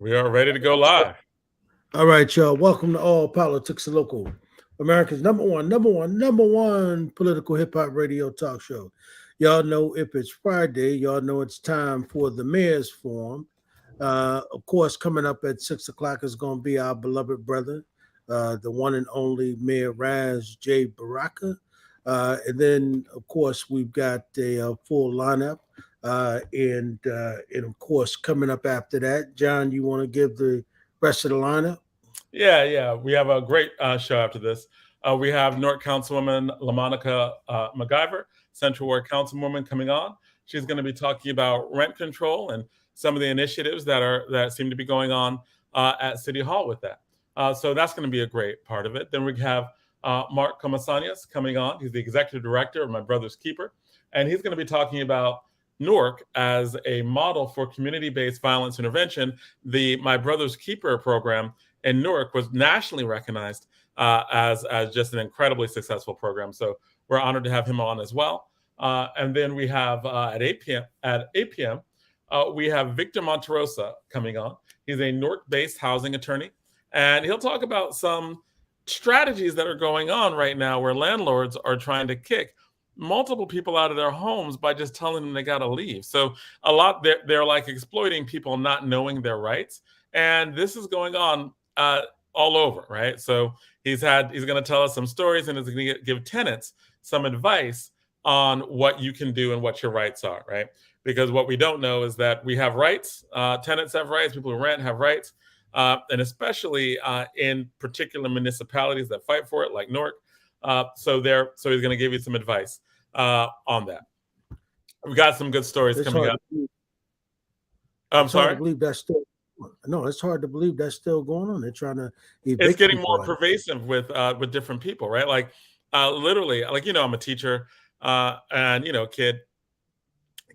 We are ready to go live. All right, y'all. Welcome to All Politics and Local, America's number one political hip hop radio talk show. Y'all know if it's Friday, y'all know it's time for the Mayor's Forum. Of course, coming up at 6 o'clock is going to be our beloved brother, the one and only Mayor Raz J. Baraka. And then, of course, we've got a full lineup. And of course, coming up after that, John, you want to give the rest of the lineup? Yeah. We have a great show after this. We have Newark Councilwoman LaMonica McIver, Central Ward Councilwoman, coming on. She's going to be talking about rent control and some of the initiatives that seem to be going on at City Hall with that. So that's going to be a great part of it. Then we have Mark Comesañas coming on. He's the executive director of My Brother's Keeper, and he's going to be talking about Newark as a model for community-based violence intervention. The My Brother's Keeper program in Newark was nationally recognized as just an incredibly successful program. So we're honored to have him on as well. And then we have at 8 p.m. We have Victor Monterrosa coming on. He's a Newark-based housing attorney, and he'll talk about some strategies that are going on right now where landlords are trying to kick multiple people out of their homes by just telling them they got to leave. So a lot they're like exploiting people not knowing their rights, and this is going on all over, right? So he's going to tell us some stories, and he's going to give tenants some advice on what you can do and what your rights are, right? Because what we don't know is that we have rights. Tenants have rights. People who rent have rights, and especially in particular municipalities that fight for it, like Newark. So he's going to give you some advice on that. We got some good stories coming up. I'm sorry. Hard to believe that's still. No, it's hard to believe that's still going on. They're trying to. It's getting more pervasive with different people, right? Like literally, like I'm a teacher, and kid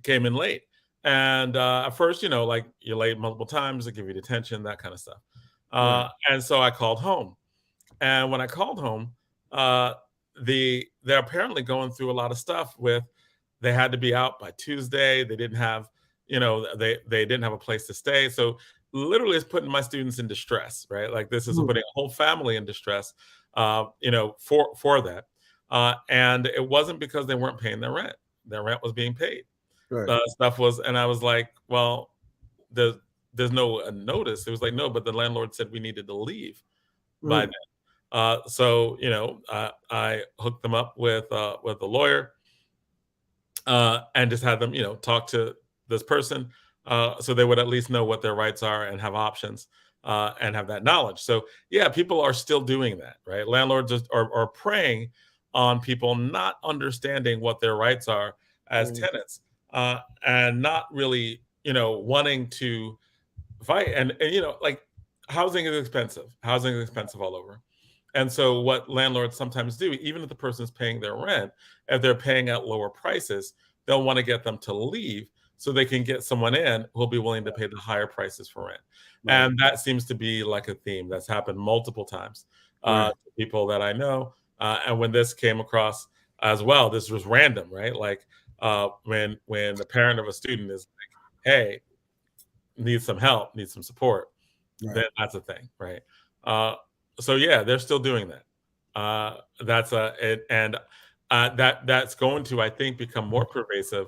came in late, and at first, like you're late multiple times, they give you detention, that kind of stuff. And so I called home, and when I called home, they're apparently going through a lot of stuff with. They had to be out by Tuesday. They didn't have, they didn't have a place to stay. So literally, it's putting my students in distress, right? Like this is putting a whole family in distress, for that. And it wasn't because they weren't paying their rent. Their rent was being paid. Right. Stuff was, and I was like, well, there's no notice. It was like, no, but the landlord said we needed to leave by then. So I hooked them up with a lawyer, and just had them talk to this person, so they would at least know what their rights are and have options, and have that knowledge. So yeah, people are still doing that, right? Landlords are preying on people not understanding what their rights are as tenants, and not really wanting to fight. And like housing is expensive. Housing is expensive all over. And so what landlords sometimes do, even if the person's paying their rent, if they're paying at lower prices, they'll want to get them to leave so they can get someone in who'll be willing to pay the higher prices for rent. Right. And that seems to be like a theme that's happened multiple times to people that I know. And when this came across as well, this was random, right? Like when the parent of a student is like, hey, needs some help, needs some support, then that's a thing, right? So yeah, they're still doing that. That's going to, I think, become more pervasive,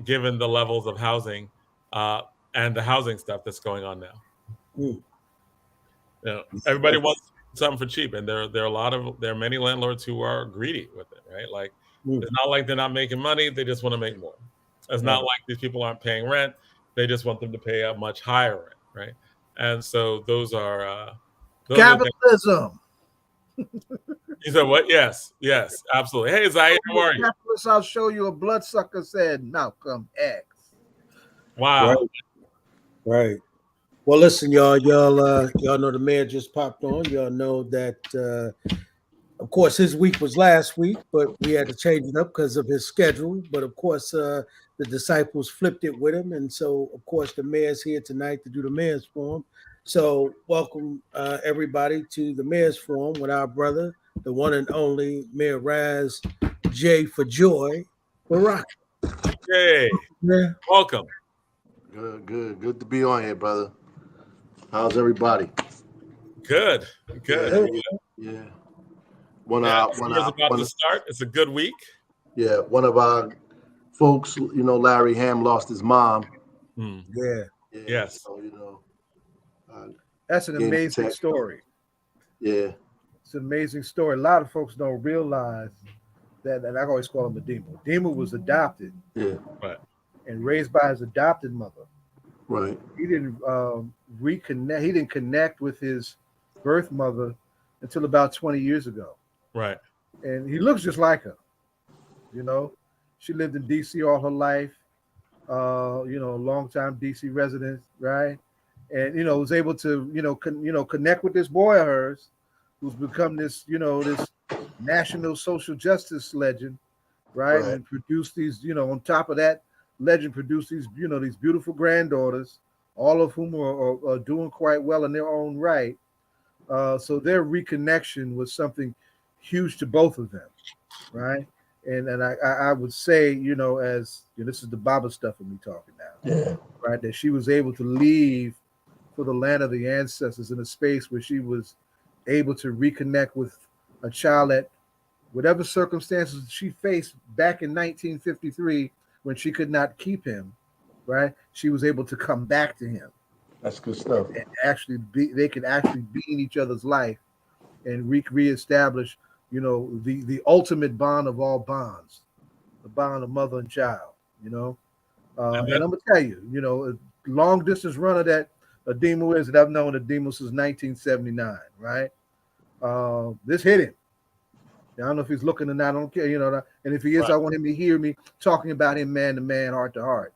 given the levels of housing and the housing stuff that's going on now. Everybody wants something for cheap, and there are many landlords who are greedy with it, right? Like it's not like they're not making money; they just want to make more. It's not like these people aren't paying rent; they just want them to pay a much higher rent, right? And so those are. Capitalism. You said what? Yes, absolutely. Hey, Zayed, how are you? I'll show you a bloodsucker said Malcolm X. Wow. Right. Well, listen, y'all know the mayor just popped on. Y'all know that, of course, his week was last week, but we had to change it up because of his schedule. But of course, the disciples flipped it with him, and so of course the mayor's here tonight to do the mayor's forum. So welcome everybody to the Mayor's Forum with our brother, the one and only Mayor Raz J for Joy Baraka. Hey, welcome. Good to be on here, brother. How's everybody? Good. Yeah. Summer's about to start. It's a good week. Yeah, one of our folks, Larry Ham lost his mom. Yeah. Yes. So, That's an amazing story. Yeah. It's an amazing story. A lot of folks don't realize that, and I always call him Ademo. Ademo was adopted. Yeah. Right. And raised by his adopted mother. Right. He didn't reconnect. He didn't connect with his birth mother until about 20 years ago. Right. And he looks just like her. She lived in D.C. all her life. A long time D.C. resident, right? And was able to connect with this boy of hers, who's become this this national social justice legend, right? And produced these on top of that legend, produced these these beautiful granddaughters, all of whom are doing quite well in their own right. So their reconnection was something huge to both of them, right? And I would say, as this is the Baba stuff of me talking now, right? That she was able to leave for the land of the ancestors in a space where she was able to reconnect with a child that, whatever circumstances she faced back in 1953, when she could not keep him, right? She was able to come back to him. That's good stuff. And they could actually be in each other's life and reestablish, the ultimate bond of all bonds, the bond of mother and child, And I'm gonna tell you, a long distance runner that Ademo is, that I've known Ademo since 1979, right? This hit him. I don't know if he's looking or not. I don't care, And if he is, I want him to hear me talking about him man to man, heart to heart.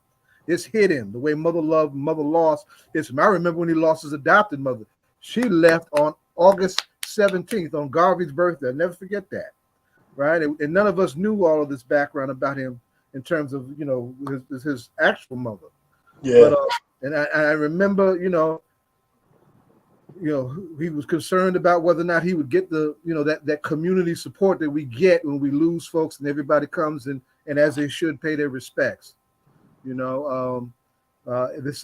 This hit him the way mother loved, mother lost. I remember when he lost his adopted mother. She left on August 17th on Garvey's birthday. I'll never forget that, right? And none of us knew all of this background about him in terms of his actual mother. Yeah. But, and I remember, he was concerned about whether or not he would get the, that community support that we get when we lose folks and everybody comes and as they should pay their respects. This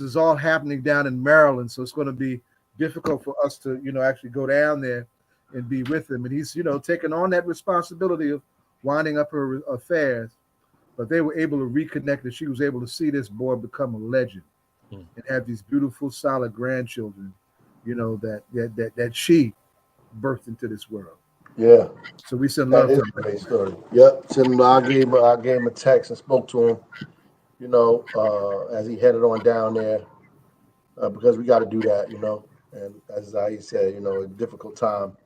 is all happening down in Maryland, so it's going to be difficult for us to, actually go down there and be with him. And he's, taking on that responsibility of winding up her affairs. But they were able to reconnect, and she was able to see this boy become a legend and have these beautiful, solid grandchildren, that she birthed into this world. Yeah. So we send love to him. Great story. Yep. I gave him a text and spoke to him, as he headed on down there, because we got to do that, And as I said, a difficult time,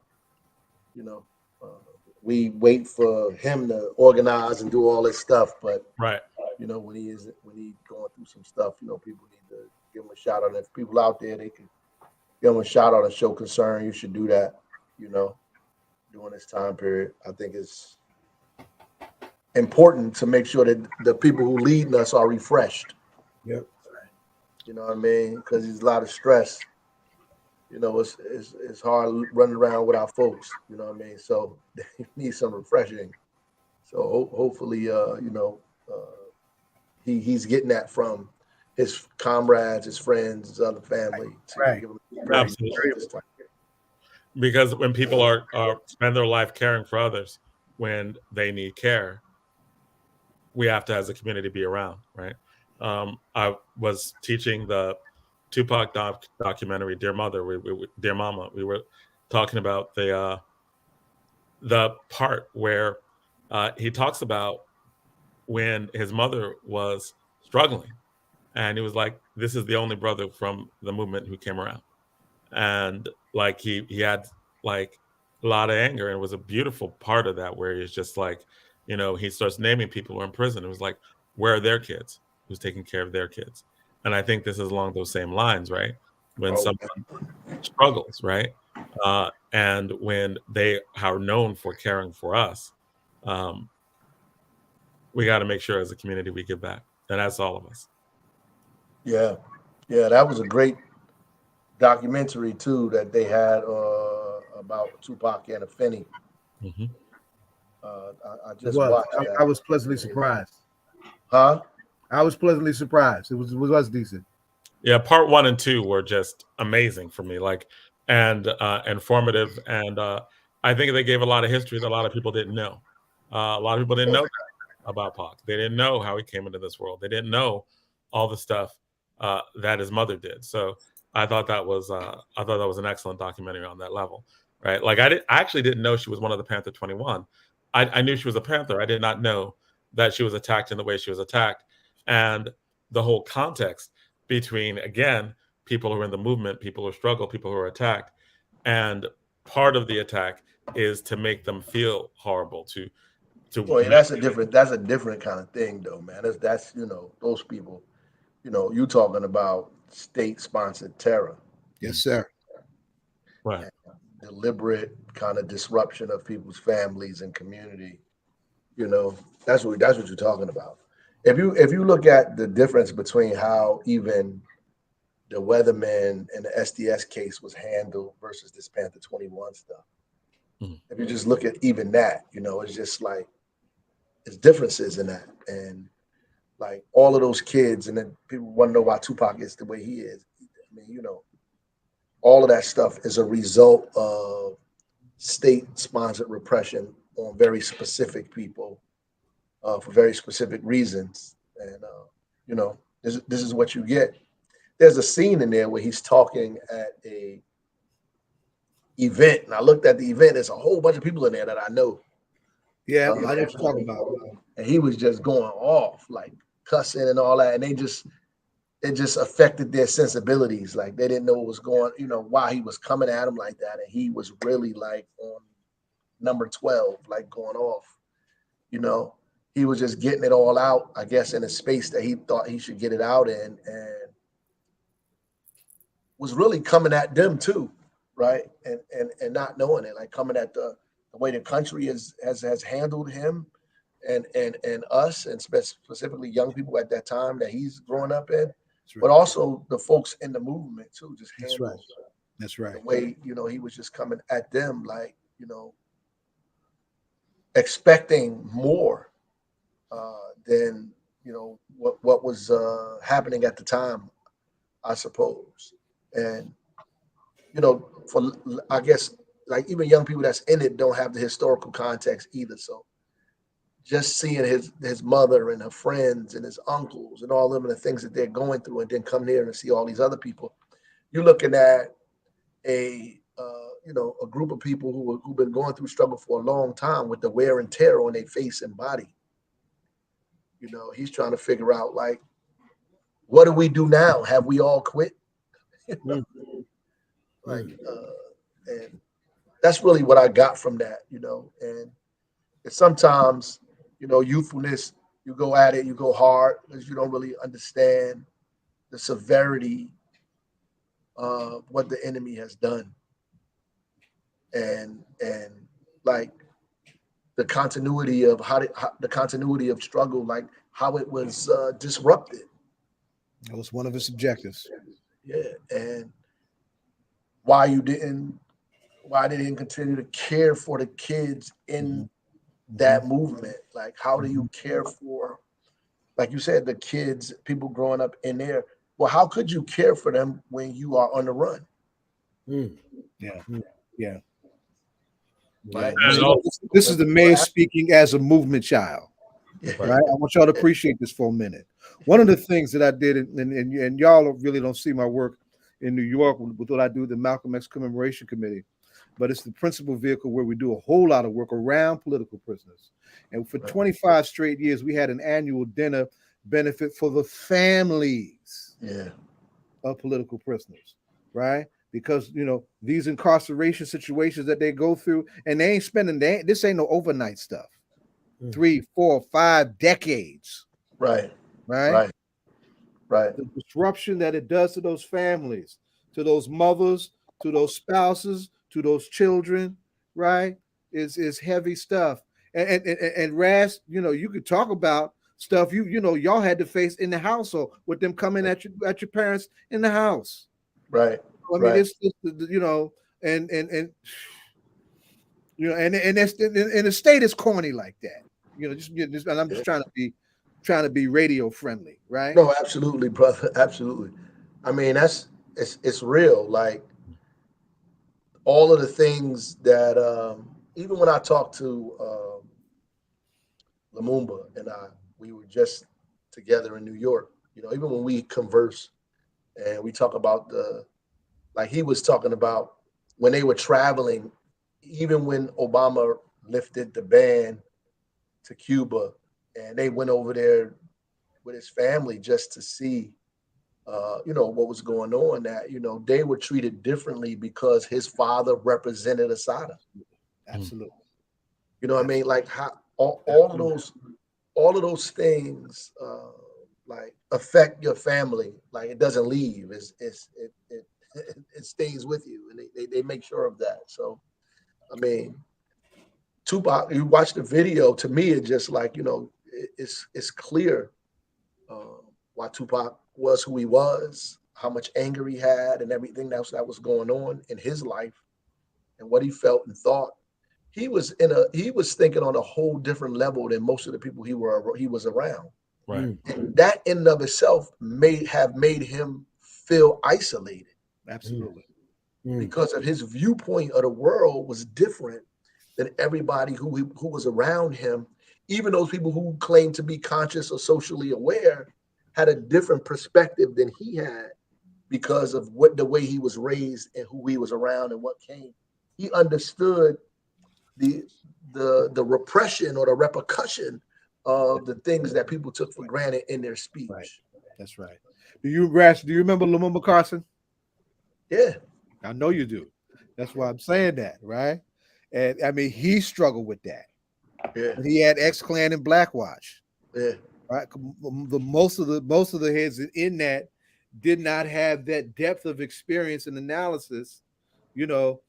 we wait for him to organize and do all this stuff, but when he's going through some stuff, people need to give him a shout out. And if people out there, they can give him a shout out and show concern. You should do that, during this time period. I think it's important to make sure that the people who lead us are refreshed. Yep. You know what I mean? Because there's a lot of stress. It's hard running around with our folks. You know what I mean? So they need some refreshing. So hopefully, he's getting that from his comrades, his friends, his other family. Right. Absolutely. Because when people are spend their life caring for others, when they need care, we have to, as a community, be around, right? I was teaching the Tupac documentary, Dear Mother, Dear Mama. We were talking about the part where he talks about when his mother was struggling, and he was like, "This is the only brother from the movement who came around," and like he had like a lot of anger, and it was a beautiful part of that where he's just like, he starts naming people who are in prison. It was like, where are their kids? Who's taking care of their kids? And I think this is along those same lines, right? When someone struggles, right? And when they are known for caring for us, we got to make sure as a community we give back. And that's all of us. Yeah. Yeah, that was a great documentary, too, that they had about Tupac and Afeni. Mm-hmm. I just watched that. I was pleasantly surprised. Huh? I was pleasantly surprised. It was decent. Yeah, part 1 and 2 were just amazing for me, like, and informative, and I think they gave a lot of history that a lot of people didn't know. A lot of people didn't know that about Pac. They didn't know how he came into this world. They didn't know all the stuff that his mother did. So I thought that was an excellent documentary on that level, right? Like I actually didn't know she was one of the Panther 21. I knew she was a Panther. I did not know that she was attacked in the way she was attacked, and the whole context between, again, people who are in the movement, people who struggle, people who are attacked, and part of the attack is to make them feel horrible. Well, yeah, that's a different kind of thing, though, man. That's those people. You talking about state-sponsored terror. Yes, sir. Right. Deliberate kind of disruption of people's families and community. That's what you're talking about. If you look at the difference between how even the Weatherman and the SDS case was handled versus this Panther 21 stuff, if you just look at even that, it's just like there's differences in that, and like all of those kids, and then people want to know why Tupac is the way he is. I mean, all of that stuff is a result of state-sponsored repression on very specific people for very specific reasons. And this is what you get. There's a scene in there where he's talking at a event, and I looked at the event. There's a whole bunch of people in there that I know. Yeah, I know what you're talking about. And he was just going off, like cussing and all that, and it just affected their sensibilities. Like they didn't know what was going, why he was coming at him like that, and he was really like on number 12, like going off. He was just getting it all out, I guess, in a space that he thought he should get it out in, and was really coming at them too, right? And not knowing it, like coming at the way the country has handled him and us, and specifically young people at that time that he's growing up in, right. But also the folks in the movement too, just handled That's right. The way, he was just coming at them, like, expecting more than, what was happening at the time, I suppose. And, for, I guess, like even young people that's in it don't have the historical context either. So just seeing his mother and her friends and his uncles and all them and the things that they're going through, and then come here and see all these other people, you're looking at a group of people who've been going through struggle for a long time with the wear and tear on their face and body. He's trying to figure out, like, what do we do now? Have we all quit? And that's really what I got from that, and sometimes, youthfulness, you go at it, you go hard because you don't really understand the severity of what the enemy has done. And like the continuity of the continuity of struggle, like how it was disrupted. That was one of his objectives. Yeah, and why they didn't continue to care for the kids in that movement. Like, how do you care for, like you said, the kids, people growing up in there? Well, how could you care for them when you are on the run? Yeah. Right. This is the mayor speaking as a movement child. Right. I want y'all to appreciate this for a minute. One of the things that I did, and y'all really don't see my work in New York with what I do, the Malcolm X Commemoration Committee, but it's the principal vehicle where we do a whole lot of work around political prisoners. And for 25 straight years, we had an annual dinner benefit for the families of political prisoners, right? Because, these incarceration situations that they go through, and they ain't spending, this ain't no overnight stuff. 3, 4, 5 decades. Right. The disruption that it does to those families, to those mothers, to those spouses, to those children, right, is heavy stuff. And Raz, you could talk about stuff y'all had to face in the household with them coming at your parents in the house. Right. I mean, it's and the state is corny like that. And I'm just trying to be radio friendly, right? No, absolutely, brother. Absolutely. I mean, it's real. Like all of the things that even when I talked to Lumumba and we were just together in New York. You know, even when we converse and we talk about like he was talking about when they were traveling, even when Obama lifted the ban to Cuba and they went over there with his family just to see, what was going on, that, they were treated differently because his father represented Asada. Absolutely. You know what I mean? Like how all of those things like affect your family. Like it doesn't leave. It stays with you, and they make sure of that. So I mean, Tupac, you watch the video, to me it just like, it's clear why Tupac was who he was, how much anger he had, and everything else that was going on in his life, and what he felt and thought. He was thinking on a whole different level than most of the people he was around. Right. And that in and of itself may have made him feel isolated. Absolutely. Because of his viewpoint of the world was different than everybody who was around him. Even those people who claimed to be conscious or socially aware had a different perspective than he had because of the way he was raised and who he was around and what came. He understood the repression or the repercussion of the things that people took for granted in their speech. Right. That's right. Do you remember Lumumba Carson? Yeah. I know you do. That's why I'm saying that, right? And I mean, he struggled with that. Yeah. He had X-Clan and Black Watch. Yeah. Right. Most of the heads in that did not have that depth of experience and analysis, to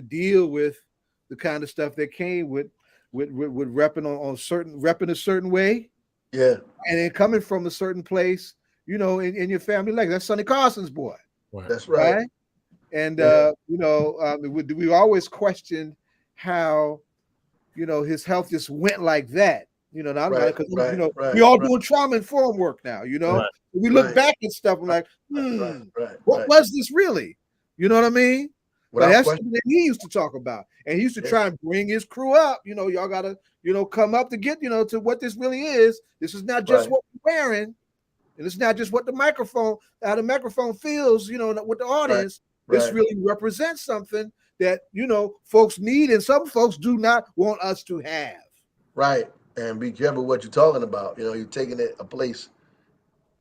deal with the kind of stuff that came with repping a certain way. Yeah. And then coming from a certain place, in your family, like that's Sonny Carson's boy. Right. That's right. And Yeah. we always questioned how his health just went like that. Not because we all doing trauma informed work now. Right. We look back at stuff and like, what was this really? You know what I mean? But that's something that he used to talk about, and he used to try and bring his crew up. Y'all gotta come up to get to what this really is. This is not just what we're wearing, and it's not just what how the microphone feels. With the audience. This really represents something that folks need, and some folks do not want us to have. Right, and be careful what you're talking about. You're taking it a place.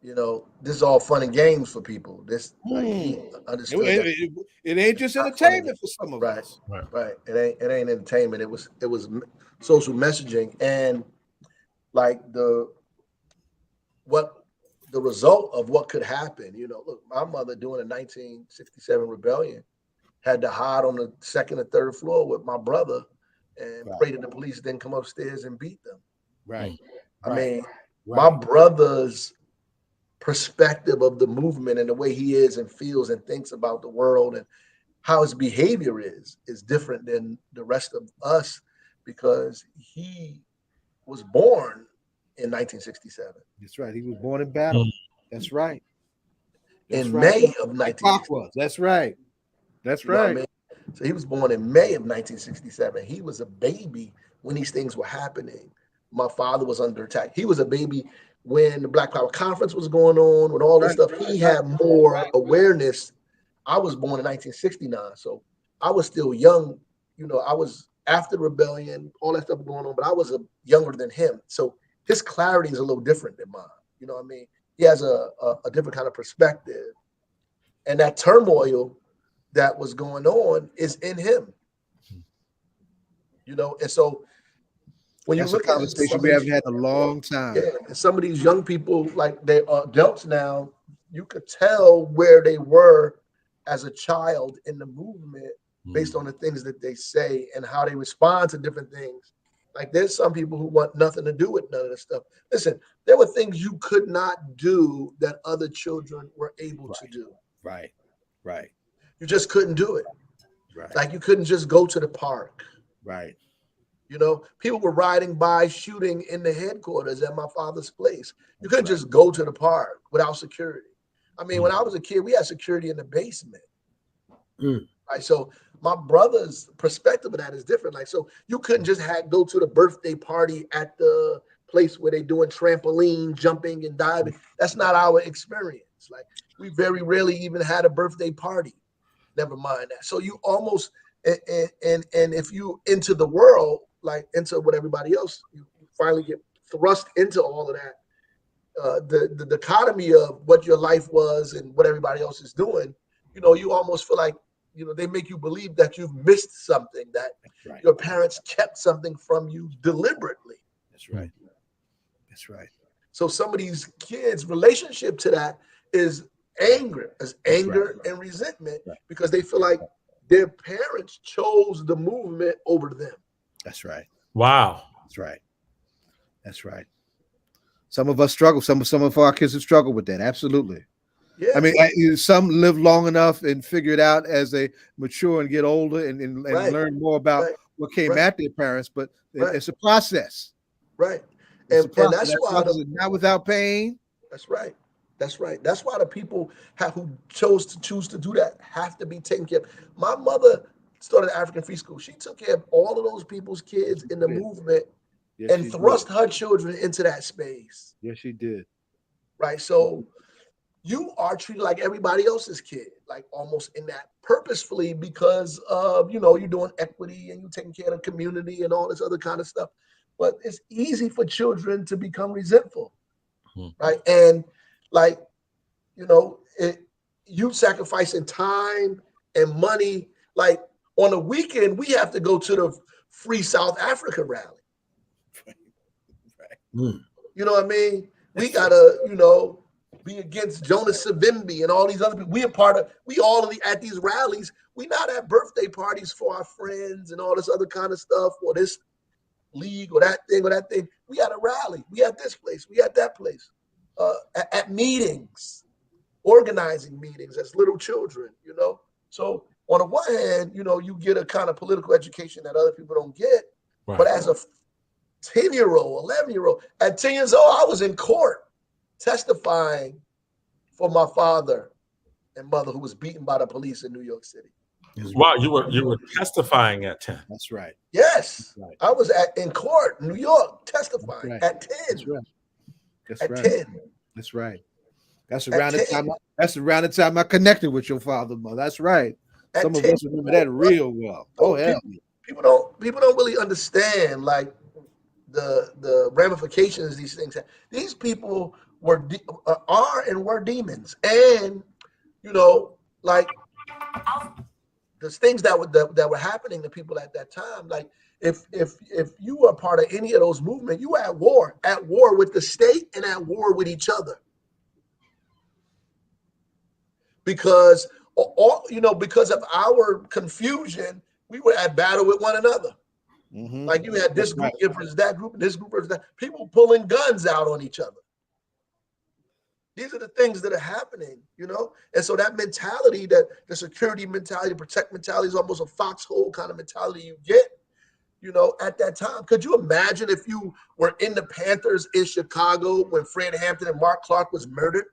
This is all fun and games for people. This he understood it ain't just entertainment for some of us. Right. It ain't entertainment. It was social messaging, and like the result of what could happen. Look, my mother during the 1967 rebellion had to hide on the second or third floor with my brother and pray that the police didn't come upstairs and beat them. Right. I mean, my brother's perspective of the movement and the way he is and feels and thinks about the world and how his behavior is different than the rest of us because he was born in 1967. That's right. He was born in battle. That's right. In May of 1967. That's right. That's right. I mean? So he was born in May of 1967. He was a baby when these things were happening. My father was under attack. He was a baby when the Black Power Conference was going on, with all this stuff. He had more awareness. I was born in 1969, so I was still young. I was after the rebellion, all that stuff going on, but I was younger than him. So his clarity is a little different than mine. You know what I mean? He has a different kind of perspective. And that turmoil that was going on is in him. And so when you look at a conversation we haven't had in a long time. Yeah, and some of these young people, like they are adults now, you could tell where they were as a child in the movement based on the things that they say and how they respond to different things. Like there's some people who want nothing to do with none of this stuff. Listen, there were things you could not do that other children were able to do. Right. You just couldn't do it. Right. Like you couldn't just go to the park. Right. People were riding by shooting in the headquarters at my father's place. You couldn't just go to the park without security. I mean, when I was a kid, we had security in the basement. Mm. Right. So my brother's perspective of that is different. Like, so you couldn't just go to the birthday party at the place where they doing trampoline jumping and diving. That's not our experience. Like, we very rarely even had a birthday party. Never mind that. So you almost and if you into the world, like into what everybody else, you finally get thrust into all of that. The dichotomy of what your life was and what everybody else is doing, you almost feel like, they make you believe that you've missed something, that your parents kept something from you deliberately. That's right. That's right. So some of these kids' relationship to that is anger and resentment because they feel like their parents chose the movement over them. That's right. Wow. That's right. That's right. Some of us struggle. Some of our kids have struggled with that. Absolutely. Yeah. I mean, some live long enough and figure it out as they mature and get older and learn more about what came at their parents. But it's a process. Right. And that's why not without pain. That's right. That's right. That's why the people who choose to do that have to be taken care of. My mother started African Free School. She took care of all of those people's kids in the movement and thrust her children into that space. Yes, she did. Right. So you are treated like everybody else's kid, like almost in that purposefully because of, you're doing equity and you're taking care of the community and all this other kind of stuff. But it's easy for children to become resentful. Right. And like, you sacrificing time and money. Like on a weekend, we have to go to the Free South Africa rally. You know what I mean? We gotta, be against Jonas Savimbi and all these other people. We all at these rallies. We not at birthday parties for our friends and all this other kind of stuff, or this league or that thing. We at a rally. We at this place. We at that place. At meetings, organizing meetings as little children, So on the one hand, you get a kind of political education that other people don't get. Right. But as a 10-year-old, 11-year-old, at 10 years old, I was in court testifying for my father and mother who was beaten by the police in New York City. Wow, you were testifying at 10. That's right. Yes. That's right. I was in court, New York, testifying at 10. That's right. That's at right. 10. That's right. That's around the time I connected with your father, mother. That's right. Some of us remember that real well. Oh hell. People don't really understand like the ramifications these things have. These people are demons, and like the things that were happening to people at that time. Like if you were part of any of those movements, you were at war with the state and at war with each other, because because of our confusion, we were at battle with one another. Mm-hmm. Like you had this group versus that group, and this group versus that. People pulling guns out on each other. These are the things that are happening, And so that mentality, that the security mentality, the protect mentality, is almost a foxhole kind of mentality you get, at that time. Could you imagine if you were in the Panthers in Chicago when Fred Hampton and Mark Clark was murdered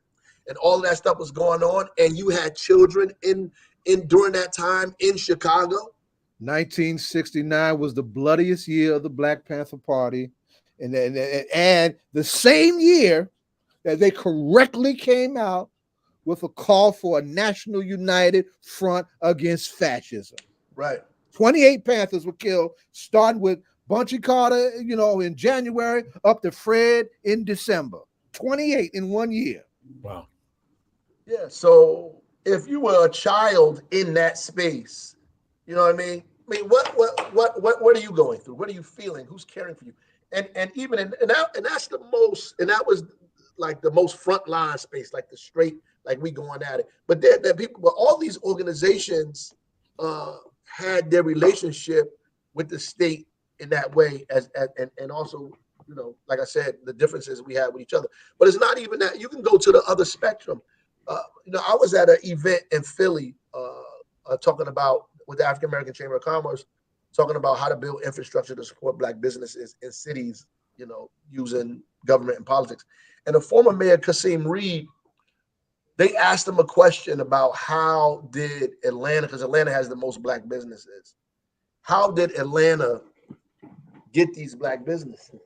and all of that stuff was going on, and you had children in during that time in Chicago? 1969 was the bloodiest year of the Black Panther Party. And the same year that they correctly came out with a call for a national united front against fascism. Right. 28 Panthers were killed, starting with Bunchy Carter, in January, up to Fred in December. 28 in 1 year. Wow. Yeah. So if you were a child in that space, you know what I mean? What are you going through? What are you feeling? Who's caring for you? And that's the most, and that was like the most frontline space, like the straight, like we going at it. But there people, but all these organizations had their relationship with the state in that way, and also, like I said, the differences we had with each other. But it's not even that. You can go to the other spectrum. I was at an event in Philly talking about, with the African American Chamber of Commerce, talking about how to build infrastructure to support Black businesses in cities, using government and politics. And the former mayor, Kasim Reed, they asked him a question about how did Atlanta, because Atlanta has the most black businesses, how did Atlanta get these black businesses?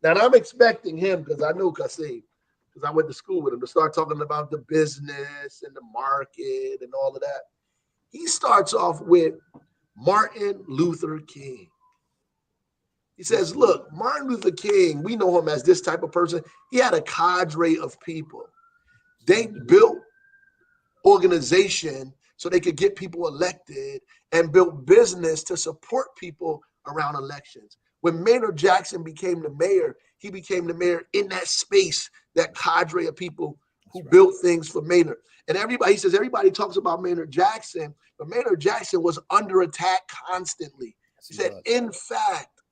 Now, I'm expecting him, because I know Kasim, because I went to school with him, to start talking about the business and the market and all of that. He starts off with Martin Luther King. He says, look, Martin Luther King, we know him as this type of person. He had a cadre of people. They built organization so they could get people elected and built business to support people around elections. When Maynard Jackson became the mayor, he became the mayor in that space, that cadre of people who built things for Maynard. And everybody, he says, everybody talks about Maynard Jackson, but Maynard Jackson was under attack constantly. He said, in fact,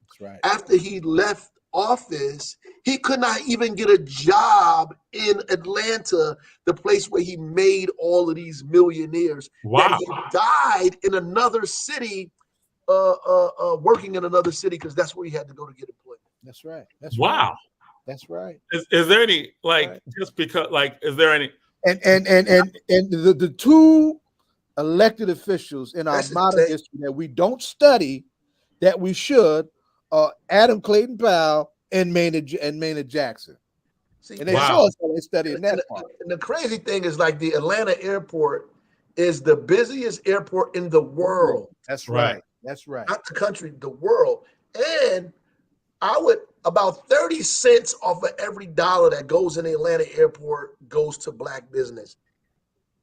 after he left office, he could not even get a job in Atlanta, the place where he made all of these millionaires. Wow. That he died in another city, working in another city, because that's where he had to go to get employment. That's right. That's wow. Right. That's right. Is there any, like, just because, like, is there any? And the two elected officials in our modern history that we don't study that we should are Adam Clayton Powell and Maynard Jackson. See, and they show us how they studying that part. And the crazy thing is, like, the Atlanta airport is the busiest airport in the world. That's right. That's right. Not the country, the world. And I would, about 30 cents off of every dollar that goes in the Atlanta airport goes to black business.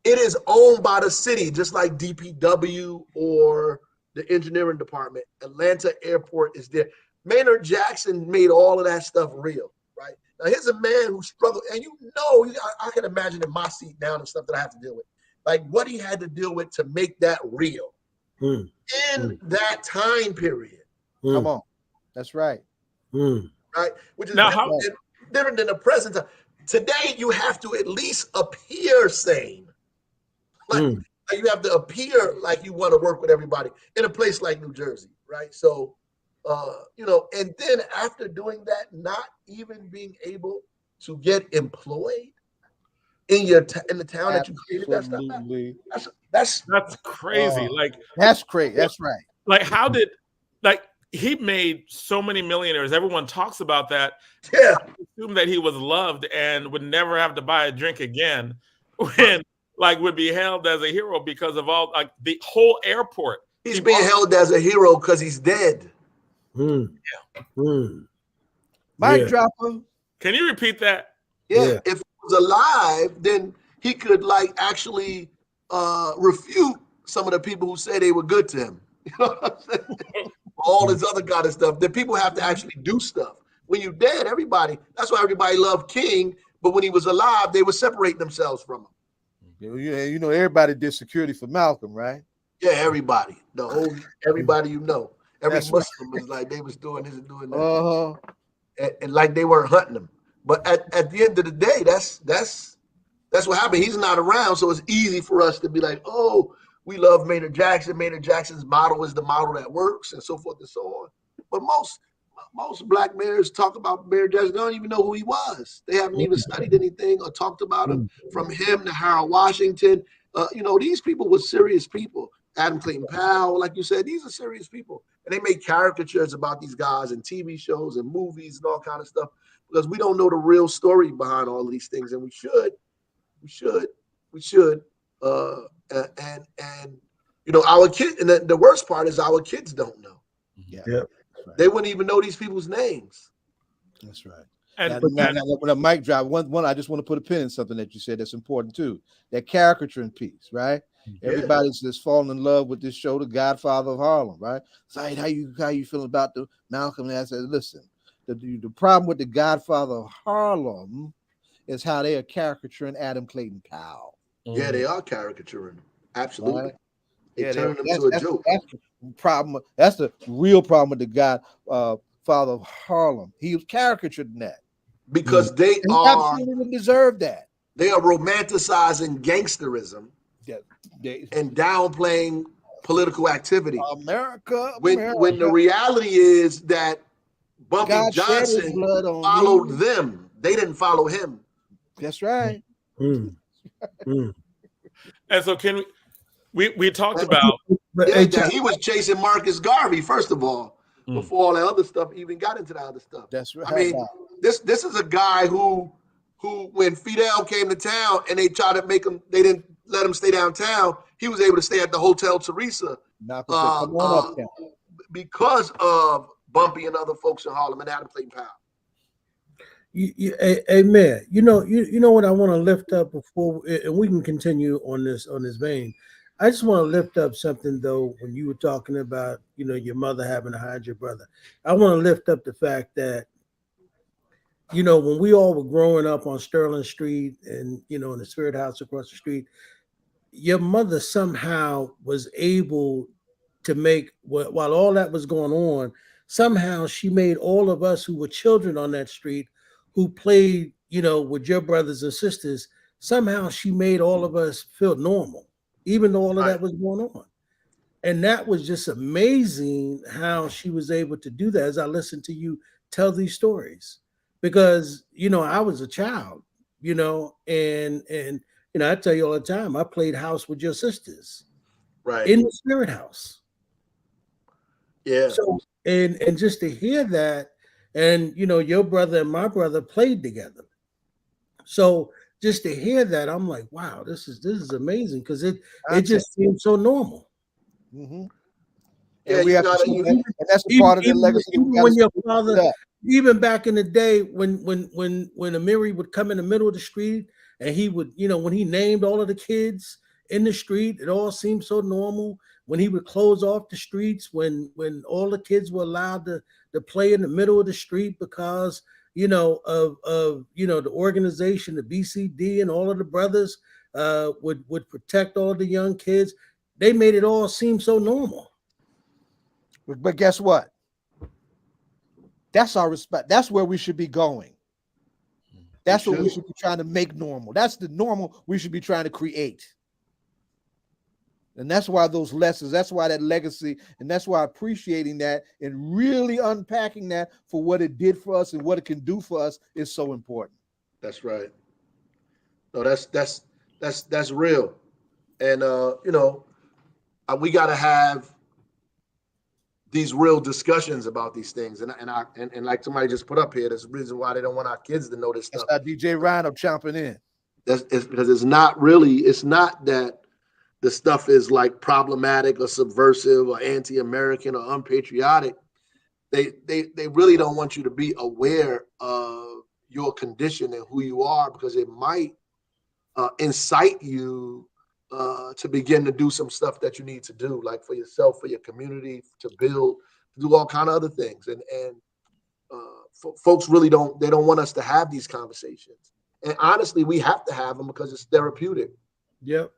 It is owned by the city, just like DPW or the engineering department. Atlanta airport is there. Maynard Jackson made all of that stuff real, right? Now, here's a man who struggled, and I can imagine in my seat now the stuff that I have to deal with, like what he had to deal with to make that real in that time period. Come on. That's right. Right? Which is now, different than the present time. Today, you have to at least appear sane. Like you have to appear like you want to work with everybody in a place like New Jersey, right? So, and then after doing that, not even being able to get employed in the town that you created, that's crazy. That's crazy. That's right. Like, how did, like, he made so many millionaires. Everyone talks about that. Yeah. I assume that he was loved and would never have to buy a drink again, when, like, would be hailed as a hero because of all, like, the whole airport. He's being held as a hero because he's dead. Mike dropper. Can you repeat that? Yeah. If he was alive, then he could, like, actually refute some of the people who say they were good to him. You know what I'm saying? All this other kind of stuff. That people have to actually do stuff. When you're dead, that's why everybody loved King, but when he was alive, they would separate themselves from him. Yeah, everybody did security for Malcolm, right? Yeah, everybody. Everybody Every Muslim was like, they was doing this and doing that. And like they weren't hunting him. But at the end of the day, that's what happened. He's not around, so it's easy for us to be like, oh, we love Maynard Jackson. Maynard Jackson's model is the model that works, and so forth and so on. But most black mayors talk about Maynard Jackson. They don't even know who he was. They haven't even studied anything or talked about him. From him to Harold Washington, these people were serious people. Adam Clayton Powell, like you said, these are serious people, and they make caricatures about these guys in TV shows and movies and all kind of stuff because we don't know the real story behind all of these things, and we should. And our kids, and the worst part is our kids don't know. Yeah. Right. They wouldn't even know these people's names. That's right. And when a mic drop, one, I just want to put a pin in something that you said that's important too. That caricaturing piece, right? Yeah. Everybody's just falling in love with this show, The Godfather of Harlem, right? So how you feel about the Malcolm? And I said, listen, the problem with The Godfather of Harlem is how they are caricaturing Adam Clayton Powell. Yeah, they are caricaturing. Absolutely. Right? They turn them to a joke. That's the problem. That's the real problem with the Godfather of Harlem. He was caricaturing that. Because they absolutely deserve that. They are romanticizing gangsterism and downplaying political activity. America. When the reality is that Bumpy Johnson followed them. They didn't follow him. That's right. Mm. And so can we talked about that he was chasing Marcus Garvey, first of all, before all that other stuff even got into that other stuff. That's right. I mean, this is a guy who when Fidel came to town and they tried to make him, they didn't let him stay downtown. He was able to stay at the Hotel Teresa because of Bumpy and other folks in Harlem and Adam Clayton Powell. Amen. You know what I want to lift up before, and we can continue on this vein. I just want to lift up something though. When you were talking about, your mother having to hide your brother, I want to lift up the fact that, when we all were growing up on Sterling Street and, in the Spirit House across the street, your mother somehow was able to make, while all that was going on, somehow she made all of us who were children on that street, who played, with your brothers and sisters, somehow she made all of us feel normal, even though all of that was going on. And that was just amazing how she was able to do that as I listened to you tell these stories. Because, I was a child, and I tell you all the time, I played house with your sisters. Right. In the Spirit House. Yeah. So, and just to hear that, and your brother and my brother played together. So just to hear that, I'm like, wow, this is amazing, because it just seems so normal. Mm-hmm. Yeah, and we have to, and that's part of the legacy. Even when your father, even back in the day, when Amiri would come in the middle of the street and he would, when he named all of the kids in the street, it all seemed so normal. When he would close off the streets, when all the kids were allowed to play in the middle of the street because of the organization, the BCD, and all of the brothers would protect all the young kids. They made it all seem so normal. But guess what? That's our respect. That's where we should be going. That's what we should be trying to make normal. That's the normal we should be trying to create. And that's why those lessons, that's why that legacy, and that's why appreciating that and really unpacking that for what it did for us and what it can do for us is so important. That's right. No, that's real. And we got to have these real discussions about these things. And like somebody just put up here, there's a reason why they don't want our kids to know this stuff. That's DJ Rhino chomping in. It's because it's not that the stuff is like problematic or subversive or anti-American or unpatriotic. They really don't want you to be aware of your condition and who you are, because it might incite you to begin to do some stuff that you need to do, like for yourself, for your community, to build, to do all kind of other things. And folks really don't want us to have these conversations. And honestly, we have to have them because it's therapeutic. Yep.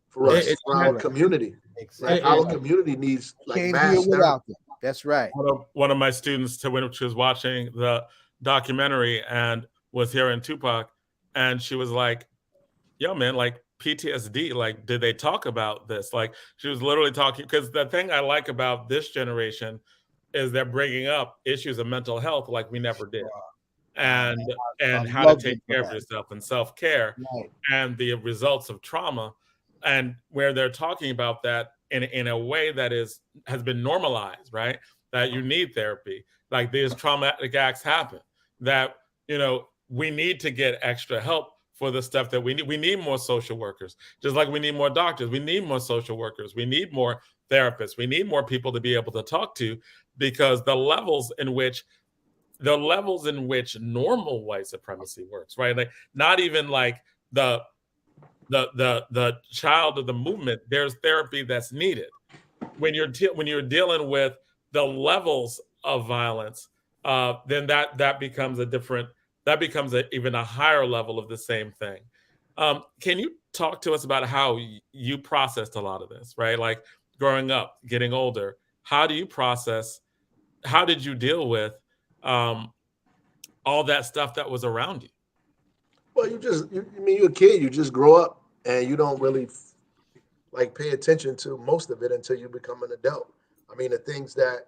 For us, for our community. Exactly. Our community needs mass therapy. That's right. One of my students, when she was watching the documentary and was hearing Tupac, and she was like, yo, man, like PTSD, like, did they talk about this? Like, she was literally talking, because the thing I like about this generation is they're bringing up issues of mental health like we never did. And how to take care of yourself and self-care, and the results of trauma, and where they're talking about that in a way that has been normalized, right? That you need therapy, like these traumatic acts happen, that we need to get extra help for the stuff that we need. We need more social workers, just like we need more doctors. We need more social workers. We need more therapists. We need more people to be able to talk to, because the levels in which normal white supremacy works, right? Like, not even like the child of the movement. There's therapy that's needed when you're dealing with the levels of violence. Then that becomes even a higher level of the same thing. Can you talk to us about how you processed a lot of this, right? Like, growing up, getting older, how did you deal with all that stuff that was around you? Well, you're a kid, you just grow up and you don't really pay attention to most of it until you become an adult. I mean, the things that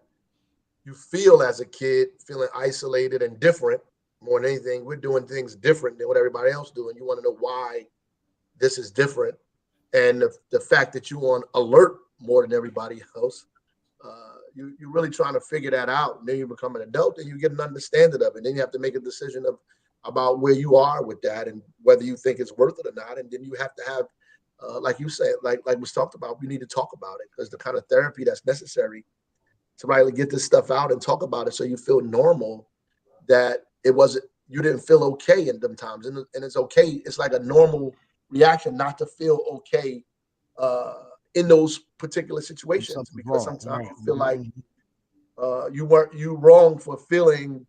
you feel as a kid, feeling isolated and different, more than anything, we're doing things different than what everybody else doing. You want to know why this is different. And the fact that you're on alert more than everybody else, you're really trying to figure that out. And then you become an adult and you get an understanding of it. Then you have to make a decision about where you are with that and whether you think it's worth it or not. And then you have to have, like you said, like we talked about, we need to talk about it, because the kind of therapy that's necessary to really get this stuff out and talk about it so you feel normal, that you didn't feel okay in them times. And it's okay. It's like a normal reaction not to feel okay in those particular situations, because sometimes you feel like you wrong for feeling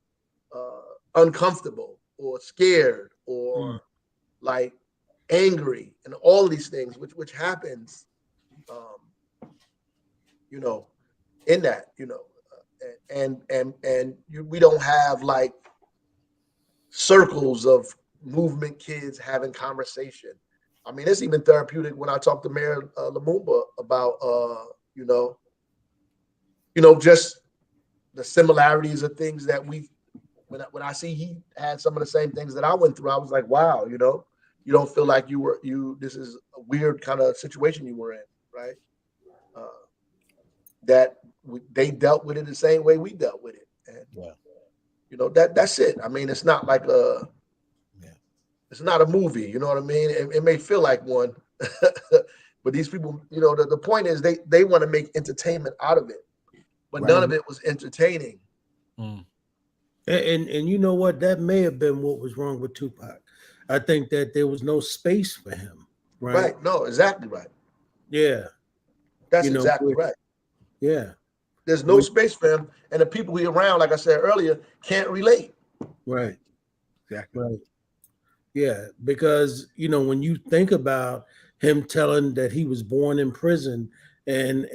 uncomfortable or scared or like angry and all of these things, which happens, in that, we don't have like circles of movement kids having conversation. I mean, it's even therapeutic when I talk to Mayor Lumumba about, just the similarities of things that when I see he had some of the same things that I went through, I was like, wow, you don't feel like this is a weird kind of situation you were in, right? They dealt with it the same way we dealt with it. And, that's it. I mean, it's not like it's not a movie, you know what I mean? It may feel like one, but these people, the point is they want to make entertainment out of it, but none of it was entertaining. And you know what? That may have been what was wrong with Tupac. I think that there was no space for him. Right. No, exactly right. Yeah. That's exactly right. Yeah. There's no space for him. And the people who are around, like I said earlier, can't relate. Right. Exactly. Right. Yeah. Because, when you think about him telling that he was born in prison and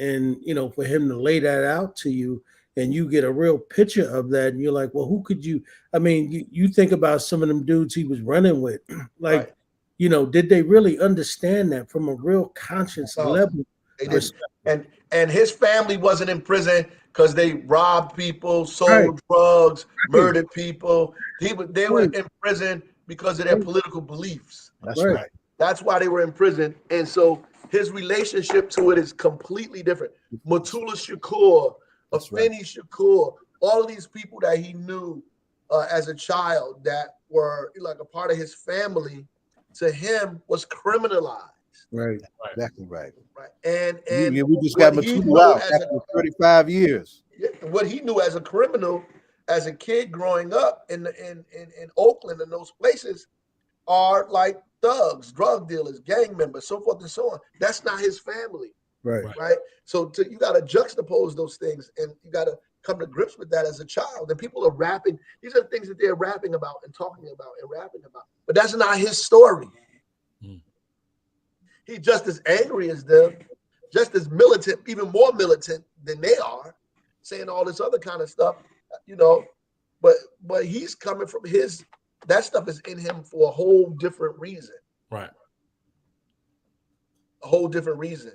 for him to lay that out to you, and you get a real picture of that, and you're like, well, who could you? I mean, you think about some of them dudes he was running with, like, did they really understand that from a real conscious level? They didn't. And his family wasn't in prison because they robbed people, sold drugs, murdered people. They were in prison because of their political beliefs. That's right. That's why they were in prison. And so his relationship to it is completely different. Mutula Shakur, Afeni Shakur, all of these people that he knew as a child that were like a part of his family, to him was criminalized. Right. Exactly right. Right. And we just got Mutula out after 35 years. What he knew as a criminal, as a kid growing up in Oakland and those places, are like thugs, drug dealers, gang members, so forth and so on. That's not his family. Right. So you got to juxtapose those things, and you got to come to grips with that as a child. And people are rapping. These are things that they're rapping about and talking about and rapping about. But that's not his story. He's just as angry as them, just as militant, even more militant than they are, saying all this other kind of stuff, But he's coming from that stuff is in him for a whole different reason. Right. A whole different reason.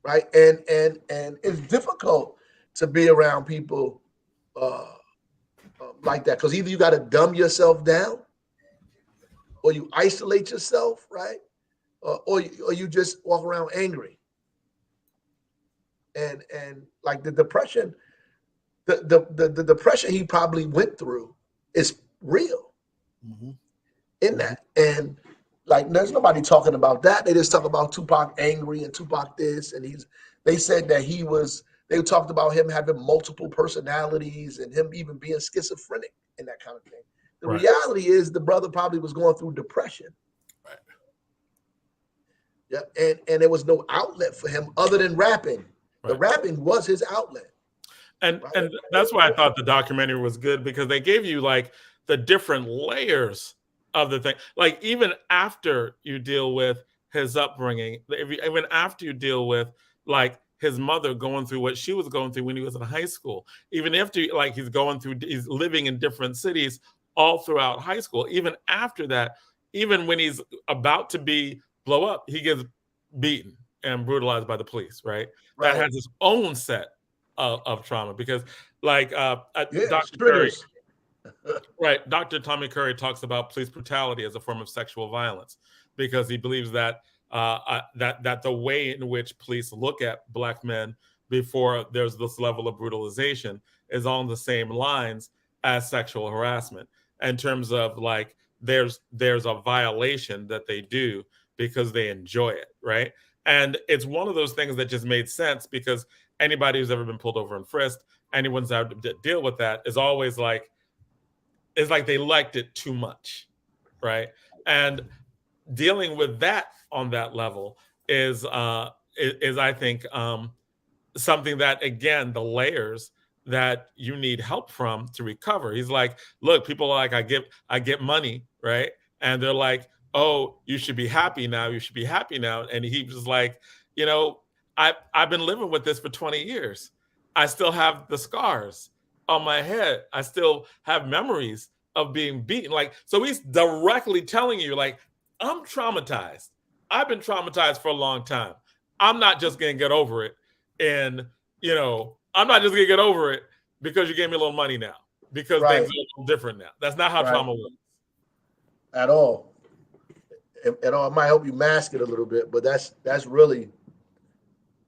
Right. And it's difficult to be around people like that, because either you got to dumb yourself down, or you isolate yourself, right? Or you just walk around angry. And like the depression, the depression he probably went through is real in that. And like, there's nobody talking about that. They just talk about Tupac angry and Tupac this, and they said that they talked about him having multiple personalities and him even being schizophrenic and that kind of thing. The reality is the brother probably was going through depression. Right. Yeah. And there was no outlet for him other than rapping. The rapping was his outlet. And that's why I thought the documentary was good, because they gave you like the different layers of the thing. Like, even after you deal with his upbringing, even after you deal with like his mother going through what she was going through when he was in high school, even after like he's living in different cities all throughout high school, even after that, even when he's about to blow up, he gets beaten and brutalized by the police, right? That has its own set of trauma, because like Dr. Curry, Dr. Tommy Curry talks about police brutality as a form of sexual violence. because he believes that that the way in which police look at Black men before there's this level of brutalization is on the same lines as sexual harassment, in terms of like there's a violation that they do because they enjoy it, right? And it's one of those things that just made sense, because anybody who's ever been pulled over and frisked, anyone's had to deal with that, is always like, it's like they liked it too much, right? And dealing with that on that level is I think something that, again, the layers that you need help from to recover. He's like, look, people are like, I get money, right? And they're like, oh, you should be happy now. You should be happy now. And he was like, you know, I've been living with this for 20 years. I still have the scars on my head. I still have memories of being beaten. Like, so he's directly telling you, like, I'm traumatized. I've been traumatized for a long time. I'm not just going to get over it. And, you know, I'm not just going to get over it because you gave me a little money now, because things are a little different now. That's not how trauma works. At all. At all. It might help you mask it a little bit, but that's really,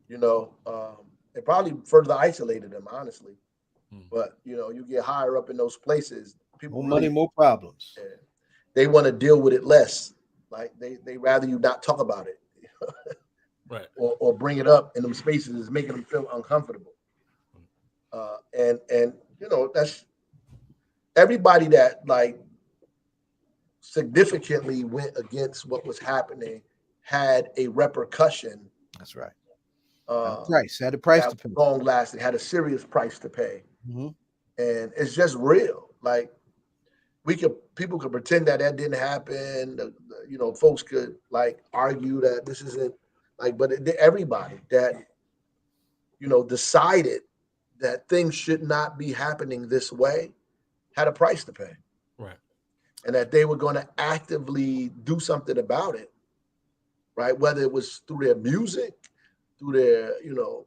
you know, it probably further isolated them, honestly. But, you know, you get higher up in those places, people more money, more problems. Yeah, they want to deal with it less. Like they rather you not talk about it, right? Or bring it up in them spaces is making them feel uncomfortable. And you know, that's everybody that like significantly went against what was happening had a repercussion. That's right. Had a price to pay. Long lasting, had a serious price to pay. Mm-hmm. And it's just real. Like people could pretend that didn't happen. You know, folks could like argue that this isn't like, but everybody that, you know, decided that things should not be happening this way had a price to pay. Right. And that they were going to actively do something about it. Right. Whether it was through their music, through their, you know,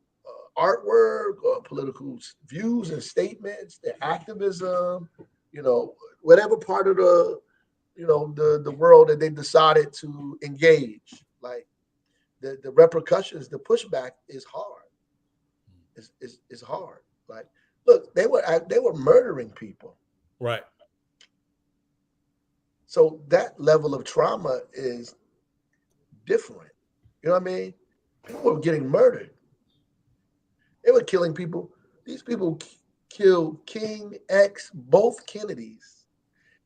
artwork or political views and statements, their activism, you know, whatever part of the, you know, the world that they decided to engage, like the repercussions, the pushback is hard. It's hard. Like, look, they were murdering people. Right. So that level of trauma is different. You know what I mean? People were getting murdered. They were killing people. These people killed King X, both Kennedys,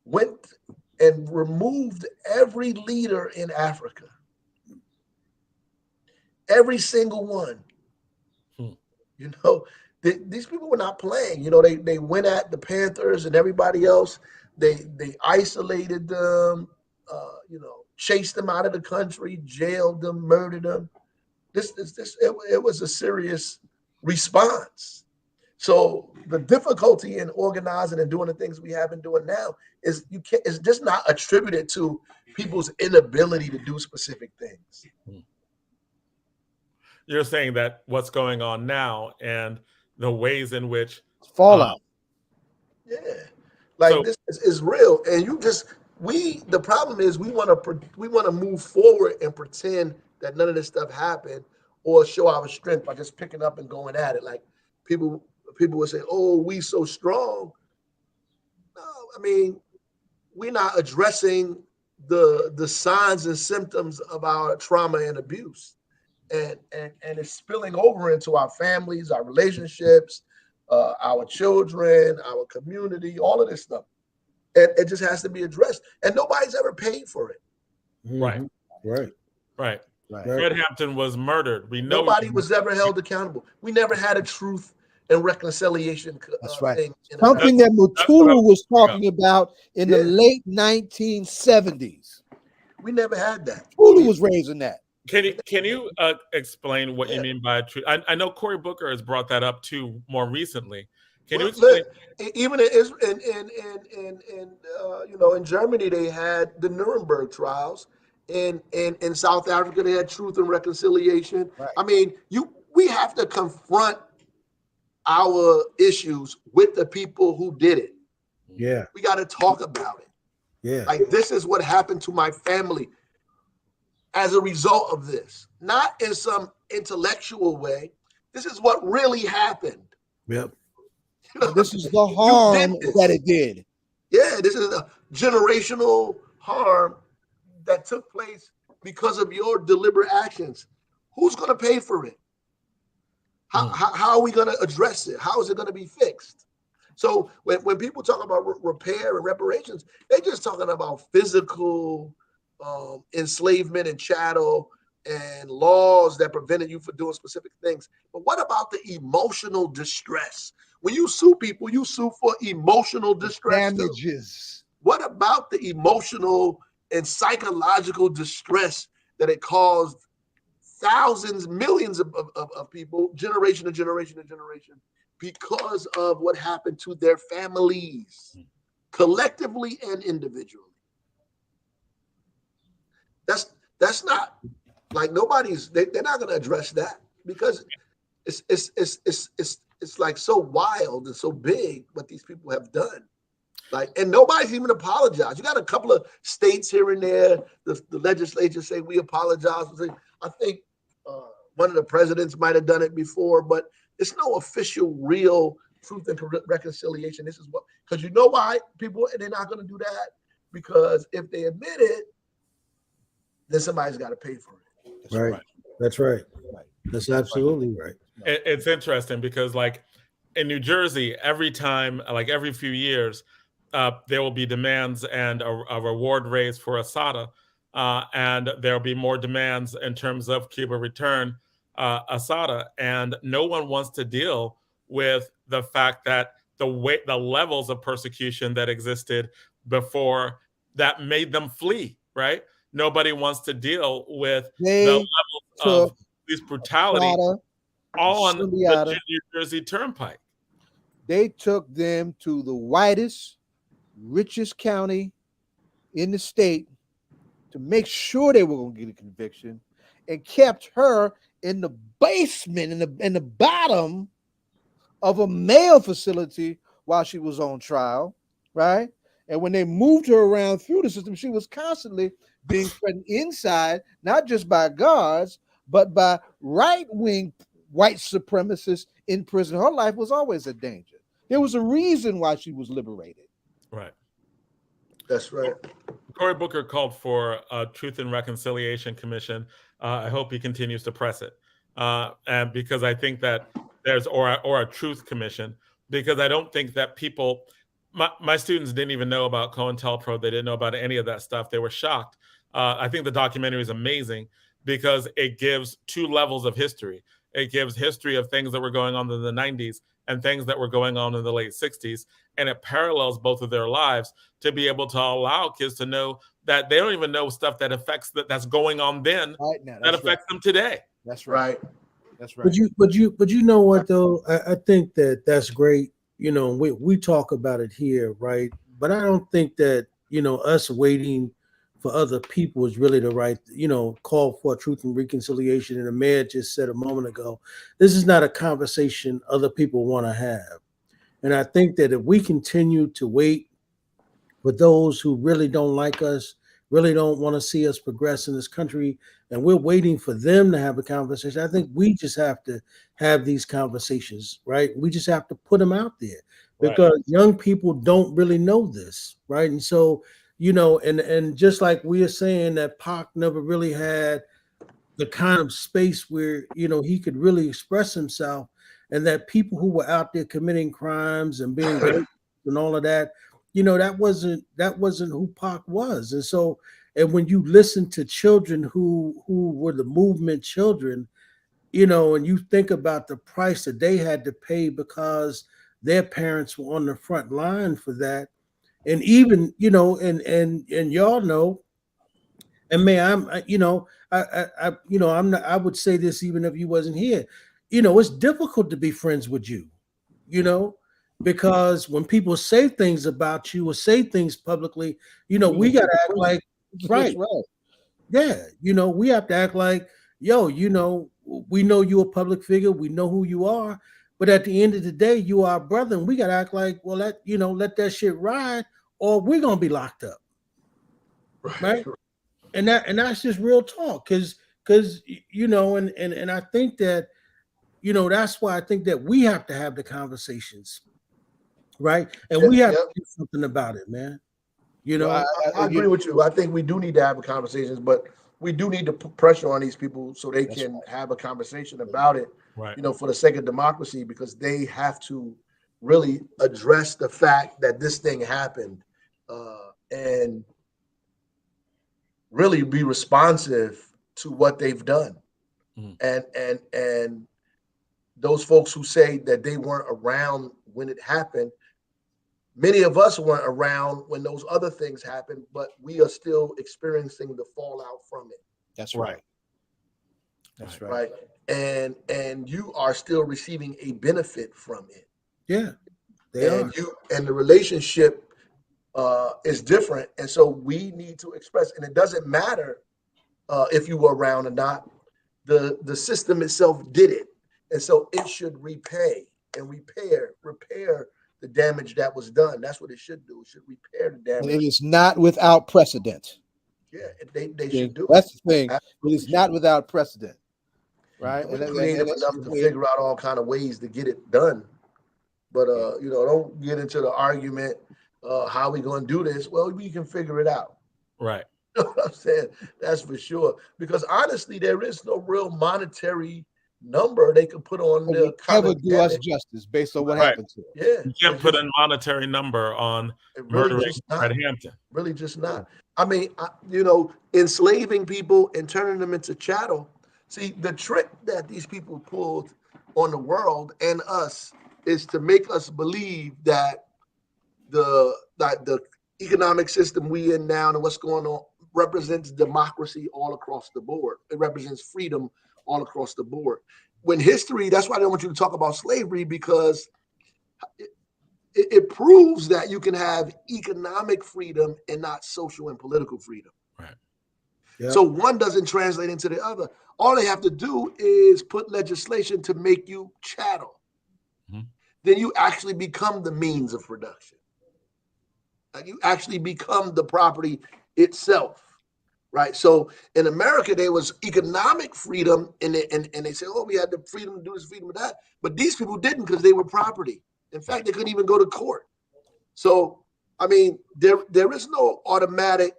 went and removed every leader in Africa. Every single one. You know, these people were not playing. You know, they went at the Panthers and everybody else. They isolated them, you know, chased them out of the country, jailed them, murdered them. It was a serious response. So the difficulty in organizing and doing the things we have been doing now is it's just not attributed to people's inability to do specific things. You're saying that what's going on now and the ways in which fallout. Yeah, like so, this is real, and the problem is we want to move forward and pretend that none of this stuff happened, or show our strength by just picking up and going at it. Like people would say, "Oh, we so strong." No, I mean, we're not addressing the signs and symptoms of our trauma and abuse, and it's spilling over into our families, our relationships, our children, our community, all of this stuff. And it just has to be addressed, and nobody's ever paid for it. Right. Right. Fred Hampton was murdered. We know nobody was ever held accountable. We never had a truth and reconciliation. That's right. Thing something that Mutulu was talking about in the late 1970s. We never had that. Mutulu was raising that. Can you explain what you mean by truth? I know Cory Booker has brought that up too more recently. Can you explain? Even in you know, in Germany they had the Nuremberg trials. In South Africa, they had truth and reconciliation. Right. I mean, we have to confront our issues with the people who did it. Yeah. We got to talk about it. Yeah. Like, this is what happened to my family. as a result of this, not in some intellectual way. This is what really happened. Yep. This is the harm that it did. Yeah, this is a generational harm that took place because of your deliberate actions. Who's going to pay for it? How are we going to address it? How is it going to be fixed? So when people talk about repair and reparations, they're just talking about physical enslavement and chattel and laws that prevented you from doing specific things. But what about the emotional distress? When you sue people, you sue for emotional distress. Damages. What about the emotional and psychological distress that it caused thousands, millions of people, generation to generation to generation, because of what happened to their families, collectively and individually? That's not like they're not going to address that, because it's like so wild and so big what these people have done. Like, and nobody's even apologized. You got a couple of states here and there. The legislature say we apologize. I think one of the presidents might have done it before, but it's no official, real truth and reconciliation. This is what, because you know why people, they're not going to do that, because if they admit it, then somebody's got to pay for it. Right. That's right. That's absolutely right. It's interesting because, like, in New Jersey, every time, like every few years, there will be demands and a reward raise for Assata, and there'll be more demands in terms of Cuba return Assata, and no one wants to deal with the fact that the levels of persecution that existed before that made them flee. Right? Nobody wants to deal with the levels of this brutality on the New Jersey Turnpike. They took them to the whitest, richest county in the state to make sure they were going to get a conviction, and kept her in the basement, in the bottom of a male facility while she was on trial, right? And when they moved her around through the system, she was constantly being threatened inside, not just by guards, but by right-wing white supremacists in prison. Her life was always a danger. There was a reason why she was liberated. Right. That's right. Cory Booker called for a Truth and Reconciliation Commission. I hope he continues to press it, and because I think that there's or a Truth Commission, because I don't think that people. My students didn't even know about COINTELPRO. They didn't know about any of that stuff. They were shocked. I think the documentary is amazing because it gives two levels of history. It gives history of things that were going on in the 90s and things that were going on in the late 60s. And it parallels both of their lives to be able to allow kids to know that they don't even know stuff that affects that's going on then right now, that affects them today. That's right. That's right. But you know what though? I think that's great. You know, we talk about it here, right? But I don't think that, you know, us waiting for other people is really the right, you know, call for truth and reconciliation. And the mayor just said a moment ago, this is not a conversation other people want to have. And I think that if we continue to wait for those who really don't like us, really don't want to see us progress in this country, and we're waiting for them to have a conversation, I think we just have to have these conversations, right? We just have to put them out there because young people don't really know this, right? And so, you know, and just like we are saying that Pac never really had the kind of space where, you know, he could really express himself, and that people who were out there committing crimes and being raped and all of that, you know, that wasn't who Pac was. And so, and when you listen to children who were the movement children, you know, and you think about the price that they had to pay because their parents were on the front line for that. And even, you know, and y'all know, and man, I would say this even if you wasn't here, you know, it's difficult to be friends with you, you know, because when people say things about you or say things publicly, you know, we got to act like, right. Yeah. You know, we have to act like, yo, you know, we know you're a public figure. We know who you are. But at the end of the day, you are a brother, and we got to act like, well, let that shit ride, or we're going to be locked up. Right. And that's just real talk, because you know, and I think that, you know, that's why I think that we have to have the conversations, right? And we have to do something about it, man. You know, well, I agree with you. I think we do need to have the conversations, but we do need to put pressure on these people so they can have a conversation about it, right. you know, for the sake of democracy, because they have to really address the fact that this thing happened, and really be responsive to what they've done. And those folks who say that they weren't around when it happened, many of us weren't around when those other things happened, but we are still experiencing the fallout from it. That's right. That's right. And you are still receiving a benefit from it. Yeah, they are. And the relationship is different, and so we need to express. And it doesn't matter if you were around or not. The system itself did it, and so it should repay and repair the damage that was done. That's what it should do. It should repair the damage. And it is not without precedent. Yeah, they should do. That's the thing. It is not without precedent, right? And creative enough to figure out all kind of ways to get it done. But you know, don't get into the argument. How are we going to do this? Well, we can figure it out. Right. You know what I'm saying? That's for sure. Because honestly, there is no real monetary number they could put on the ever do us justice based on what happened to it. Yeah. You can't put a monetary number on murdering Fred Hampton. Really just not. I mean, you know, enslaving people and turning them into chattel. See, the trick that these people pulled on the world and us is to make us believe that the economic system we in now and what's going on represents democracy all across the board. It represents freedom all across the board. When history, that's why I don't want you to talk about slavery, because it proves that you can have economic freedom and not social and political freedom. Right. Yep. So one doesn't translate into the other. All they have to do is put legislation to make you chattel. Mm-hmm. Then you actually become the means of production. You actually become the property itself, right? So in America, there was economic freedom, and they say, oh, we had the freedom to do this, freedom of that. But these people didn't, because they were property. In fact, they couldn't even go to court. So, I mean, there is no automatic.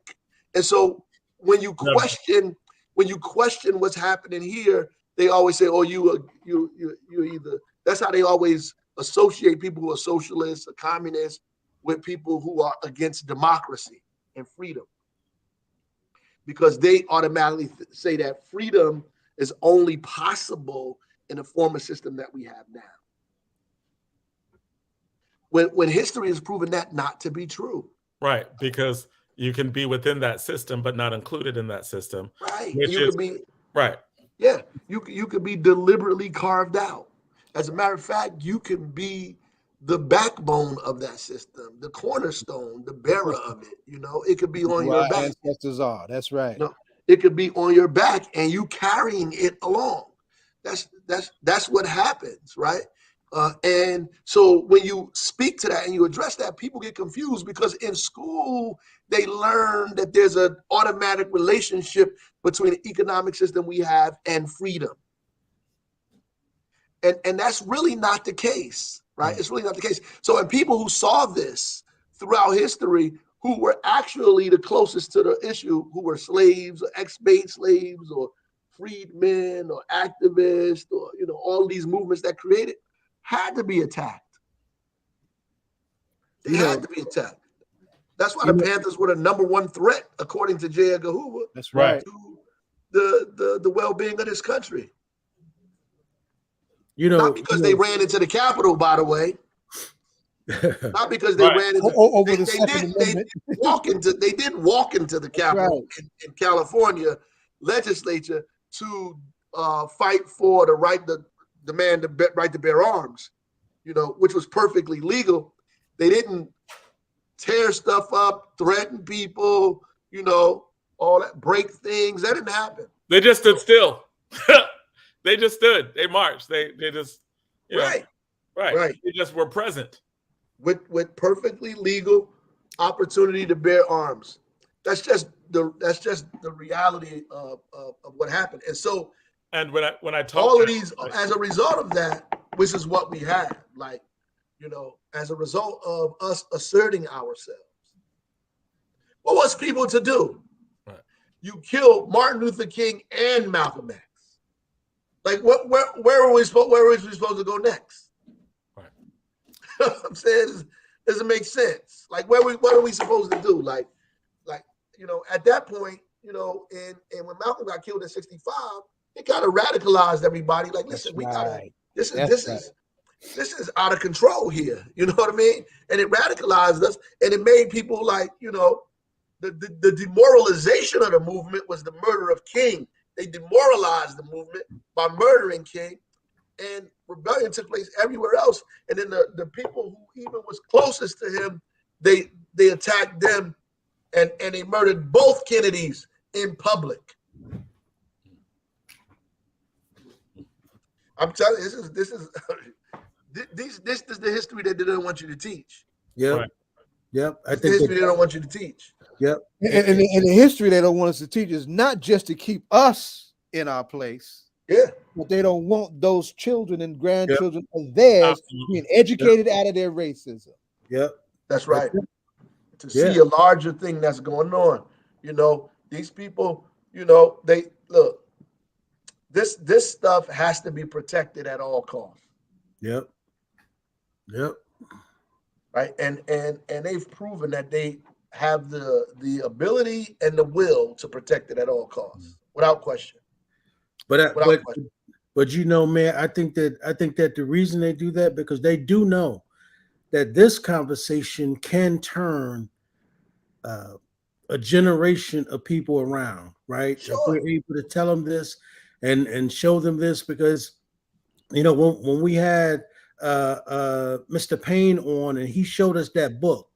And so when you question what's happening here, they always say, oh, you either. That's how they always associate people who are socialists or communists with people who are against democracy and freedom, because they automatically say that freedom is only possible in the form of system that we have now. When history has proven that not to be true. Right, because you can be within that system but not included in that system. Right. Could be right. Yeah, you could be deliberately carved out. As a matter of fact, you can be the backbone of that system, the cornerstone, the bearer of it. You know, it could be on your back. Ancestors are. That's right. You know, it could be on your back and you carrying it along. That's what happens, right? And so when you speak to that and you address that, people get confused, because in school they learn that there's an automatic relationship between the economic system we have and freedom. And that's really not the case, right? It's really not the case. So, and people who saw this throughout history, who were actually the closest to the issue, who were slaves or ex-made slaves or freedmen or activists, or, you know, all these movements that created, had to be attacked. They had to be attacked. That's why the Panthers were the number one threat, according to J. Edgar Hoover. That's right. To the well-being of this country. You know, not because they ran into the Capitol, by the way. Not because they ran into over the Second Amendment. They did walk into the Capitol in California legislature to fight for the right to demand the right to bear arms, you know, which was perfectly legal. They didn't tear stuff up, threaten people, you know, all that, break things. That didn't happen. They just stood still. They just stood. They marched. They just, you know, right. They just were present with perfectly legal opportunity to bear arms. That's just the reality of what happened. And so, and when I talk all of these, as a result of that, which is what we had, like, as a result of us asserting ourselves, what was people to do? Right. You killed Martin Luther King and Malcolm X. Like, where were we supposed to go next? Right. I'm saying, does it make sense? Like, what are we supposed to do? Like, at that point, and when Malcolm got killed in '65, it kind of radicalized everybody. Like, listen, we gotta. This is out of control here. You know what I mean? And it radicalized us, and it made people like, the demoralization of the movement was the murder of King. They demoralized the movement by murdering King, and rebellion took place everywhere else. And then the people who even was closest to him, they attacked them, and they murdered both Kennedys in public. I'm telling you, this is the history that they don't want you to teach. Yep. Right. Yep. I think the history they don't want you to teach. Yep. And the history they don't want us to teach is not just to keep us in our place. Yeah. But they don't want those children and grandchildren of theirs being educated out of their racism. Yep. That's right. To see a larger thing that's going on. These people, they look, this stuff has to be protected at all costs. Yep. Yep. Right. And they've proven that they have the ability and the will to protect it at all costs, without question. But man, I think that the reason they do that, because they do know that this conversation can turn a generation of people around, right? Sure. If we're able to tell them this and show them this, because when we had Mr. Payne on, and he showed us that book,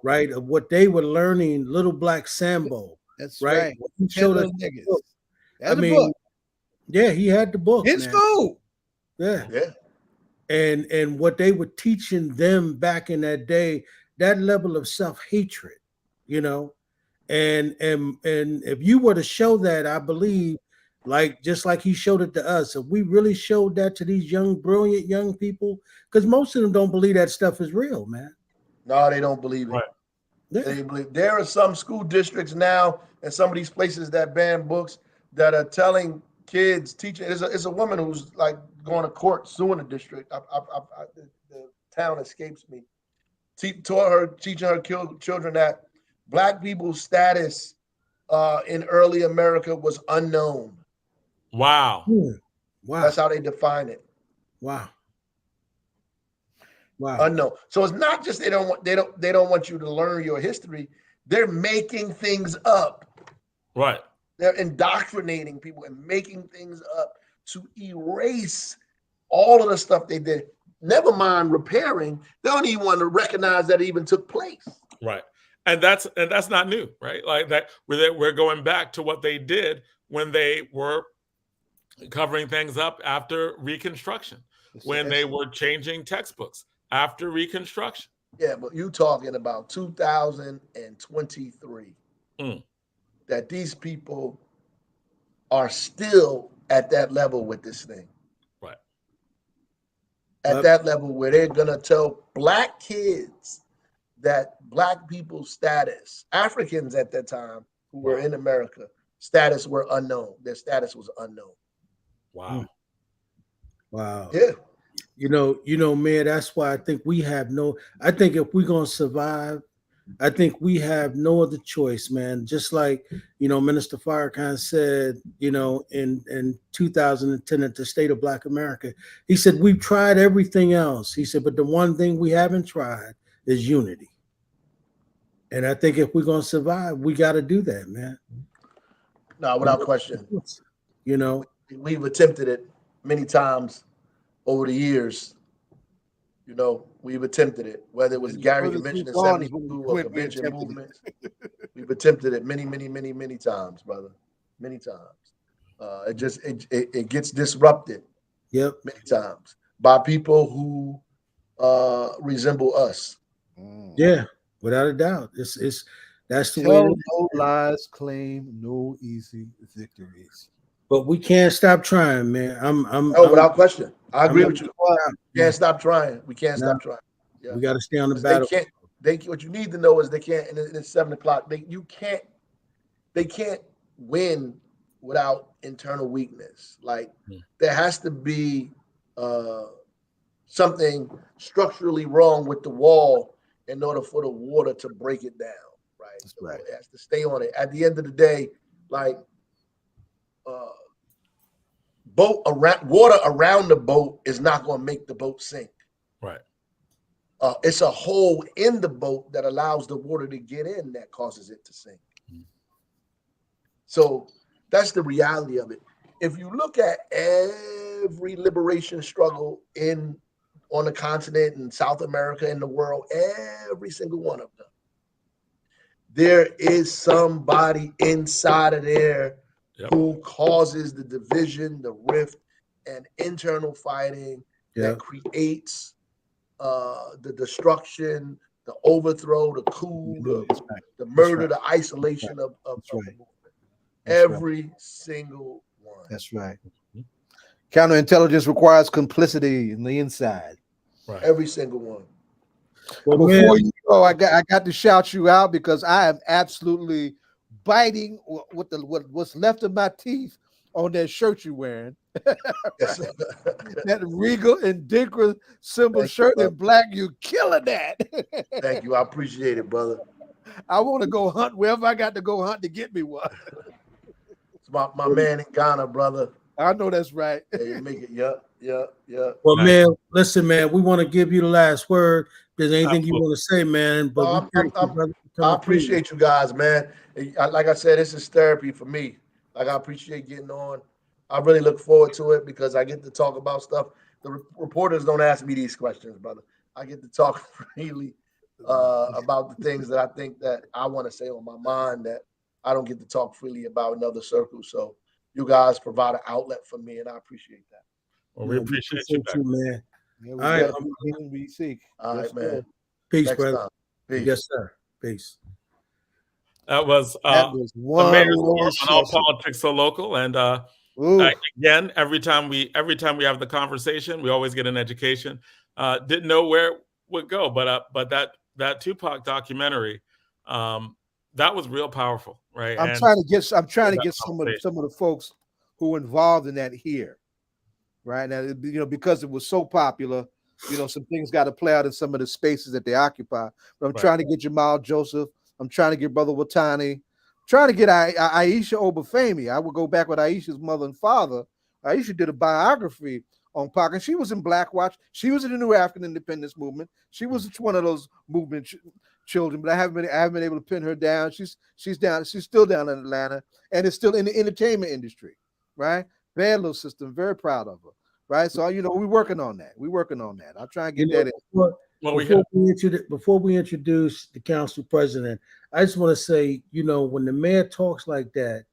right, of what they were learning, Little Black Sambo. That's right. He showed us the book. That's a book. Yeah, he had the book in school. Yeah. Yeah. And what they were teaching them back in that day, that level of self-hatred, and if you were to show that, I believe, just like he showed it to us, if we really showed that to these young, brilliant young people, because most of them don't believe that stuff is real, man. No, they don't believe it. Right. Yeah. They believe. There are some school districts now and some of these places that ban books that are telling kids, teaching. It's a woman who's like going to court suing the district. The town escapes me. Teaching her children that Black people's status in early America was unknown. Wow. Wow. That's how they define it. Wow. Wow. Unknown. So it's not just they don't want you to learn your history. They're making things up. Right. They're indoctrinating people and making things up to erase all of the stuff they did. Never mind repairing. They don't even want to recognize that it even took place. Right. And that's not new, right? Like that we're going back to what they did when they were covering things up after Reconstruction, when they were changing textbooks after Reconstruction. Yeah, but you talking about 2023. That these people are still at that level with this thing. Right. At that level where they're gonna tell Black kids that Black people's status, Africans at that time who were in America, status were unknown. Their status was unknown. Wow. Wow. Yeah. Man, that's why I think I think if we're gonna survive, I think we have no other choice, man. Just like, Minister Farrakhan said, in 2010 at the State of Black America, he said, we've tried everything else. He said, but the one thing we haven't tried is unity. And I think if we're going to survive, we got to do that, man. No, without question. We've attempted it many times over the years. We've attempted it, whether it was Gary Convention in 72 or convention movements. We've attempted it many, many, many, many times, brother. Many times. It gets disrupted. Yep. Many times by people who resemble us. Yeah, without a doubt. It's That's the way. Tell no lies, claim no easy victories. But we can't stop trying, man. Without question. I agree with you. We can't stop trying. We can't stop trying. Yeah. We got to stay on the They battle. can't. What you need to know is they can't. And it's 7:00. They can't win without internal weakness. Like there has to be something structurally wrong with the wall in order for the water to break it down. Right. That's right. It has to stay on it. At the end of the day, like water around the boat is not going to make the boat sink. Right. It's a hole in the boat that allows the water to get in that causes it to sink. So that's the reality of it. If you look at every liberation struggle on the continent in South America, in the world, every single one of them, there is somebody inside of there who causes the division, the rift, and internal fighting that creates the destruction, the overthrow, the coup, the murder, the isolation of the movement. Every single one. That's right. Counterintelligence requires complicity in the inside. Right. Every single one. Well, before you go, I got to shout you out because I am absolutely biting what's left of my teeth on that shirt you're wearing. That Regal and Dinkra symbol shirt in black, you killing that. Thank you. I appreciate it, brother. I want to go hunt wherever I got to go hunt to get me one. It's my man in Ghana, brother. I know that's right. Yeah, you make it. Yeah. Well, man, listen, man, we want to give you the last word. If there's anything you want to say, man, but I appreciate you guys, man. Like I said, this is therapy for me. Like I appreciate getting on. I really look forward to it because I get to talk about stuff. The reporters don't ask me these questions, brother. I get to talk freely about the things that I think that I want to say on my mind that I don't get to talk freely about in other circles. So you guys provide an outlet for me, and I appreciate that. Well, we appreciate you, man. Yeah, all right, we seek. All right, man. Peace, Next brother. time. Peace. Yes, sir. Peace. That was one the mayor's on all politics so local, and again, every time we have the conversation, we always get an education. Didn't know where it would go, but that Tupac documentary, that was real powerful, right? I'm trying to get some of the folks who were involved in that here, right? Now, because it was so popular, some things got to play out in some of the spaces that they occupy. But I'm trying to get Jamal Joseph. I'm trying to get Brother Watani. Trying to get Aisha Obafemi. I would go back with Aisha's mother and father. Aisha did a biography on Pac, and she was in Black Watch. She was in the New African Independence Movement. She was one of those movement children, but I haven't been able to pin her down. She's still down in Atlanta, and is still in the entertainment industry, right? Bad little system. Very proud of her, right? So we're working on that. I'll try and get that in. Before we introduce the council president, I just want to say, when the mayor talks like that,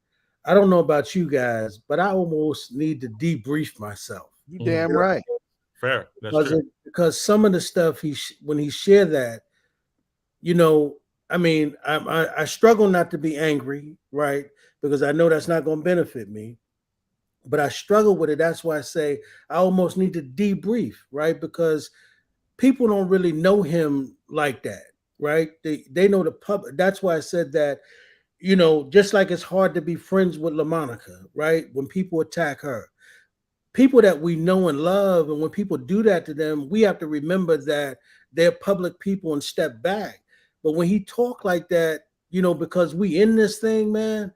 I don't know about you guys, but I almost need to debrief myself. You damn right. Fair. That's true. Because some of the stuff when he shared that, I struggle not to be angry, right? Because I know that's not going to benefit me. But I struggle with it. That's why I say I almost need to debrief, right? Because people don't really know him like that, right? They know the public. That's why I said that, just like it's hard to be friends with LaMonica, right? When people attack her, people that we know and love, and when people do that to them, we have to remember that they're public people and step back. But when he talk like that, because we in this thing, man,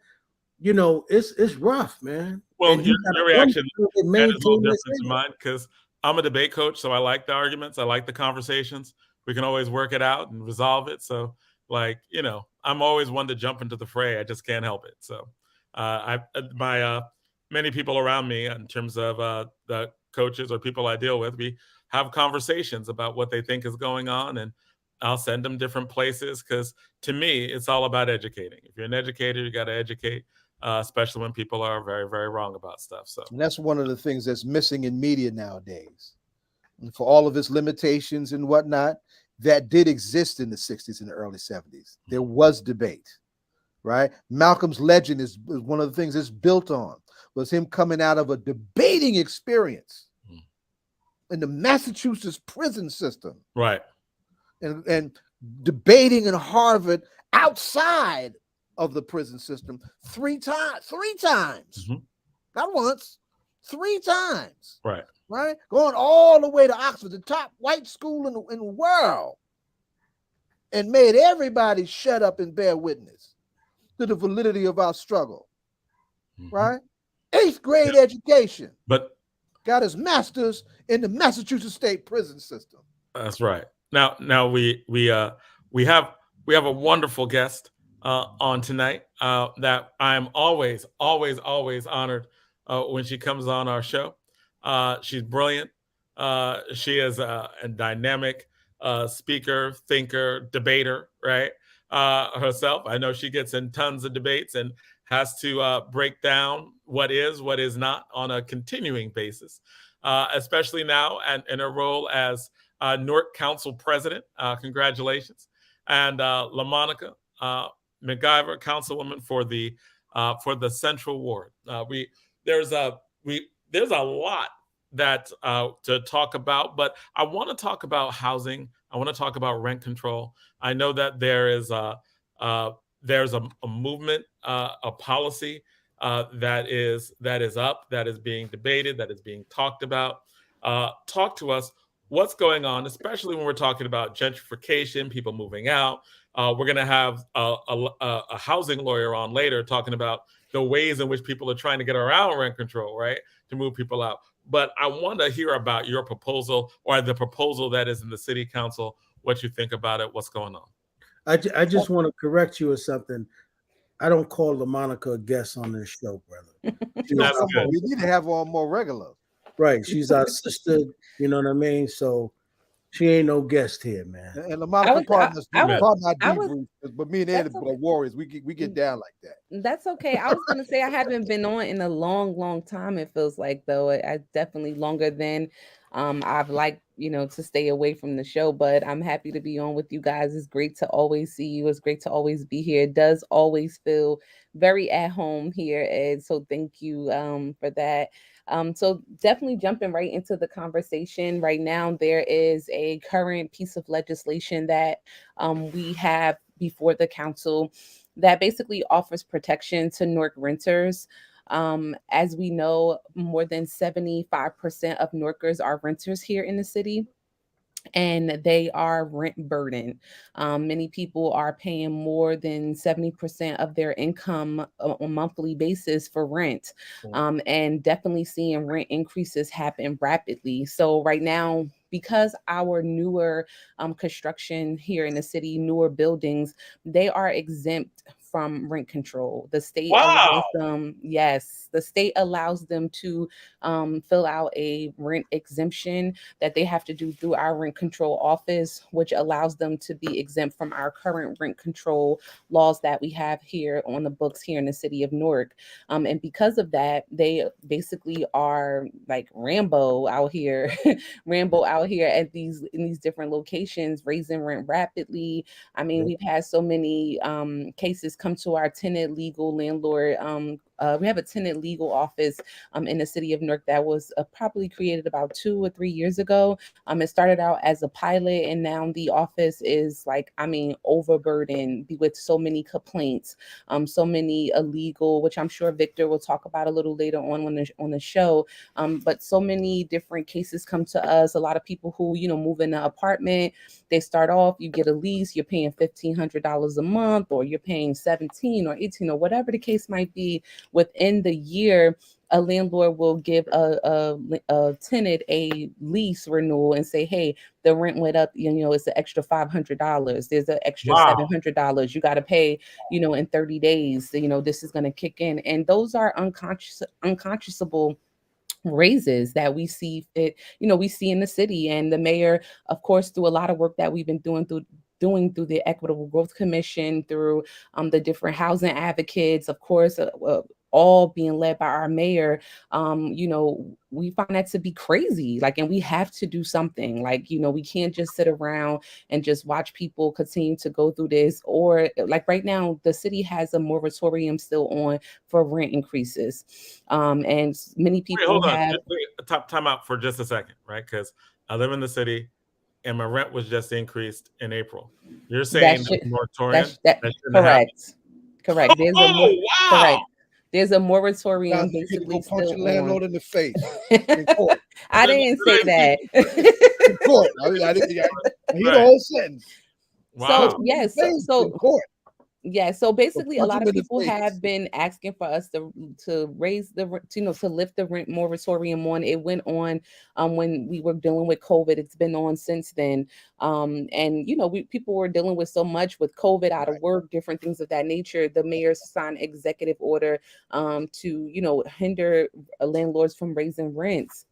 it's rough, man. Well, your reaction is a little different to mine because I'm a debate coach, so I like the arguments. I like the conversations. We can always work it out and resolve it. So, I'm always one to jump into the fray. I just can't help it. So, many people around me, in terms of the coaches or people I deal with, we have conversations about what they think is going on, and I'll send them different places because to me, it's all about educating. If you're an educator, you got to educate. Especially when people are very, very wrong about stuff. So and that's one of the things that's missing in media nowadays. And for all of its limitations and whatnot, that did exist in the 60s and the early 70s. There was debate, right? Malcolm's legend is one of the things it's built on, was him coming out of a debating experience in the Massachusetts prison system. Right. And debating in Harvard outside of the prison system three times, not once, 3 times. Right. Right? Going all the way to Oxford, the top white school in the world, and made everybody shut up and bear witness to the validity of our struggle. Right? 8th grade education. But got his master's in the Massachusetts state prison system. That's right. Now we have a wonderful guest on tonight that I'm always honored when she comes on our show. She's brilliant. She is a dynamic speaker, thinker, debater, right? Herself. I know she gets in tons of debates and has to break down what is not on a continuing basis, especially now and in her role as Newark Council President. Congratulations. And LaMonica McIver, Councilwoman for the Central Ward. There's a lot that to talk about, but I want to talk about housing. I want to talk about rent control. I know that there's a movement, a policy that is up, that is being debated, that is being talked about. Talk to us. What's going on, especially when we're talking about gentrification, people moving out. We're going to have a housing lawyer on later talking about the ways in which people are trying to get around rent control, right, to move people out. But I want to hear about your proposal, or the proposal that is in the city council, what you think about it, what's going on. I just want to correct you or something. I don't call LaMonica a guest on this show, brother. We need to have her on more regular. Right. She's our sister, you know what I mean? So she ain't no guest here, man. And LaMonica but me and Andy are warriors. We get down like that. That's okay. I was gonna say I haven't been on in a long time. It feels like, though. I definitely longer than I've liked, to stay away from the show, but I'm happy to be on with you guys. It's great to always see you. It's great to always be here. It does always feel very at home here, Ed. So thank you for that. So definitely jumping right into the conversation right now, there is a current piece of legislation that we have before the council that basically offers protection to Newark renters. As we know, more than 75% of Newarkers are renters here in the city, and they are rent burdened. Many people are paying more than 70% of their income on a monthly basis for rent, and definitely seeing rent increases happen rapidly. So right now, because our newer construction here in the city, newer buildings, they are exempt from rent control. The state allows them, the state allows them to fill out a rent exemption that they have to do through our rent control office, which allows them to be exempt from our current rent control laws that we have here on the books here in the city of Newark. And because of that, they basically are like Rambo out here in these different locations, raising rent rapidly. I mean, we've had so many cases come to our tenant legal landlord. We have a tenant legal office in the city of Newark that was probably created about 2 or 3 years ago. It started out as a pilot, and now the office is overburdened with so many complaints, so many illegal, which I'm sure Victor will talk about a little later on the show. But so many different cases come to us. A lot of people who move in an apartment, they start off, you get a lease, you're paying $1,500 a month, or you're paying $17 or $18 or whatever the case might be. Within the year, a landlord will give a tenant a lease renewal and say, hey, the rent went up, it's an extra $500. There's an extra $700 you got to pay, in 30 days. This is going to kick in. And those are unconscionable raises that we see we see in the city. And the mayor, of course, through a lot of work that we've been doing through the Equitable Growth Commission, through the different housing advocates, of course, all being led by our mayor, we find that to be crazy. Like, and we have to do something. Like, we can't just sit around and just watch people continue to go through this. Or like right now, the city has a moratorium still on for rent increases. And many people hold on. have Time out for just a second, right? Because I live in the city and my rent was just increased in April. You're saying the moratorium? Correct. Correct. Wow. Correct. There's a moratorium basically go punch still your landlord on. in the face. In court. I didn't say that. In court. I didn't hear the whole sentence. Wow. So yes, in court. Yeah, so basically, a lot of people have been asking for us to raise the, to lift the rent moratorium on. It went on when we were dealing with COVID. It's been on since then, and people were dealing with so much with COVID, out of work, different things of that nature. The mayor signed executive order to hinder landlords from raising rents.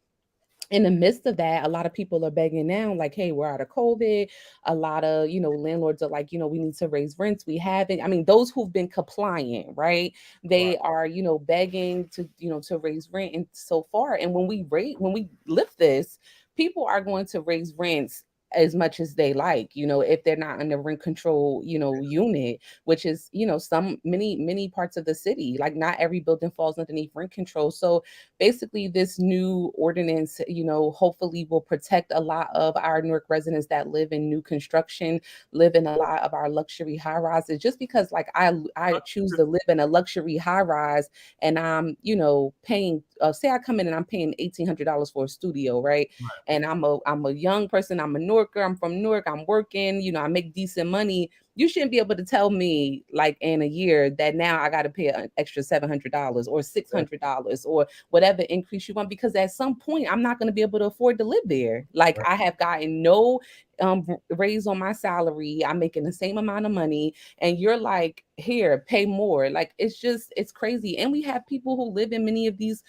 In the midst of that, a lot of people are begging now, like, hey, we're out of COVID. A lot of, landlords are like, we need to raise rents. We haven't. I mean, those who've been compliant, right? They are, begging to, to raise rent. And so far, and when we lift this, people are going to raise rents as much as they like, if they're not in the rent control, unit, which is, many parts of the city. Like, not every building falls underneath rent control. So basically, this new ordinance, hopefully will protect a lot of our Newark residents that live in new construction, live in a lot of our luxury high rises. Just because, like, I choose to live in a luxury high rise, and I'm, paying. Say I come in and I'm paying $1,800 for a studio, right? And I'm a young person. I'm a Newarker. I'm from Newark. I'm working. I make decent money. You shouldn't be able to tell me, like, in a year that now I got to pay an extra $700 or $600 or whatever increase you want, because at some point I'm not going to be able to afford to live there. Like, I have gotten no raise on my salary. I'm making the same amount of money, and you're like, here, pay more. Like, it's crazy. And we have people who live in many of these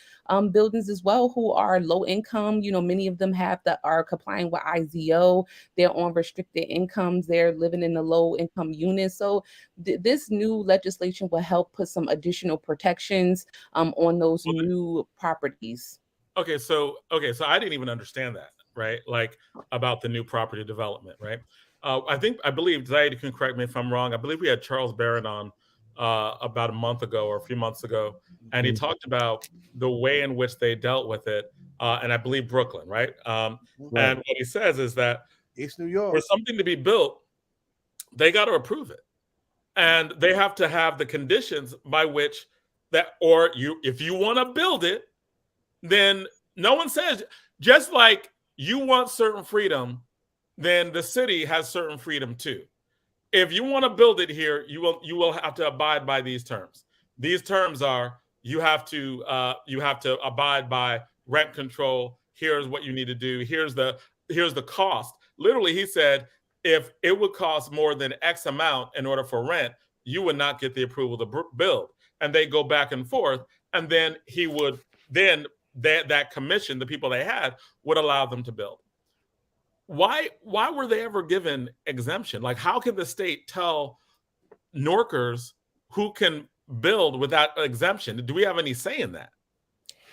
buildings as well who are low income. Many of them are complying with IZO. They're on restricted incomes. They're living in the low income units. So this new legislation will help put some additional protections on those new properties. Okay, so I didn't even understand that, right? Like, about the new property development, right? I believe, Zaid can correct me if I'm wrong. I believe we had Charles Barron on about a month ago or a few months ago, and he talked about the way in which they dealt with it, and I believe Brooklyn, right? And what he says is that East New York, for something to be built, they got to approve it, and they have to have the conditions by which if you want to build it, then no one says, just like you want certain freedom, then the city has certain freedom too. If you want to build it here, you will have to abide by these terms. These terms are, you have to abide by rent control. Here's what you need to do. Here's the cost. Literally, he said, if it would cost more than X amount in order for rent, you would not get the approval to build. And they go back and forth, and then that commission, the people they had, would allow them to build. Why were they ever given exemption? Like, how can the state tell Newarkers who can build without exemption? Do we have any say in that?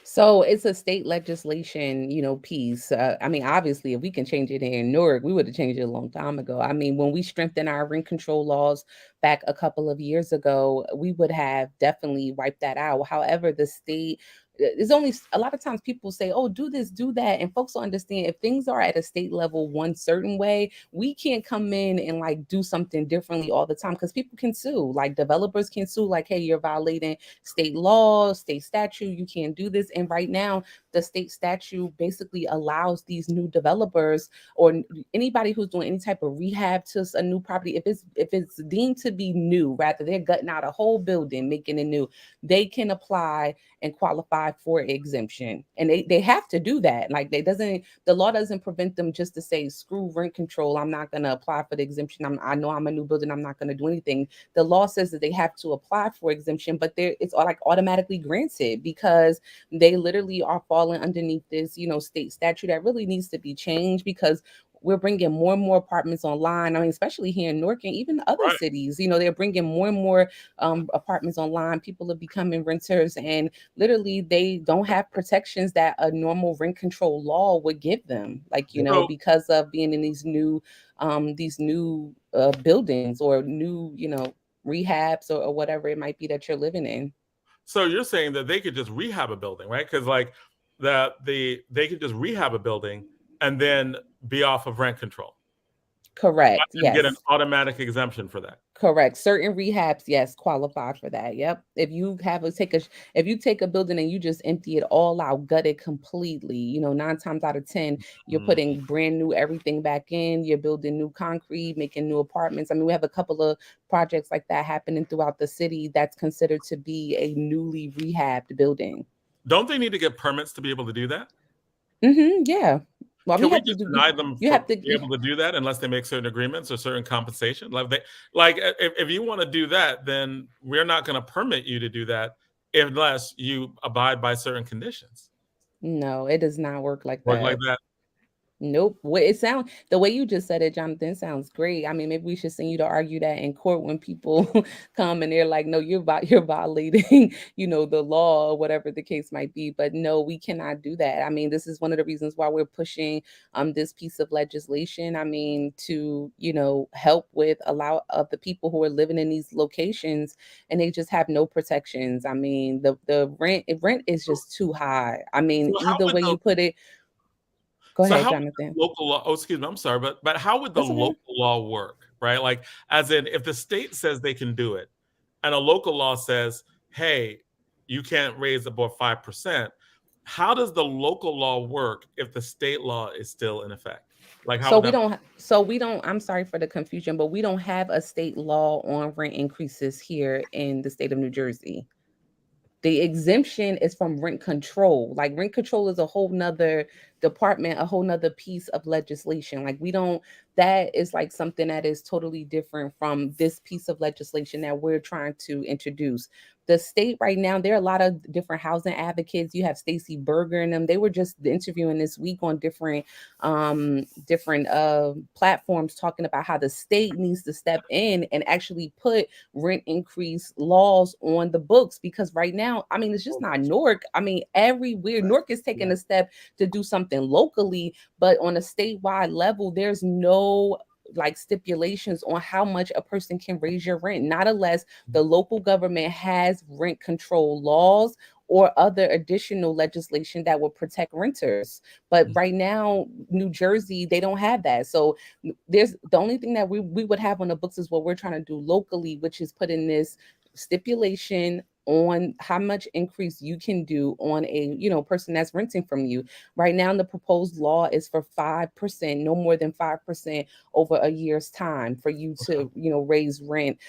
So it's a state legislation, piece. I mean, obviously, if we can change it in Newark, we would have changed it a long time ago. I mean, when we strengthened our rent control laws back a couple of years ago, we would have definitely wiped that out. However, the state, there's only a lot of times people say, oh, do this, do that. And folks don't understand, if things are at a state level one certain way, we can't come in and like do something differently all the time, because people can sue. Like, developers can sue, like, hey, you're violating state law, state statute, you can't do this. And right now, the state statute basically allows these new developers or anybody who's doing any type of rehab to a new property, if it's deemed to be new, rather they're gutting out a whole building, making it new, they can apply and qualify for exemption. And they have to do that. Like, the law doesn't prevent them just to say, screw rent control, I'm not going to apply for the exemption. I know I'm a new building, I'm not going to do anything. The law says that they have to apply for exemption, but it's like automatically granted, because they literally are falling underneath this, state statute that really needs to be changed. Because we're bringing more and more apartments online. I mean, especially here in Newark and even other cities, you know, they're bringing more and more apartments online. People are becoming renters, and literally they don't have protections that a normal rent control law would give them, like, you know, because of being in these new buildings or new, you know, rehabs or whatever it might be that you're living in. So you're saying that they could just rehab a building, right? Because like they could just rehab a building and then be off of rent control. Correct. And yes. get an automatic exemption for that. Correct. Certain rehabs, yes, qualify for that. Yep. If you if you take a building and you just empty it all out, gut it completely, you know, 9 times out of 10, you're putting brand new everything back in. You're building new concrete, making new apartments. I mean, we have a couple of projects like that happening throughout the city that's considered to be a newly rehabbed building. Don't they need to get permits to be able to do that? Yeah. Well, Can we just deny them you have to be able to do that unless they make certain agreements or certain compensation? Like if you want to do that, then we're not going to permit you to do that unless you abide by certain conditions. No, it does not work like Work that. like that. Nope. The way you just said it, Jonathan, sounds great. I mean, maybe we should send you to argue that in court when people come and they're like, no, you're violating, you know, the law or whatever the case might be. But no, we cannot do that. I mean, this is one of the reasons why we're pushing this piece of legislation. I mean, to, you know, help with a lot of the people who are living in these locations and they just have no protections. I mean, the rent is just too high. I mean, either way you put it. Go ahead, Jonathan. Local law, excuse me, I'm sorry, but how would the local law work, right? Like, as in, if the state says they can do it, and a local law says, hey, you can't raise above 5%, how does the local law work if the state law is still in effect? Like, how we don't, I'm sorry for the confusion, but we don't have a state law on rent increases here in the state of New Jersey. The exemption is from rent control. Like, rent control is a whole nother department, a whole nother piece of legislation. Like, that is like something that is totally different from this piece of legislation that we're trying to introduce. The state right now, there are a lot of different housing advocates. You have Stacey Berger and them. They were just interviewing this week on different platforms talking about how the state needs to step in and actually put rent increase laws on the books, because right now, I mean, it's just not Newark. I mean, everywhere Newark is taking a step to do something locally, but on a statewide level, there's no like stipulations on how much a person can raise your rent, not unless the local government has rent control laws or other additional legislation that will protect renters. But right now, New Jersey, they don't have that. So there's the only thing that we would have on the books is what we're trying to do locally, which is put in this stipulation on how much increase you can do on a, you know, person that's renting from you. Right now, the proposed law is for 5%, no more than 5% over a year's time for you to, you know, raise rent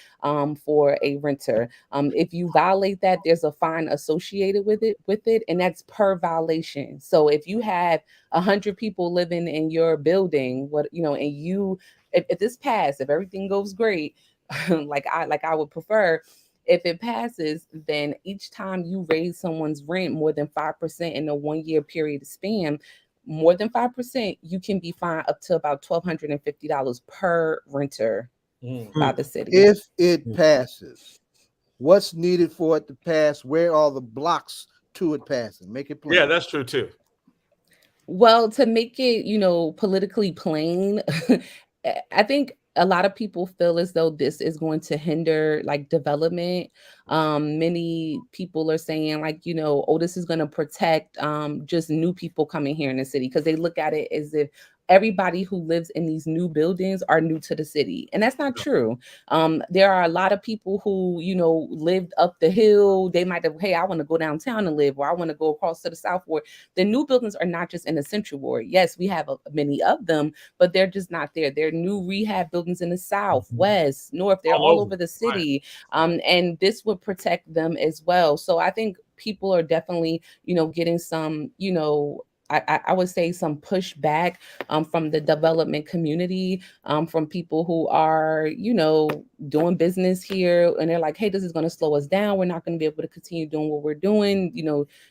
for a renter. If you violate that, there's a fine associated with it, and that's per violation. So if you have 100 people living in your building, and if this passes, if everything goes great, like I would prefer. If it passes, then each time you raise someone's rent more than 5% in a 1-year period span, more than 5%, you can be fined up to about $1,250 per renter by the city. If it passes, what's needed for it to pass? Where are the blocks to it passing? Make it plain. Yeah, that's true too. Well, to make it, you know, politically plain, I think a lot of people feel as though this is going to hinder like development. Many people are saying like, you know, oh, this is going to protect just new people coming here in the city, because they look at it as if everybody who lives in these new buildings are new to the city. And that's not true. There are a lot of people who, you know, lived up the hill. They might have, hey, I want to go downtown and live, or I want to go across to the South Ward. The new buildings are not just in the Central Ward. Yes, we have many of them, but they're just not there. They're new rehab buildings in the South, West, North. They're all over the city. Right. And this would protect them as well. So I think people are definitely, you know, getting some, you know, I would say some pushback from the development community, from people who are, doing business here, and they're like, hey, this is going to slow us down. We're not going to be able to continue doing what we're doing.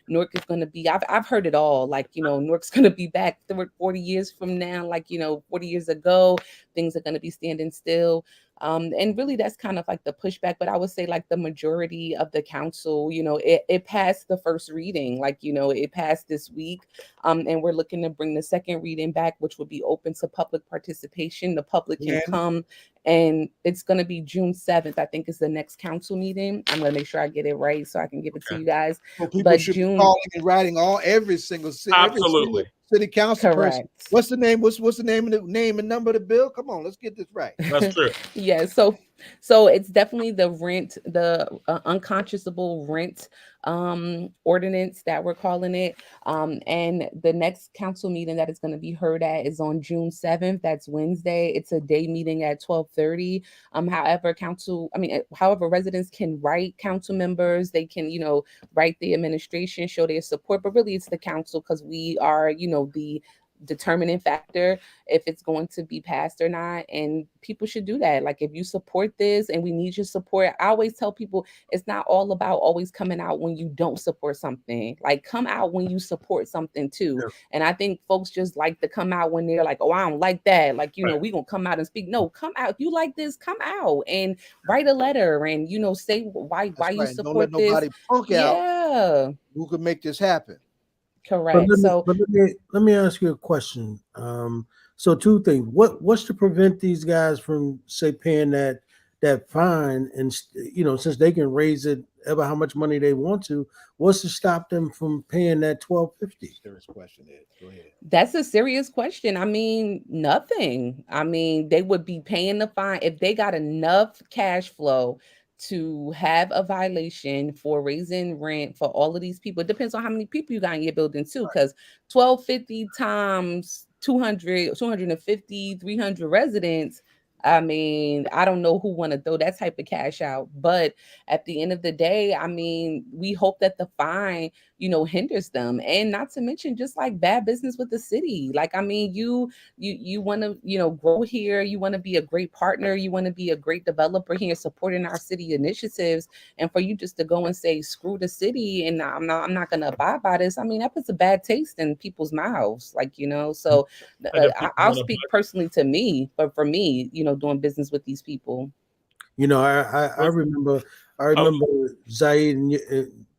Newark is going to be, I've heard it all. Like, Newark's going to be back 40 years from now, like, 40 years ago, things are going to be standing still. And really that's kind of like the pushback, but I would say like the majority of the council, it passed the first reading, like, it passed this week. And we're looking to bring the second reading back, which will be open to public participation. The public can come, and it's going to be June 7th. I think is the next council meeting. I'm going to make sure I get it right so I can give it to you guys. Well, people But should June, be calling and writing every single Absolutely. city council person. correct. What's the name? What's the name and number of the bill? Come on, let's get this right. That's true. Yeah, so it's definitely the rent, the unconscionable rent ordinance that we're calling it. And the next council meeting that is going to be heard at is on June 7th. That's Wednesday. It's a day meeting at 12:30. However, residents can write council members. They can, write the administration, show their support, but really it's the council, because we are, the determining factor if it's going to be passed or not. And people should do that. Like, if you support this, and we need your support, I always tell people it's not all about always coming out when you don't support something. Like, come out when you support something too. Yeah. And I think folks just like to come out when they're like, oh, I don't like that, like, Right. we gonna come out and speak. No, come out. If you like this, come out and write a letter and say why That's you right. support Don't let nobody punk out Yeah, who can make this happen. correct. But let me ask you a question. So two things. What's to prevent these guys from, say, paying that fine, and since they can raise it ever how much money they want to, what's to stop them from paying that $12.50? Serious question, Ed. Go ahead. That's a serious question. I mean, nothing. I mean, they would be paying the fine if they got enough cash flow to have a violation for raising rent for all of these people. It depends on how many people you got in your building too, because $12.50 times 200, 250, 300 residents. I mean, I don't know who want to throw that type of cash out, but at the end of the day, I mean, we hope that the fine, hinders them, and not to mention just like bad business with the city. Like, I mean, you want to, grow here. You want to be a great partner. You want to be a great developer here, supporting our city initiatives. And for you just to go and say, screw the city, and I'm not going to abide by this. I mean, that puts a bad taste in people's mouths. Like, so I'll speak personally to me, but for me, doing business with these people. I remember Zaid, and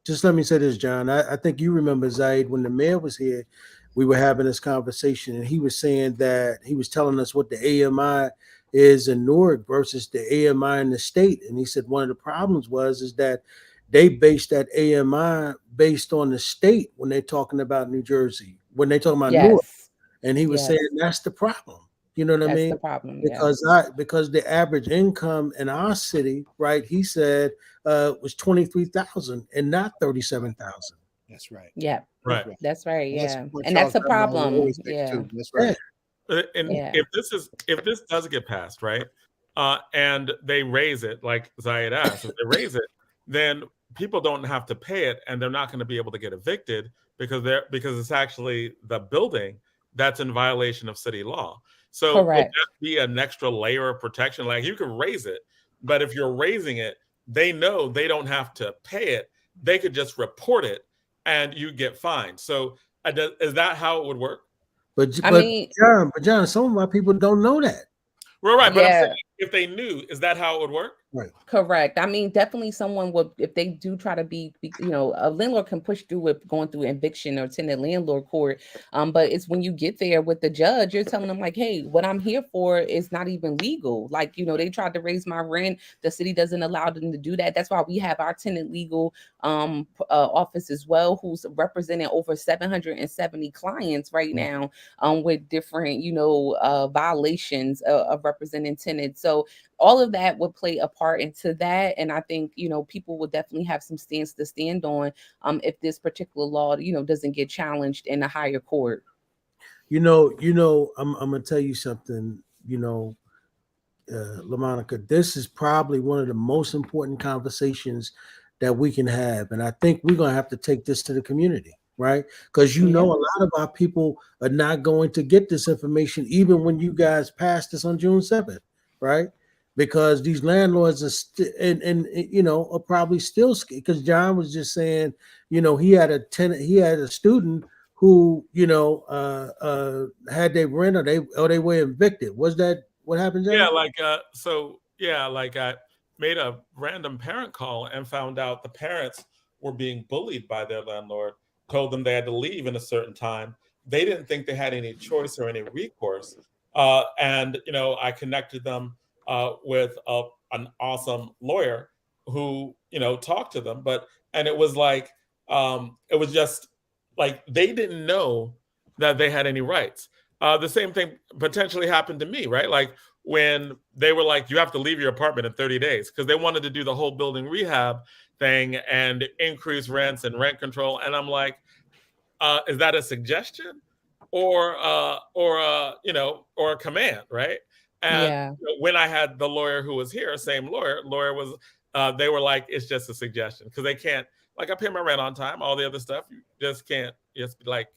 just let me say this, John. I think you remember Zaid when the mayor was here. We were having this conversation, and he was saying that he was telling us what the AMI is in Newark versus the AMI in the state. And he said one of the problems is that they based that AMI based on the state when they're talking about New Jersey, when they're talking about Newark. And he was saying that's the problem. You know what I mean? That's the problem. Because the average income in our city, right? He said was 23,000 and not 37,000. That's right. Yeah. Right. That's right. Yeah. And that's a problem. Yeah. That's right. And if this does get passed, right, and they raise it, like Zayed asked, if they raise it, then people don't have to pay it, and they're not going to be able to get evicted because it's actually the building that's in violation of city law. So would that be an extra layer of protection? Like, you can raise it, but if you're raising it, they know they don't have to pay it. They could just report it and you get fined. So is that how it would work? But John, some of my people don't know that. Well, right, but I'm saying, if they knew, is that how it would work? Right. Correct. I mean, definitely someone would, if they do try to be, a landlord can push through with going through eviction or tenant landlord court. But it's when you get there with the judge, you're telling them like, hey, what I'm here for is not even legal. Like, they tried to raise my rent. The city doesn't allow them to do that. That's why we have our tenant legal office as well, who's representing over 770 clients right now with different, violations of representing tenants. So all of that would play a part into that. And I think, people will definitely have some stance to stand on if this particular law, doesn't get challenged in a higher court. I'm going to tell you something, LaMonica, this is probably one of the most important conversations that we can have. And I think we're going to have to take this to the community. right? Because you know a lot of our people are not going to get this information even when you guys pass this on June 7th, right? Because these landlords are and you know are probably still scared. Because John was just saying, you know, he had a student who, you know, had they rent or they were evicted. Was that what happened, John? Yeah, like like I made a random parent call and found out the parents were being bullied by their landlord, told them they had to leave in a certain time. They didn't think they had any choice or any recourse. And you know, I connected them with an awesome lawyer who, you know, talked to them. And it was like it was just like they didn't know that they had any rights. The same thing potentially happened to me, right? Like when they were like, you have to leave your apartment in 30 days because they wanted to do the whole building rehab thing and increase rents and rent control. And I'm like, is that a suggestion or you know, or a command, right? And you know, when I had the lawyer who was here, same lawyer was, they were like, it's just a suggestion because they can't, like, I pay my rent on time, all the other stuff, you just can't just be like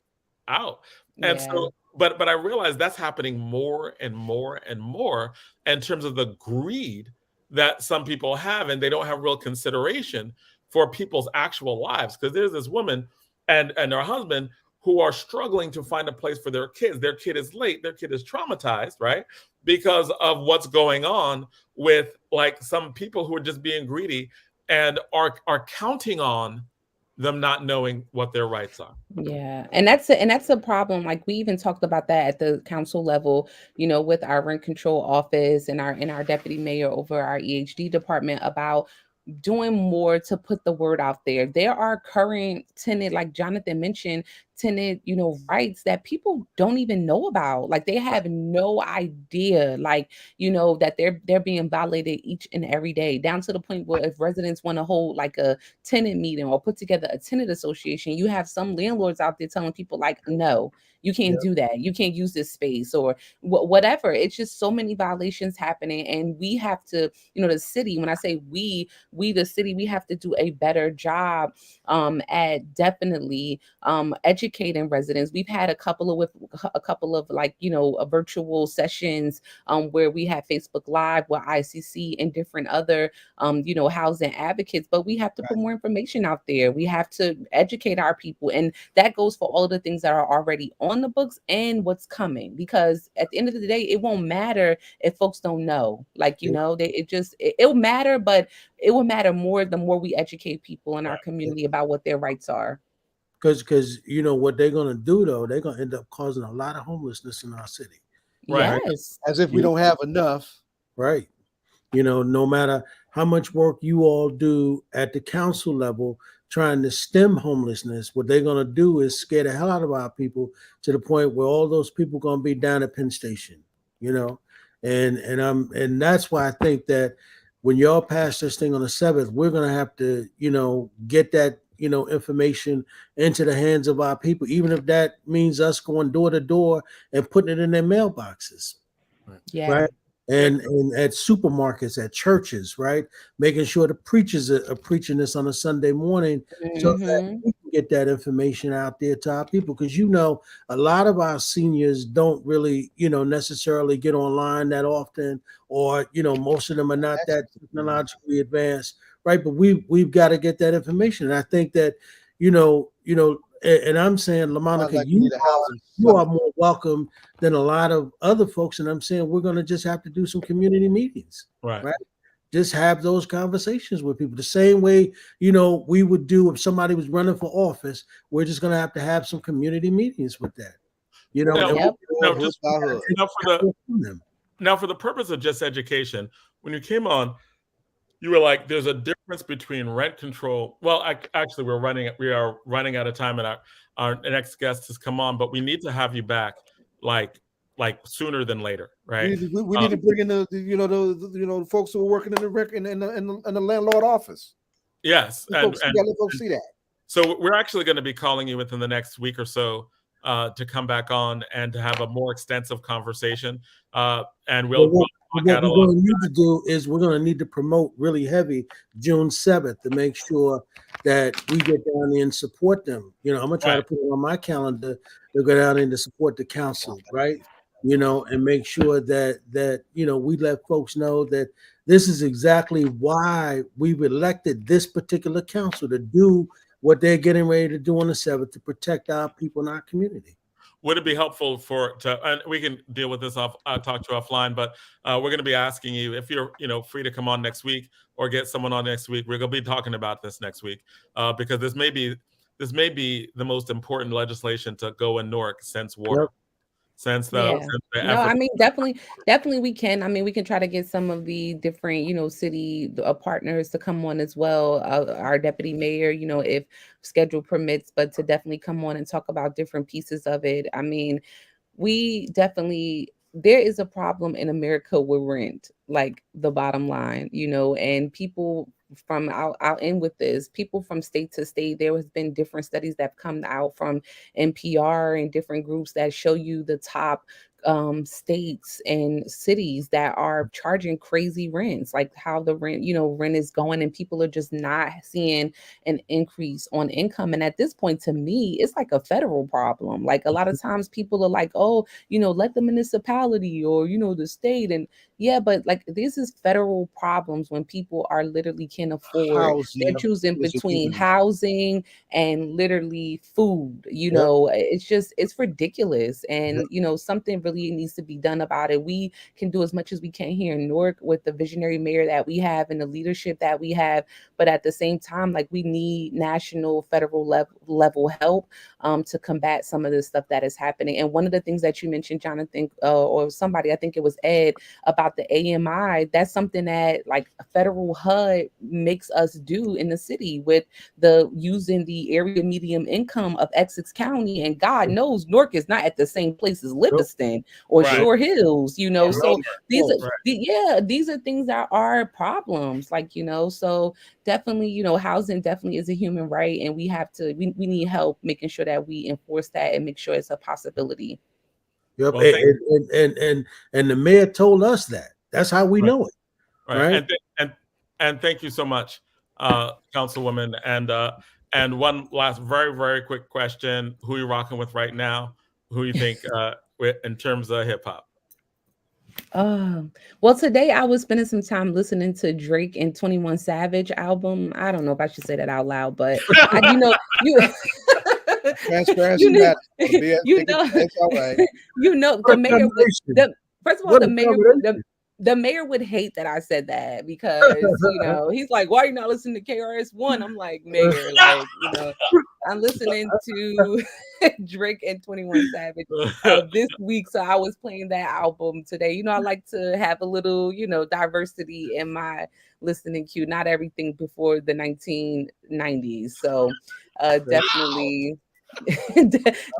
out. And so, but I realized that's happening more and more and more in terms of the greed that some people have, and they don't have real consideration for people's actual lives. Because there's this woman and her husband who are struggling to find a place for their kids. Their kid is late, their kid is traumatized, right? Because of what's going on with like some people who are just being greedy and are counting on them not knowing what their rights are. Yeah. And that's a problem. Like we even talked about that at the council level, you know, with our rent control office and our deputy mayor over our EHD department about doing more to put the word out there. There are current tenant, like Jonathan mentioned, tenant, you know, rights that people don't even know about. Like they have no idea, like, you know, that they're being violated each and every day, down to the point where if residents want to hold like a tenant meeting or put together a tenant association, you have some landlords out there telling people like, no, you can't do that. You can't use this space or whatever. It's just so many violations happening. And we have to, you know, the city, when I say we the city, we have to do a better job at definitely educating residents. We've had a couple of like, you know, virtual sessions where we have Facebook Live with ICC and different other you know, housing advocates, but we have to put more information out there. We have to educate our people. And that goes for all of the things that are already on the books and what's coming, because at the end of the day, it won't matter if folks don't know. Like, you know, it'll matter, but it will matter more the more we educate people in our community about what their rights are. Because you know what they're gonna do though, they're gonna end up causing a lot of homelessness in our city. Right. Yes. As if we don't have enough. Right. You know, no matter how much work you all do at the council level trying to stem homelessness, what they're going to do is scare the hell out of our people to the point where all those people going to be down at Penn Station, you know, and that's why I think that when y'all pass this thing on the 7th, we're going to have to, you know, get that, you know, information into the hands of our people, even if that means us going door to door and putting it in their mailboxes. Right. And at supermarkets, at churches, right? Making sure the preachers are preaching this on a Sunday morning so that we can get that information out there to our people. Because, you know, a lot of our seniors don't really, you know, necessarily get online that often, or, you know, most of them are not that technologically advanced, right? But we've got to get that information. And I think that, you know, and I'm saying, LaMonica, like you are more welcome than a lot of other folks. And I'm saying we're going to just have to do some community meetings, right? Just have those conversations with people the same way, you know, we would do if somebody was running for office. We're just going to have some community meetings with that, you know. Now, for the purpose of just education, when you came on, you were like, there's a difference between rent control. Well, actually, we are running out of time, and our next guest has come on, but we need to have you back like sooner than later, right? We need to bring in the folks who are working in the landlord office. Yes, and let folks see that. So we're actually going to be calling you within the next week or so to come back on and to have a more extensive conversation. And we'll what we're going to need to do is we're going to need to promote really heavy June 7th to make sure that we get down there and support them. I'm going to try to put it on my calendar to go down there and to support the council, right? And make sure that we let folks know that this is exactly why we've elected this particular council to do what they're getting ready to do on the 7th to protect our people in our community. Would it be helpful and we can deal with this talk to you offline, but we're going to be asking you if you're free to come on next week or get someone on next week. We're going to be talking about this next week because this may be the most important legislation to go in Newark since war. Yep. Since I mean, definitely we can. I mean, we can try to get some of the different, city partners to come on as well. Our deputy mayor, if schedule permits, but to definitely come on and talk about different pieces of it. I mean, there is a problem in America with rent, like the bottom line, and people from I'll end with this. People from state to state, there has been different studies that have come out from NPR and different groups that show you the top states and cities that are charging crazy rents, like how the rent is going, and people are just not seeing an increase on income. And at this point, to me, it's like a federal problem. Like a lot of times people are like, oh, let the municipality or, the state. And yeah, but like this is federal problems when people are literally can't afford. Housing They're choosing between housing and literally food. It's ridiculous. And, something really needs to be done about it. We can do as much as we can here in Newark with the visionary mayor that we have and the leadership that we have. But at the same time, like we need national, federal level help to combat some of this stuff that is happening. And one of the things that you mentioned, Jonathan, or somebody, I think it was Ed, about the AMI, that's something that like a federal HUD makes us do in the city with using the area medium income of Essex County. And God knows Newark is not at the same place as Livingston or Shore Hills, so these are things that are problems, like, so definitely, housing definitely is a human right. And we need help making sure that we enforce that and make sure it's a possibility. Yep. Well, and the mayor told us that. That's how we know it. Right. And thank you so much, Councilwoman. And one last very, very quick question. Who are you rocking with right now? Who you think in terms of hip hop? Well, today I was spending some time listening to Drake and 21 Savage album. I don't know if I should say that out loud, but transparency matters. It's all right. The mayor. First of all, the mayor would hate that I said that because he's like, "Why are you not listening to KRS-One?" I'm like, "Mayor, like I'm listening to Drake and 21 Savage this week, so I was playing that album today. I like to have a little diversity in my listening queue, not everything before the 1990s. So definitely."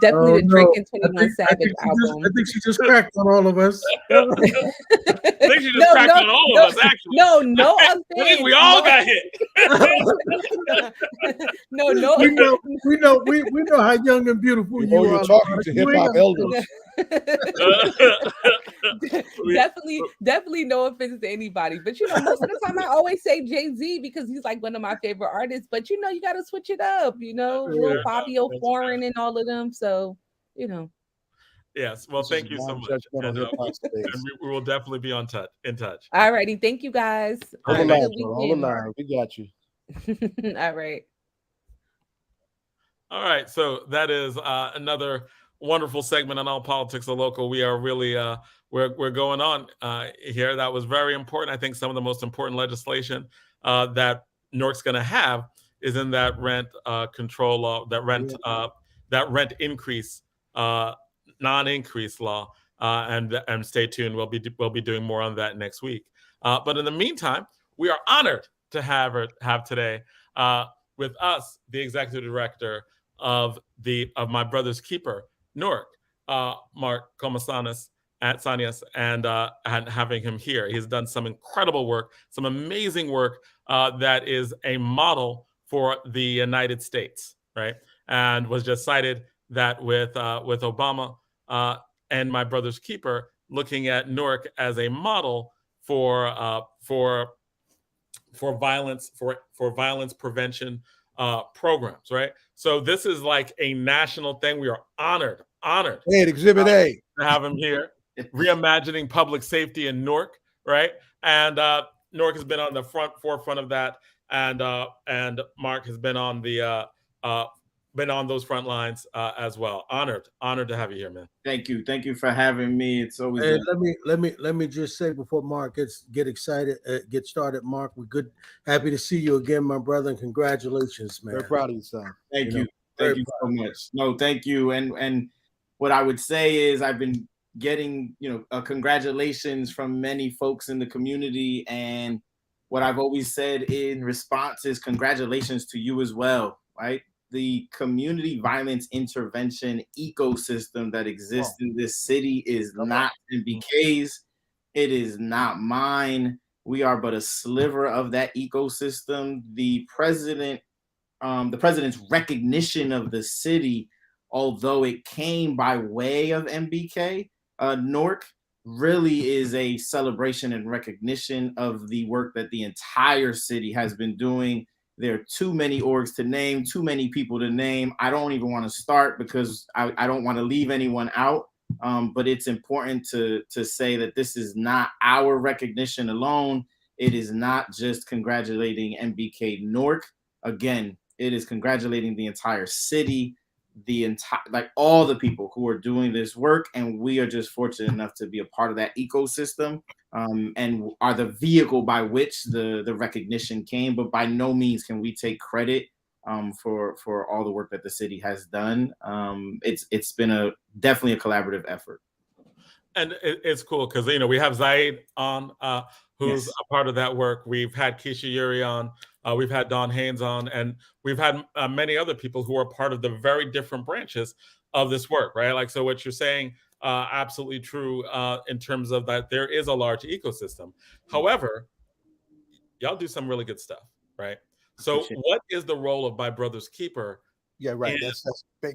Definitely the Drake and 21 Savage album. I think she just cracked on all of us. I think she just cracked on all of us, actually. No, I think we all got hit. No. We know how young and beautiful you are. You're talking to hip hop elders. Definitely no offense to anybody, but most of the time I always say Jay-Z because he's like one of my favorite artists, but you got to switch it up, little Fabio Foreign and all of them, so yes, well, thank you so much, and we will definitely be in touch. All righty, thank you guys. Hold the line, we got you. All right, so that is another wonderful segment on All Politics Are Local. We are really we're going on here. That was very important. I think some of the most important legislation that Newark's going to have is in that rent control law, that rent increase non-increase law. And stay tuned. We'll be doing more on that next week. But in the meantime, we are honored to have today with us the executive director of My Brother's Keeper, Newark, Mark Comesañas and having him here. He's done some incredible work, some amazing work that is a model for the United States, right? And was just cited that with Obama and My Brother's Keeper, looking at Newark as a model for violence prevention programs, right? So this is like a national thing. We are honored Hey, Exhibit A to have him here, reimagining public safety in Newark, right? And Newark has been on the forefront of that, and Mark has been on the been on those front lines as well. Honored to have you here, man. Thank you for having me. It's always. Hey, let me just say before Mark get started. Mark, we're good, happy to see you again, my brother, and congratulations, man. Very proud of you, son. Thank you so much. No, thank you. And what I would say is I've been getting congratulations from many folks in the community, and what I've always said in response is congratulations to you as well, right? The community violence intervention ecosystem that exists in this city is not MBK's. It is not mine. We are but a sliver of that ecosystem. The president's recognition of the city, although it came by way of MBK, Newark, really is a celebration and recognition of the work that the entire city has been doing. There are too many orgs to name, too many people to name. I don't even want to start because I don't want to leave anyone out. But it's important to say that this is not our recognition alone. It is not just congratulating MBK Newark. Again, it is congratulating the entire city, all the people who are doing this work. And we are just fortunate enough to be a part of that ecosystem. And are the vehicle by which the recognition came, but by no means can we take credit for all the work that the city has done. It's been definitely a collaborative effort. And it's cool because we have Zaid on, who's a part of that work. We've had Keisha Yuri on, we've had Don Haynes on, and we've had many other people who are part of the very different branches of this work, right? Like, so what you're saying, absolutely true in terms of that there is a large ecosystem. However, y'all do some really good stuff, right? So what is the role of My Brother's Keeper? Yeah, right. That's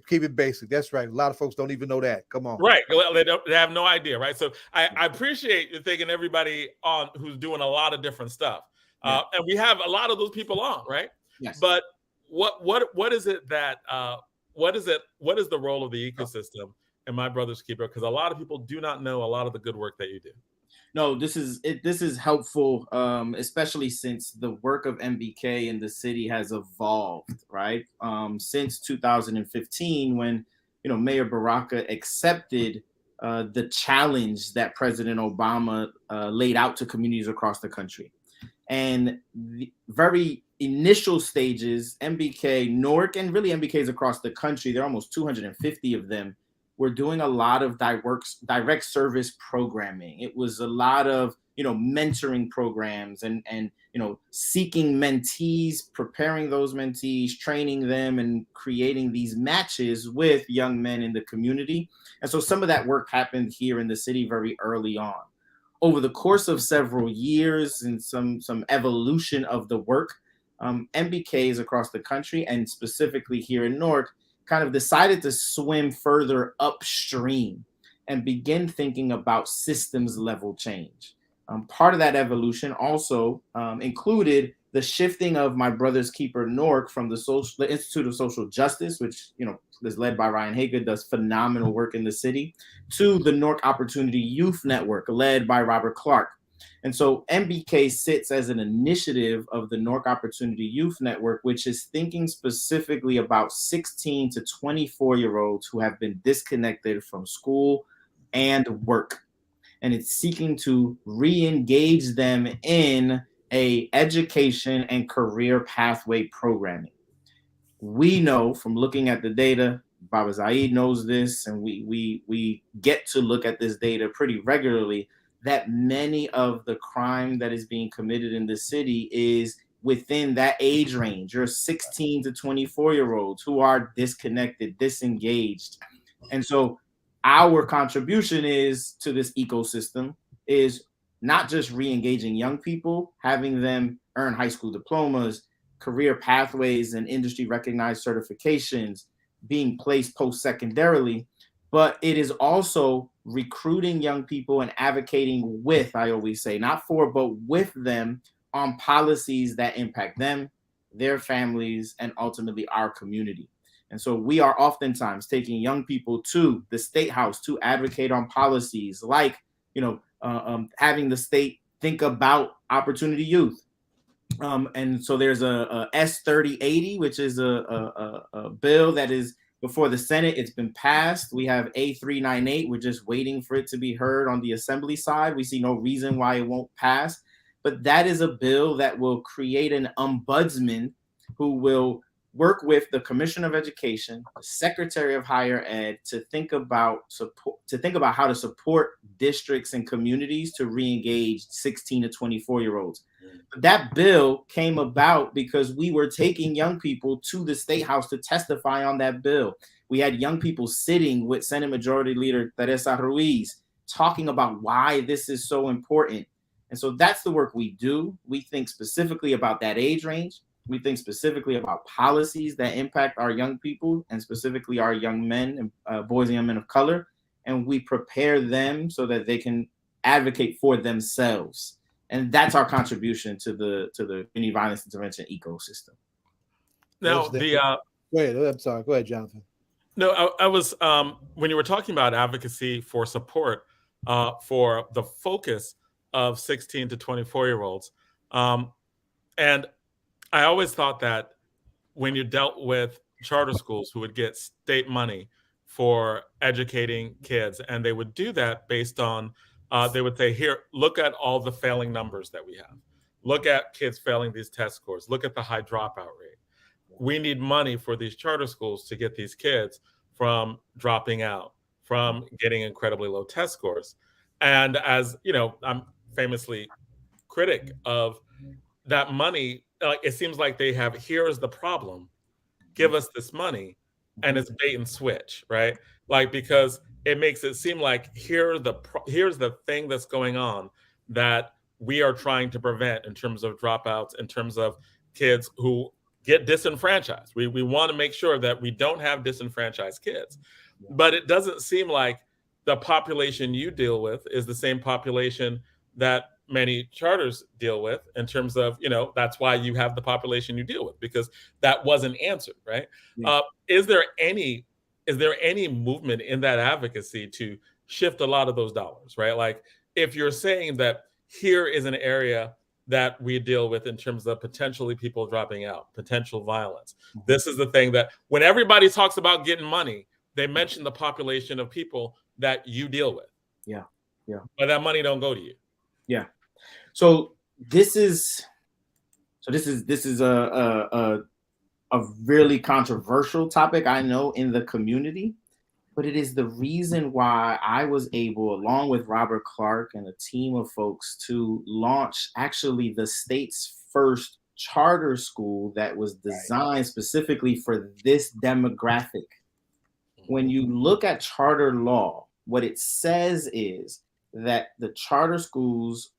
keep it basic. That's right. A lot of folks don't even know that. Come on. Right. They have no idea, right? So I appreciate you taking everybody on who's doing a lot of different stuff. And we have a lot of those people on, right? Yes. But what is it that what is the role of the ecosystem in My Brother's Keeper? Because a lot of people do not know a lot of the good work that you do. No, this is helpful, especially since the work of MBK in the city has evolved, right? Since 2015, when Mayor Baraka accepted the challenge that President Obama laid out to communities across the country. And the very initial stages, MBK Newark, and really MBKs across the country, there are almost 250 of them, we're doing a lot of direct service programming. It was a lot of, mentoring programs and seeking mentees, preparing those mentees, training them, and creating these matches with young men in the community. And so some of that work happened here in the city very early on. Over the course of several years and some evolution of the work, MBKs across the country, and specifically here in Newark, kind of decided to swim further upstream and begin thinking about systems level change. Part of that evolution also included the shifting of My Brother's Keeper Newark from the Institute of Social Justice, which is led by Ryan Hager, does phenomenal work in the city, to the Newark Opportunity Youth Network, led by Robert Clark. And so MBK sits as an initiative of the Newark Opportunity Youth Network, which is thinking specifically about 16 to 24-year-olds who have been disconnected from school and work. And it's seeking to re-engage them in a education and career pathway programming. We know from looking at the data, Baba Zaid knows this, and we get to look at this data pretty regularly, that many of the crime that is being committed in the city is within that age range. You're 16 to 24-year-olds who are disconnected, disengaged. And so our contribution is to this ecosystem is not just re-engaging young people, having them earn high school diplomas, career pathways, and industry recognized certifications, being placed post-secondarily, but it is also recruiting young people and advocating with, I always say, not for, but with them on policies that impact them, their families, and ultimately our community. And so we are oftentimes taking young people to the state house to advocate on policies like, having the state think about opportunity youth. And so there's a S3080, which is a bill that is before the Senate. It's been passed. We have A398. We're just waiting for it to be heard on the Assembly side. We see no reason why it won't pass. But that is a bill that will create an ombudsman who will work with the Commissioner of Education, the Secretary of Higher Ed, to think about how to support districts and communities to re-engage 16 to 24-year-olds. That bill came about because we were taking young people to the State House to testify on that bill. We had young people sitting with Senate Majority Leader Teresa Ruiz talking about why this is so important. And so that's the work we do. We think specifically about that age range. We think specifically about policies that impact our young people and specifically our young men and boys and young men of color. And we prepare them so that they can advocate for themselves. And that's our contribution to the community violence intervention ecosystem. Now, Go ahead. I'm sorry. Go ahead, Jonathan. No, I was when you were talking about advocacy for support for the focus of 16 to 24-year-olds, and I always thought that when you dealt with charter schools who would get state money for educating kids, and they would do that based on, they would say, here, look at all the failing numbers that we have. Look at kids failing these test scores. Look at the high dropout rate. We need money for these charter schools to get these kids from dropping out, from getting incredibly low test scores. And as you know, I'm famously critic of that money. It seems like they have, here's the problem, give us this money, and it's bait and switch, right? Like, because it makes it seem like here's the thing that's going on that we are trying to prevent in terms of dropouts, in terms of kids who get disenfranchised. We want to make sure that we don't have disenfranchised kids. But it doesn't seem like the population you deal with is the same population that many charters deal with, in terms of, that's why you have the population you deal with, because that wasn't answered, right? Yeah. Is there any movement in that advocacy to shift a lot of those dollars, right? Like, if you're saying that here is an area that we deal with in terms of potentially people dropping out, potential violence. This is the thing that when everybody talks about getting money, they mention the population of people that you deal with. Yeah. But that money don't go to you. Yeah. So this is a really controversial topic, I know, in the community, but it is the reason why I was able, along with Robert Clark and a team of folks, to launch actually the state's first charter school that was designed specifically for this demographic. When you look at charter law, what it says is that the charter schools,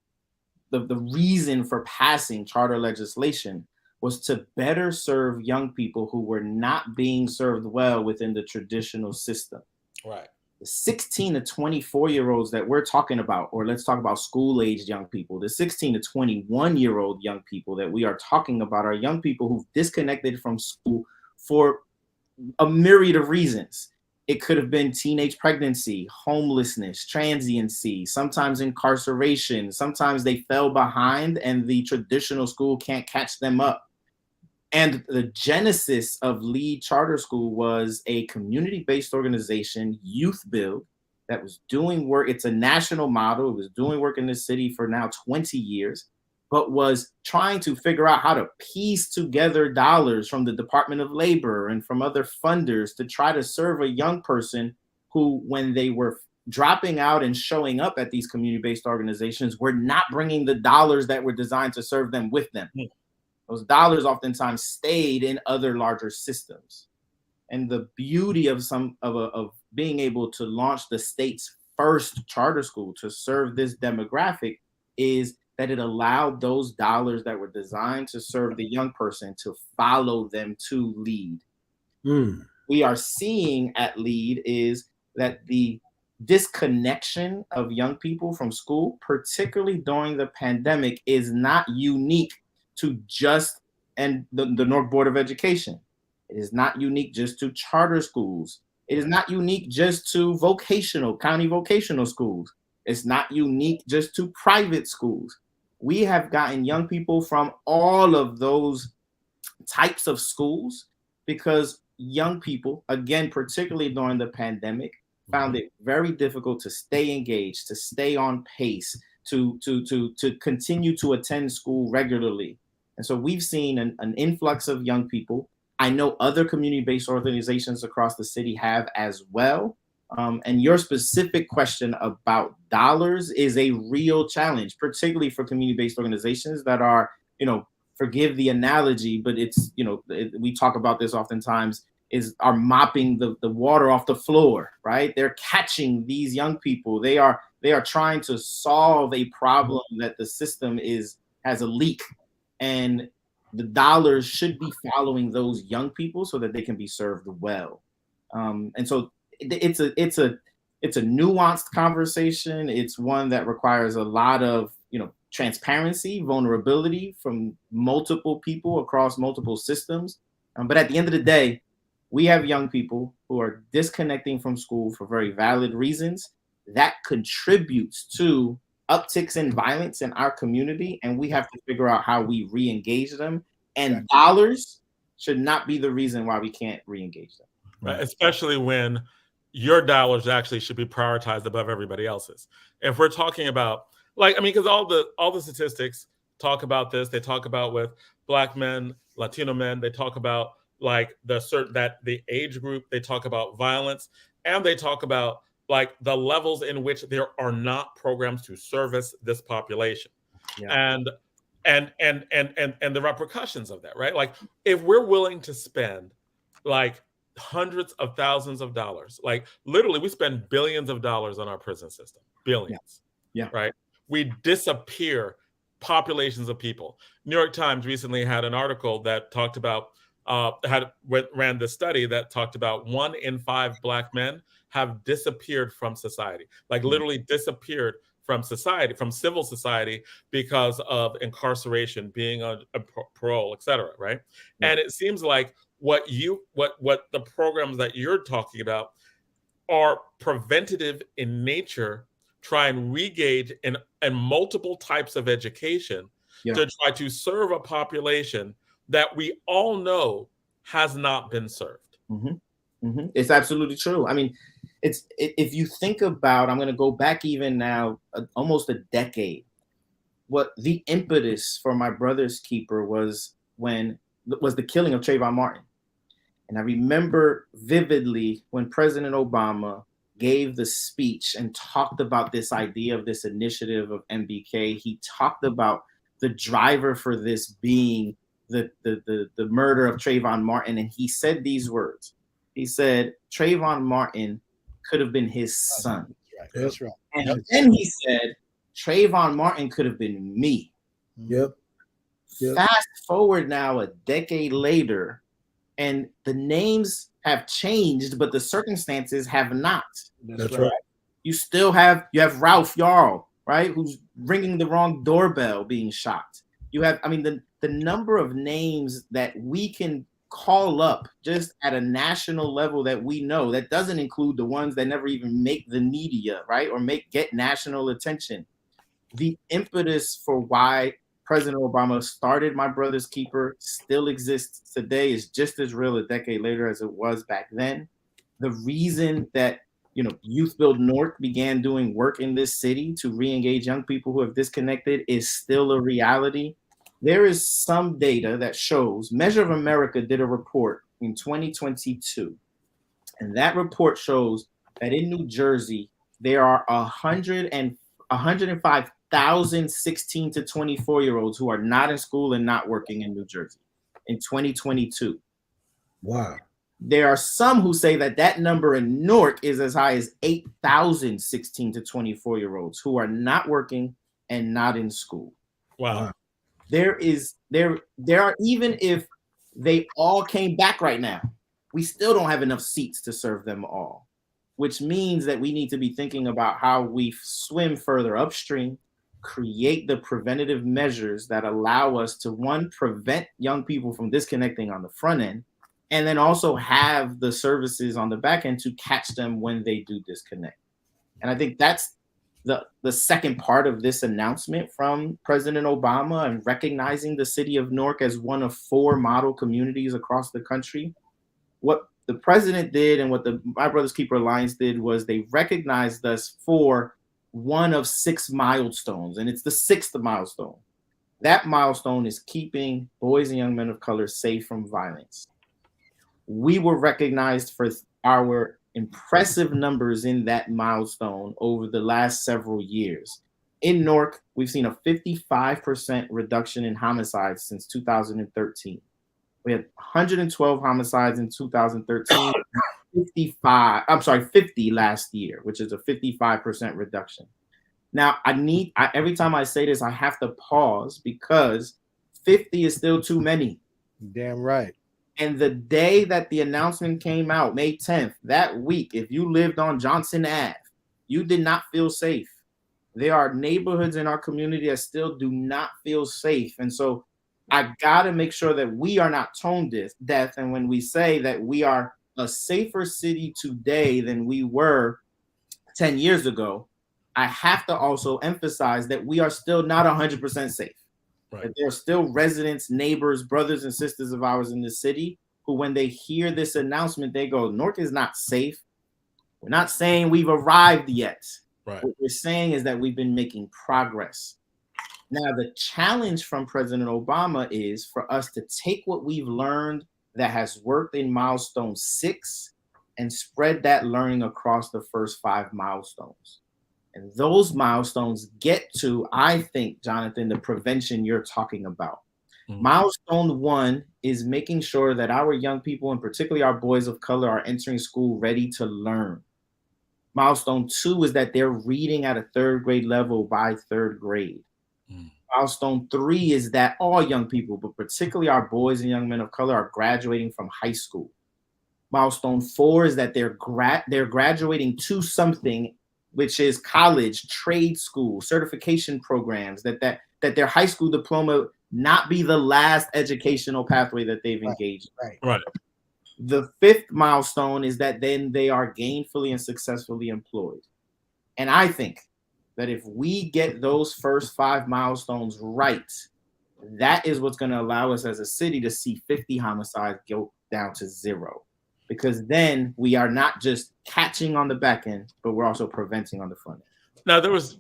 the reason for passing charter legislation was to better serve young people who were not being served well within the traditional system. Right. The 16 to 24-year-olds that we're talking about, or let's talk about school-aged young people, the 16 to 21-year-old young people that we are talking about are young people who've disconnected from school for a myriad of reasons. It could have been teenage pregnancy, homelessness, transiency, sometimes incarceration. Sometimes they fell behind and the traditional school can't catch them up. And the genesis of Lead Charter School was a community-based organization, Youth Build, that was doing work. It's a national model. It was doing work in this city for now 20 years, but was trying to figure out how to piece together dollars from the Department of Labor and from other funders to try to serve a young person who, when they were dropping out and showing up at these community-based organizations, were not bringing the dollars that were designed to serve them with them. Those dollars oftentimes stayed in other larger systems. And the beauty of being able to launch the state's first charter school to serve this demographic is that it allowed those dollars that were designed to serve the young person to follow them to Lead. We are seeing at Lead is that the disconnection of young people from school, particularly during the pandemic, is not unique to just the Newark Board of Education. It is not unique just to charter schools. It is not unique just to county vocational schools. It's not unique just to private schools. We have gotten young people from all of those types of schools because young people, again, particularly during the pandemic, found it very difficult to stay engaged, to stay on pace, to continue to attend school regularly. And so we've seen an influx of young people. I know other community-based organizations across the city have as well. And your specific question about dollars is a real challenge, particularly for community-based organizations that are, forgive the analogy, but it's, we talk about this oftentimes, are mopping the water off the floor, right? They're catching these young people. They are trying to solve a problem that the system has a leak, and the dollars should be following those young people so that they can be served well. And so it's a nuanced conversation. It's one that requires a lot of transparency, vulnerability from multiple people across multiple systems. But at the end of the day, we have young people who are disconnecting from school for very valid reasons. That contributes to upticks in violence in our community, and we have to figure out how we re-engage them. And dollars should not be the reason why we can't re-engage them. Right. Especially when your dollars actually should be prioritized above everybody else's. If we're talking about, because all the statistics talk about this. They talk about with Black men, Latino men. They talk about the age group. They talk about violence, and they talk about the levels in which there are not programs to service this population, and the repercussions of that, right? If we're willing to spend hundreds of thousands of dollars, literally we spend billions of dollars on our prison system, billions, right? We disappear populations of people. New York Times recently had an article that talked about ran the study that talked about 1 in 5 Black men have disappeared from society, literally disappeared from society, from civil society, because of incarceration, being on parole, et cetera, right? And it seems like what the programs that you're talking about are preventative in nature, try and re-engage in multiple types of education to try to serve a population that we all know has not been served. It's absolutely true. I mean, if you think about, I'm going to go back even now, almost a decade. What the impetus for My Brother's Keeper was the killing of Trayvon Martin. And I remember vividly when President Obama gave the speech and talked about this idea of this initiative of MBK. He talked about the driver for this being the murder of Trayvon Martin. And he said these words. He said, Trayvon Martin could have been his son. That's right. And then he said, Trayvon Martin could have been me. Yep. Fast forward now a decade later, and the names have changed, but the circumstances have not. That's right. You still have Ralph Yarl, right, who's ringing the wrong doorbell, being shot. You have, the number of names that we can call up just at a national level that we know, that doesn't include the ones that never even make the media, right, or get national attention. The impetus for why President Obama started My Brother's Keeper still exists today, is just as real a decade later as it was back then. The reason that Youth Build Newark began doing work in this city to re-engage young people who have disconnected is still a reality. There is some data that shows, Measure of America did a report in 2022, and that report shows that in New Jersey, there are 105,000 16 to 24-year-olds who are not in school and not working in New Jersey in 2022. Wow. There are some who say that number in Newark is as high as 8,000 16 to 24-year-olds who are not working and not in school. Wow. There are, even if they all came back right now, we still don't have enough seats to serve them all. which means that we need to be thinking about how we swim further upstream, create the preventative measures that allow us to, one, prevent young people from disconnecting on the front end, and then also have the services on the back end to catch them when they do disconnect. And I think that's the second part of this announcement from President Obama, and recognizing the city of Newark as one of 4 model communities across the country. What the president did and what the My Brother's Keeper Alliance did was they recognized us for one of 6 milestones, and it's the 6th milestone. That milestone is keeping boys and young men of color safe from violence. We were recognized for our impressive numbers in that milestone over the last several years. In Newark, we've seen a 55% reduction in homicides since 2013. We had 112 homicides in 2013, 50 last year, which is a 55% reduction. Now, every time I say this, I have to pause because 50 is still too many. Damn right. And the day that the announcement came out, May 10th, that week, if you lived on Johnson Ave, you did not feel safe. There are neighborhoods in our community that still do not feel safe. And so I got to make sure that we are not tone deaf. And when we say that we are a safer city today than we were 10 years ago, I have to also emphasize that we are still not 100% safe. Right. That there are still residents, neighbors, brothers and sisters of ours in the city who, when they hear this announcement, they go, Newark is not safe. We're not saying we've arrived yet. Right. What we're saying is that we've been making progress. Now, the challenge from President Obama is for us to take what we've learned that has worked in milestone 6 and spread that learning across the first 5 milestones. And those milestones get to, I think, Jonathan, the prevention you're talking about. Mm-hmm. Milestone 1 is making sure that our young people, and particularly our boys of color, are entering school ready to learn. Milestone 2 is that they're reading at a 3rd grade level by 3rd grade. Mm. Milestone 3 is that all young people, but particularly our boys and young men of color, are graduating from high school. Milestone 4 is that they're graduating to something, which is college, trade school, certification programs, that their high school diploma not be the last educational pathway that they've engaged in. Right. The 5th milestone is that then they are gainfully and successfully employed. And I think that if we get those first 5 milestones right, that is what's going to allow us as a city to see 50 homicides go down to 0. Because then we are not just catching on the back end, but we're also preventing on the front end. Now, there was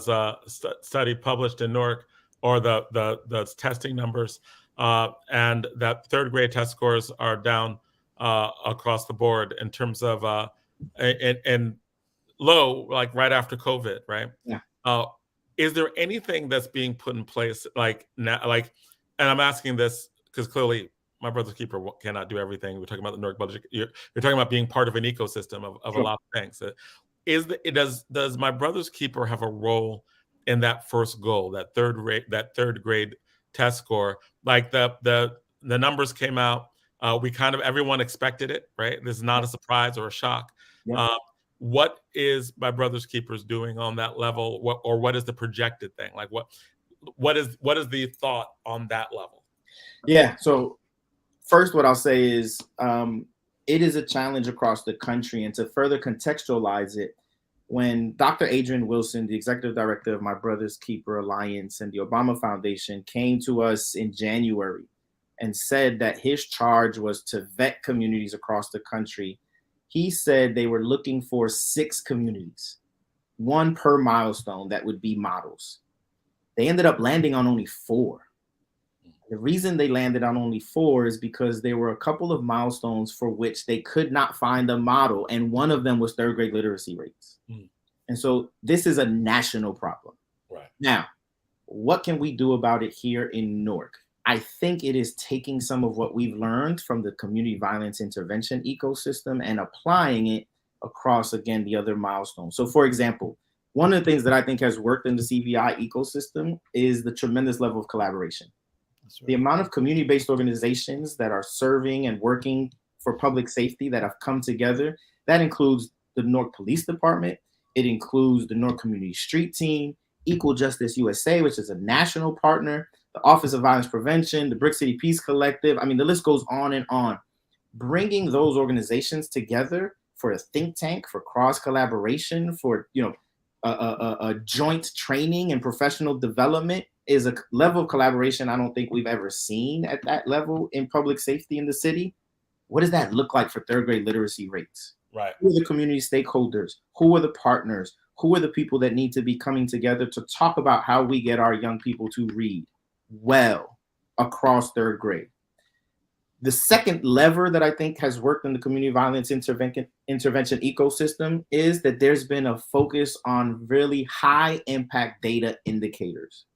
a study published in Newark, or the testing numbers, and that 3rd grade test scores are down across the board in terms of and low, like right after COVID, right? Yeah. Is there anything that's being put in place like now? Like, and I'm asking this because clearly My Brother's Keeper cannot do everything. We're talking about the Newark budget. You're talking about being part of an ecosystem of sure. A lot of things. Does My Brother's Keeper have a role in that first goal, that 3rd grade test score? Like the numbers came out, everyone expected it, right? This is not a surprise or a shock. Yeah. What is My Brother's Keepers doing on that level? What is the projected thing? Like what is the thought on that level? Yeah. So first, what I'll say is it is a challenge across the country. And to further contextualize it, when Dr. Adrian Wilson, the executive director of My Brother's Keeper Alliance and the Obama Foundation, came to us in January and said that his charge was to vet communities across the country, he said they were looking for 6 communities, 1 per milestone that would be models. They ended up landing on only 4. The reason they landed on only 4 is because there were a couple of milestones for which they could not find a model, and one of them was 3rd grade literacy rates. Mm. And so this is a national problem. Right. Now, what can we do about it here in Newark? I think it is taking some of what we've learned from the community violence intervention ecosystem and applying it across, again, the other milestones. So, for example, one of the things that I think has worked in the CVI ecosystem is the tremendous level of collaboration. Right. The amount of community-based organizations that are serving and working for public safety that have come together That includes the Newark Police Department. It includes the Newark Community Street Team, Equal Justice USA, which is a national partner, the Office of Violence Prevention, the Brick City Peace Collective. I mean, the list goes on and on. Bringing those organizations together for a think tank, for cross collaboration, for a joint training and professional development is a level of collaboration I don't think we've ever seen at that level in public safety in the city. What does that look like for third grade literacy rates? Right. Who are the community stakeholders? Who are the partners? Who are the people that need to be coming together to talk about how we get our young people to read well across third grade? The second lever that I think has worked in the community violence intervention ecosystem is that there's been a focus on really high impact data indicators.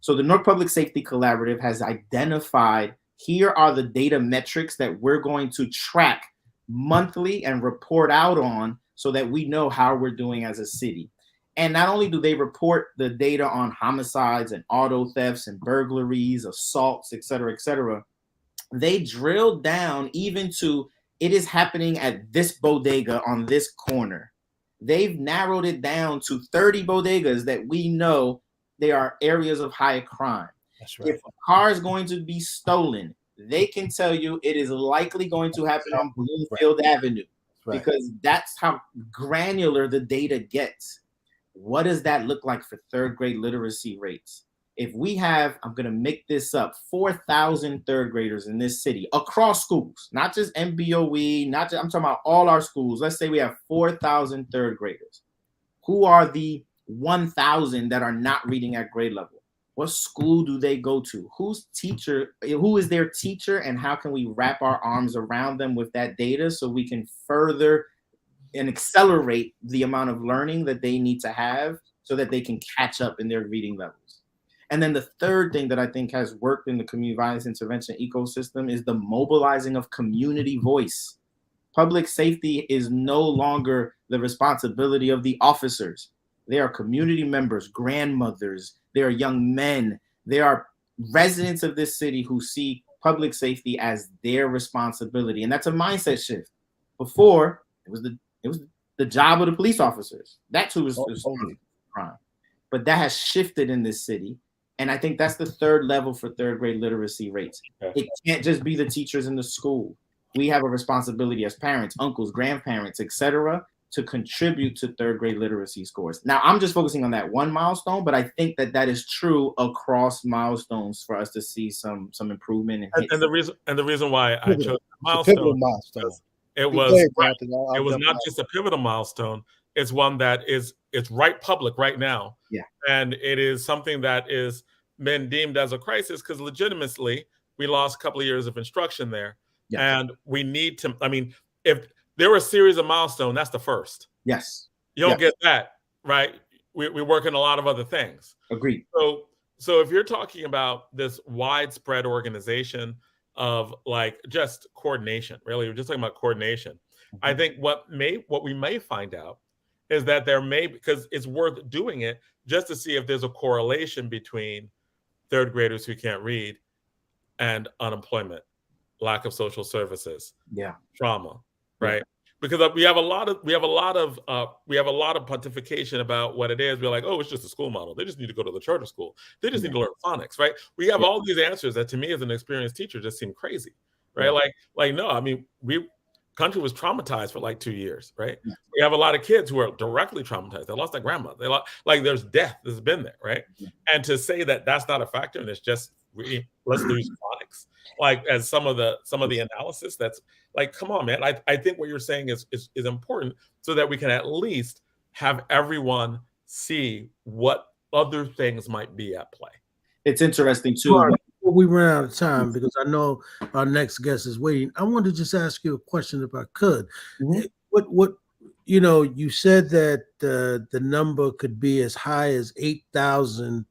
So the Newark Public Safety Collaborative has identified, here are the data metrics that we're going to track monthly and report out on so that we know how we're doing as a city. And not only do they report the data on homicides and auto thefts and burglaries, assaults, et cetera, they drill down even to it is happening at this bodega on this corner. They've narrowed it down to 30 bodegas that we know they are areas of high crime. That's right. If a car is going to be stolen, they can tell you it is likely going to happen on Bloomfield Avenue, because that's how granular the data gets. What does that look like for third grade literacy rates? If we have, I'm going to make this up, 4,000 third graders in this city across schools, not just MBOE, I'm talking about all our schools. Let's say we have 4,000 third graders. Who are the 1,000 that are not reading at grade level? What school do they go to? Who is their teacher, and how can we wrap our arms around them with that data so we can further and accelerate the amount of learning that they need to have so that they can catch up in their reading levels? And then the third thing that I think has worked in the community violence intervention ecosystem is the mobilizing of community voice. Public safety is no longer the responsibility of the officers. They are community members, grandmothers, they are young men, they are residents of this city who see public safety as their responsibility. And that's a mindset shift. Before, it was the job of the police officers. That's who was responsible for crime. But that has shifted in this city. And I think that's the third level for third grade literacy rates. Okay. It can't just be the teachers in the school. We have a responsibility as parents, uncles, grandparents, etc., to contribute to third grade literacy scores. Now, I'm just focusing on that one milestone, but I think that is true across milestones for us to see some improvement. And the reason why I chose milestone, it was not just a pivotal milestone. It's one that it's right public right now. Yeah. And it is something that is been deemed as a crisis because legitimately we lost a couple of years of instruction there. Yeah. And we need to, if there were a series of milestones, that's the first. Yes. You don't get that, right? We work in a lot of other things. Agreed. So if you're talking about this widespread organization of like just coordination, really, we're just talking about coordination. Mm-hmm. I think what we may find out is that there may, because it's worth doing it just to see if there's a correlation between third graders who can't read and unemployment, lack of social services, trauma, right? Because we have a lot of pontification about what it is. We're like, oh, it's just a school model. They just need to go to the charter school. They just need to learn phonics, right? We have all these answers that to me as an experienced teacher just seem crazy, right? No, country was traumatized for like 2 years, right? Yeah. We have a lot of kids who are directly traumatized. They lost their grandma. There's death that's been there, right? Yeah. And to say that that's not a factor and it's just really, let's do phonics, like as some of the analysis, that's like, come on, man. I think what you're saying is important so that we can at least have everyone see what other things might be at play. It's interesting too. Before we run out of time, because I know our next guest is waiting, I want to just ask you a question if I could. Mm-hmm. What you said that the number could be as high as 8,000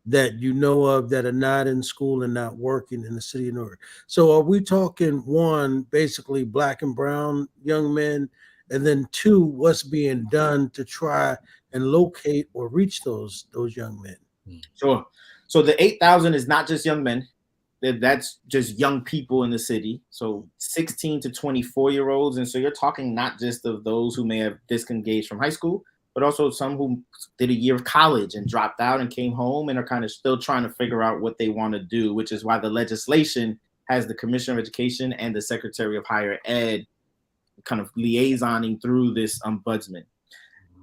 that you know of that are not in school and not working in the city of Newark. So are we talking, one, basically Black and brown young men, and then two, what's being done to try and locate or reach those young men? Sure. So the 8,000 is not just young men. that's just young people in the city. So 16 to 24-year-olds. And so you're talking not just of those who may have disengaged from high school, but also some who did a year of college and dropped out and came home and are kind of still trying to figure out what they want to do, which is why the legislation has the Commissioner of Education and the Secretary of Higher Ed kind of liaisoning through this ombudsman.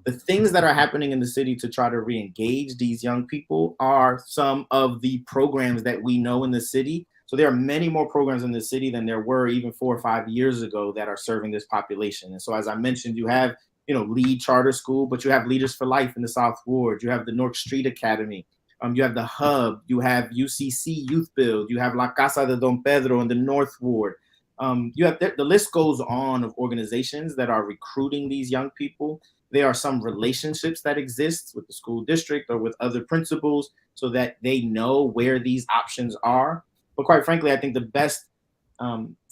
The things that are happening in the city to try to re-engage these young people are some of the programs that we know in the city. So there are many more programs in the city than there were even 4 or 5 years ago that are serving this population. And so, as I mentioned, you have, Lead Charter School, but you have Leaders for Life in the South Ward. You have the Newark Street Academy. You have the Hub. You have UCC Youth Build. You have La Casa de Don Pedro in the North Ward. You have the list goes on of organizations that are recruiting these young people. There are some relationships that exist with the school district or with other principals so that they know where these options are. But quite frankly, I think the best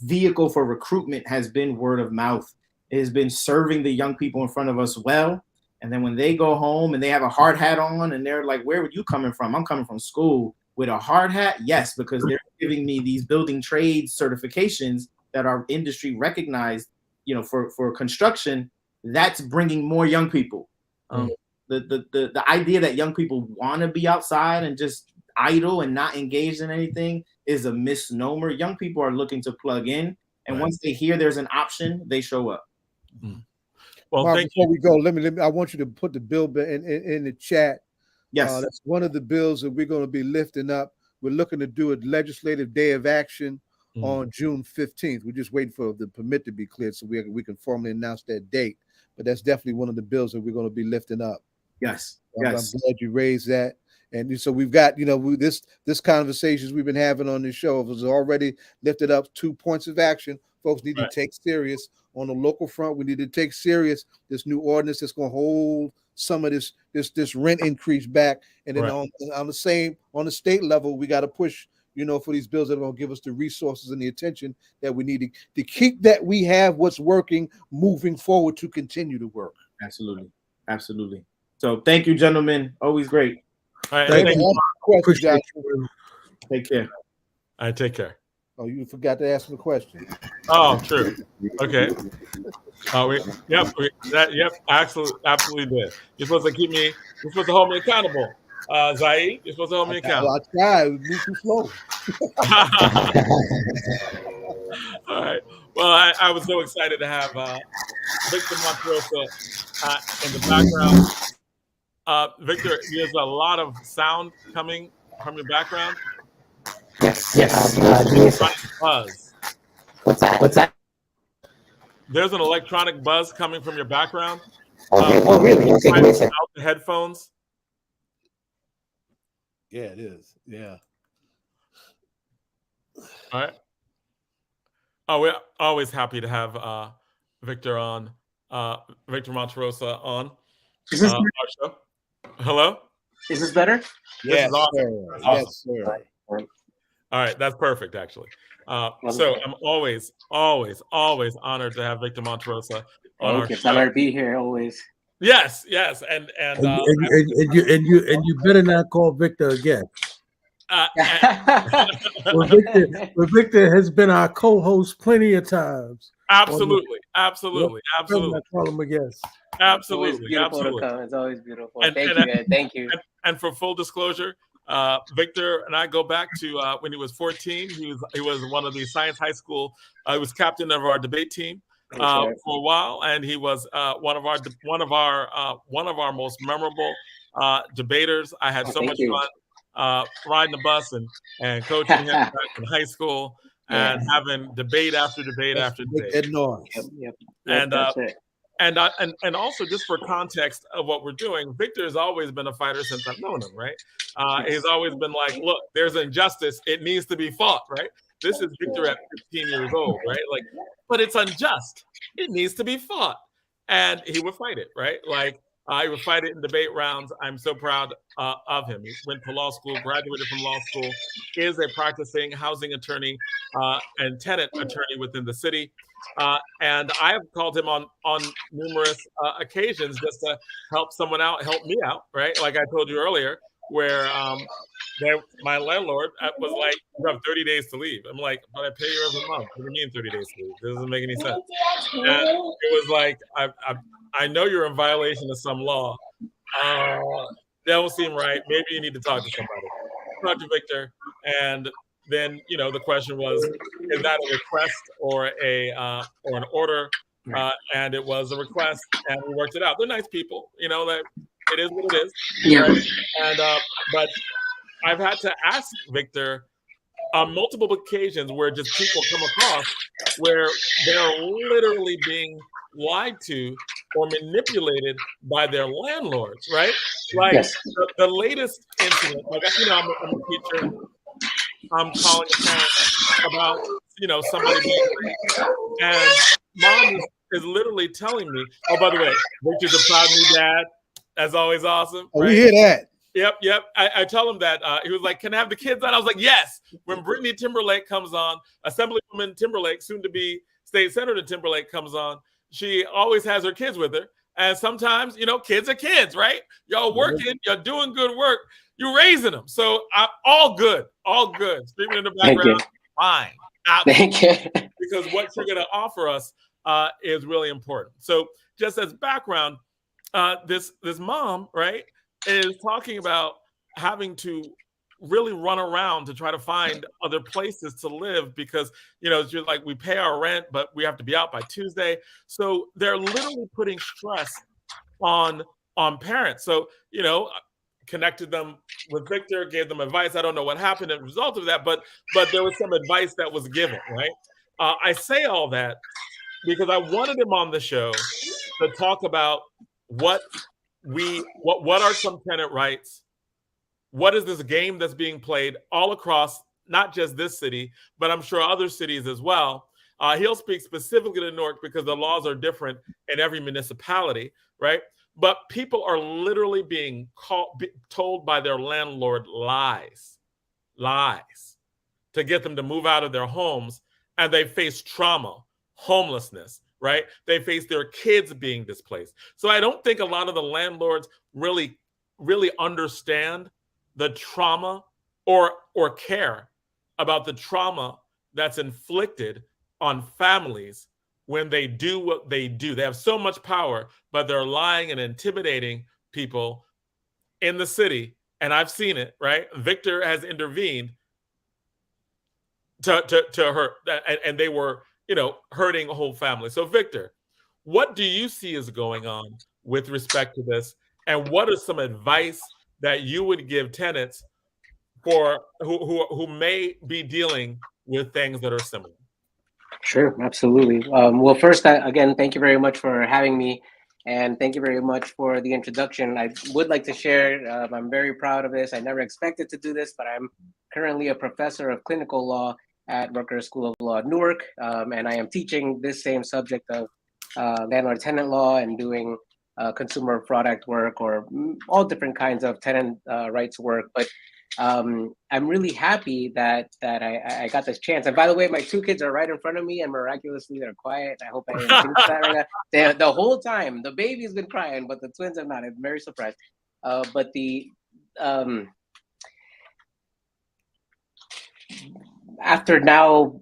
vehicle for recruitment has been word of mouth. It has been serving the young people in front of us well. And then when they go home and they have a hard hat on and they're like, where were you coming from? I'm coming from school. With a hard hat? Yes, because they're giving me these building trades certifications that are industry recognized, for construction. That's bringing more young people. The idea that young people want to be outside and just idle and not engaged in anything is a misnomer. Young people are looking to plug in, and once they hear there's an option, they show up. Well, Mark, before we go, let me. I want you to put the bill in the chat. Yes, that's one of the bills that we're going to be lifting up. We're looking to do a legislative day of action on June 15th. We're just waiting for the permit to be cleared so we can formally announce that date. But that's definitely one of the bills that we're going to be lifting up. Yes. I'm glad you raised that. And so we've got, this conversations we've been having on this show has already lifted up 2 points of action. Folks need to take serious on the local front. We need to take serious this new ordinance that's going to hold some of this rent increase back. And then on the state level, we got to push, for these bills that are going to give us the resources and the attention that we need to keep that we have what's working moving forward to continue to work. Absolutely. Absolutely. So thank you, gentlemen. Always great. All right. Thank you. Appreciate you. Take care. All right. Take care. Oh, you forgot to ask me a question. Oh, true. Okay. Yep. Absolutely did. You're supposed to you're supposed to hold me accountable. Zaid, you're supposed to hold me accountable. I tried. It moved too slow. All right. Well, I was so excited to have Victor Monterrosa in the background. Victor, there's a lot of sound coming from your background. Yes. Buzz. What's that? There's an electronic buzz coming from your background. Oh, really? Okay, give me a second. Out the headphones. Yeah, it is. Yeah. All right. Oh, we're always happy to have Victor on, Victor Monterrosa on our show. Hello? Is this better? Yes, awesome. sir. Yes, sir. All right, that's perfect, actually. So I'm always honored to have Victor Monterrosa on our show. It's honor to be here always. Yes, and you better not call Victor again. Victor has been our co-host plenty of times. Absolutely. Not call him again. Absolutely. It's always beautiful. Thank you. And for full disclosure, Victor and I go back to when he was 14. He was one of the Science High School. He was captain of our debate team for a while, and he was one of our most memorable debaters. I had so much fun riding the bus and coaching him back in high school and having debate after debate after debate. And also, just for context of what we're doing, Victor has always been a fighter since I've known him, right? He's always been like, look, there's injustice. It needs to be fought, right? This is Victor at 15 years old, right? Like, but it's unjust. It needs to be fought. And he would fight it, right? Like, he would fight it in debate rounds. I'm so proud of him. He went to law school, graduated from law school, is a practicing housing attorney and tenant attorney within the city. And I have called him on numerous occasions just to help someone out, help me out, right? Like I told you earlier, where my landlord was like, "You have 30 days to leave." I'm like, "But I pay you every month. What do you mean 30 days to leave? It doesn't make any sense." And it was like, I know you're in violation of some law. That don't seem right. Maybe you need to talk to somebody. Talk to Victor, and then the question was, is that a request or an order? And it was a request, and we worked it out. They're nice people, that it is what it is. Yeah. Right? And but I've had to ask Victor on multiple occasions where just people come across where they're literally being lied to or manipulated by their landlords, right? Like Yes. the latest incident, like I'm a teacher. I'm calling a parent about somebody being raped, and mom is literally telling me, "Oh, by the way, Victor's a proud new dad. That's always awesome." Oh, right? we hear that. Yep. I tell him that. He was like, "Can I have the kids on?" I was like, "Yes." When Brittany Timberlake comes on, Assemblywoman Timberlake, soon to be State Senator Timberlake, comes on, she always has her kids with her. And sometimes, kids are kids, right? Y'all working, you're doing good work, you're raising them. So I'm all good. Screaming in the background, fine. Thank you. Because what you're going to offer us is really important. So just as background, this mom, right, is talking about having to really run around to try to find other places to live because it's just like we pay our rent, but we have to be out by Tuesday. So they're literally putting stress on parents. So connected them with Victor, gave them advice. I don't know what happened as a result of that, but there was some advice that was given, right? I say all that because I wanted him on the show to talk about what are some tenant rights. What is this game that's being played all across, not just this city, but I'm sure other cities as well. He'll speak specifically to Newark because the laws are different in every municipality, right? But people are literally being told by their landlord lies to get them to move out of their homes, and they face trauma, homelessness, right? They face their kids being displaced. So I don't think a lot of the landlords really understand the trauma or care about the trauma that's inflicted on families when they do what they do. They have so much power, but they're lying and intimidating people in the city. And I've seen it, right? Victor has intervened to hurt, and they were, hurting a whole family. So Victor, what do you see is going on with respect to this? And what are some advice that you would give tenants for who may be dealing with things that are similar? Sure, absolutely. Well, first, again, thank you very much for having me, and thank you very much for the introduction. I would like to share, I'm very proud of this. I never expected to do this, but I'm currently a professor of clinical law at Rutgers School of Law at Newark, and I am teaching this same subject of landlord-tenant law and doing consumer product work or all different kinds of tenant rights work. But I'm really happy that I got this chance. And by the way, my two kids are right in front of me, and miraculously they're quiet. I hope I didn't jinx that right now. The whole time, the baby's been crying, but the twins have not. I'm very surprised. But after now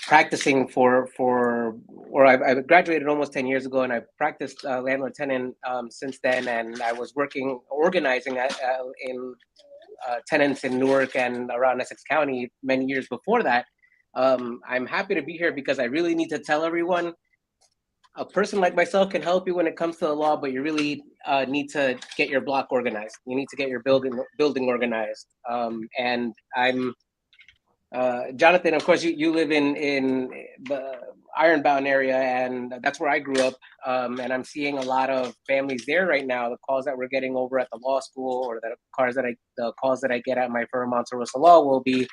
practicing I graduated almost 10 years ago, and I've practiced landlord-tenant since then, and I was organizing in tenants in Newark and around Essex County many years before that. I'm happy to be here because I really need to tell everyone, a person like myself can help you when it comes to the law, but you really need to get your block organized. You need to get your building organized. And I'm Jonathan, of course, you live in the Ironbound area, and that's where I grew up. And I'm seeing a lot of families there right now. The calls that we're getting over at the law school, or the calls that I get at my firm, Monterrosa Law, will be,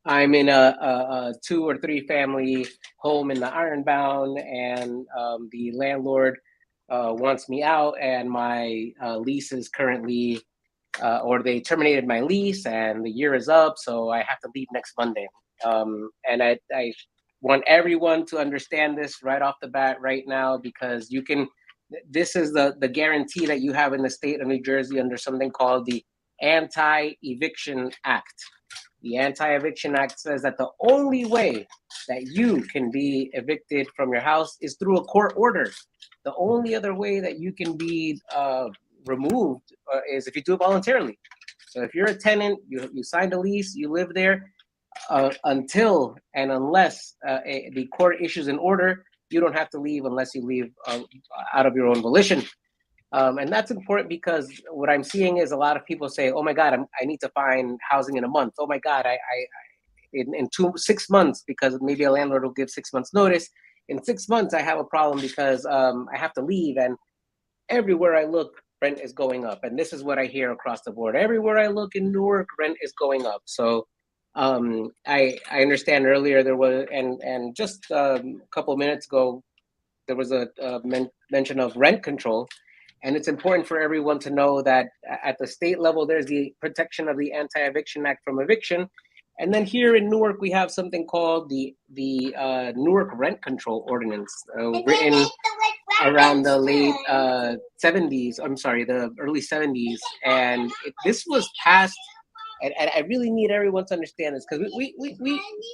I'm in a 2 or 3 family home in the Ironbound, and the landlord wants me out, and my lease is currently, or they terminated my lease and the year is up, so I have to leave next Monday. And I want everyone to understand this right off the bat right now, because this is the guarantee that you have in the state of New Jersey under something called the Anti-Eviction Act. The Anti-Eviction Act says that the only way that you can be evicted from your house is through a court order. The only other way that you can be removed is if you do it voluntarily. So if you're a tenant, you signed a lease, you live there, until and unless the court issues an order, you don't have to leave unless you leave out of your own volition. And that's important because what I'm seeing is a lot of people say, "Oh my God, I need to find housing in a month. Oh my God, in 6 months, because maybe a landlord will give 6 months notice. In 6 months, I have a problem because I have to leave, and everywhere I look, rent is going up." And this is what I hear across the board. Everywhere I look in Newark, rent is going up. So I understand earlier there was, and just a couple of minutes ago, there was a mention of rent control. And it's important for everyone to know that at the state level, there's the protection of the Anti-Eviction Act from eviction. And then here in Newark, we have something called the Newark Rent Control Ordinance, written around the late 70s. I'm sorry, the early 70s. And this was passed, and I really need everyone to understand this, because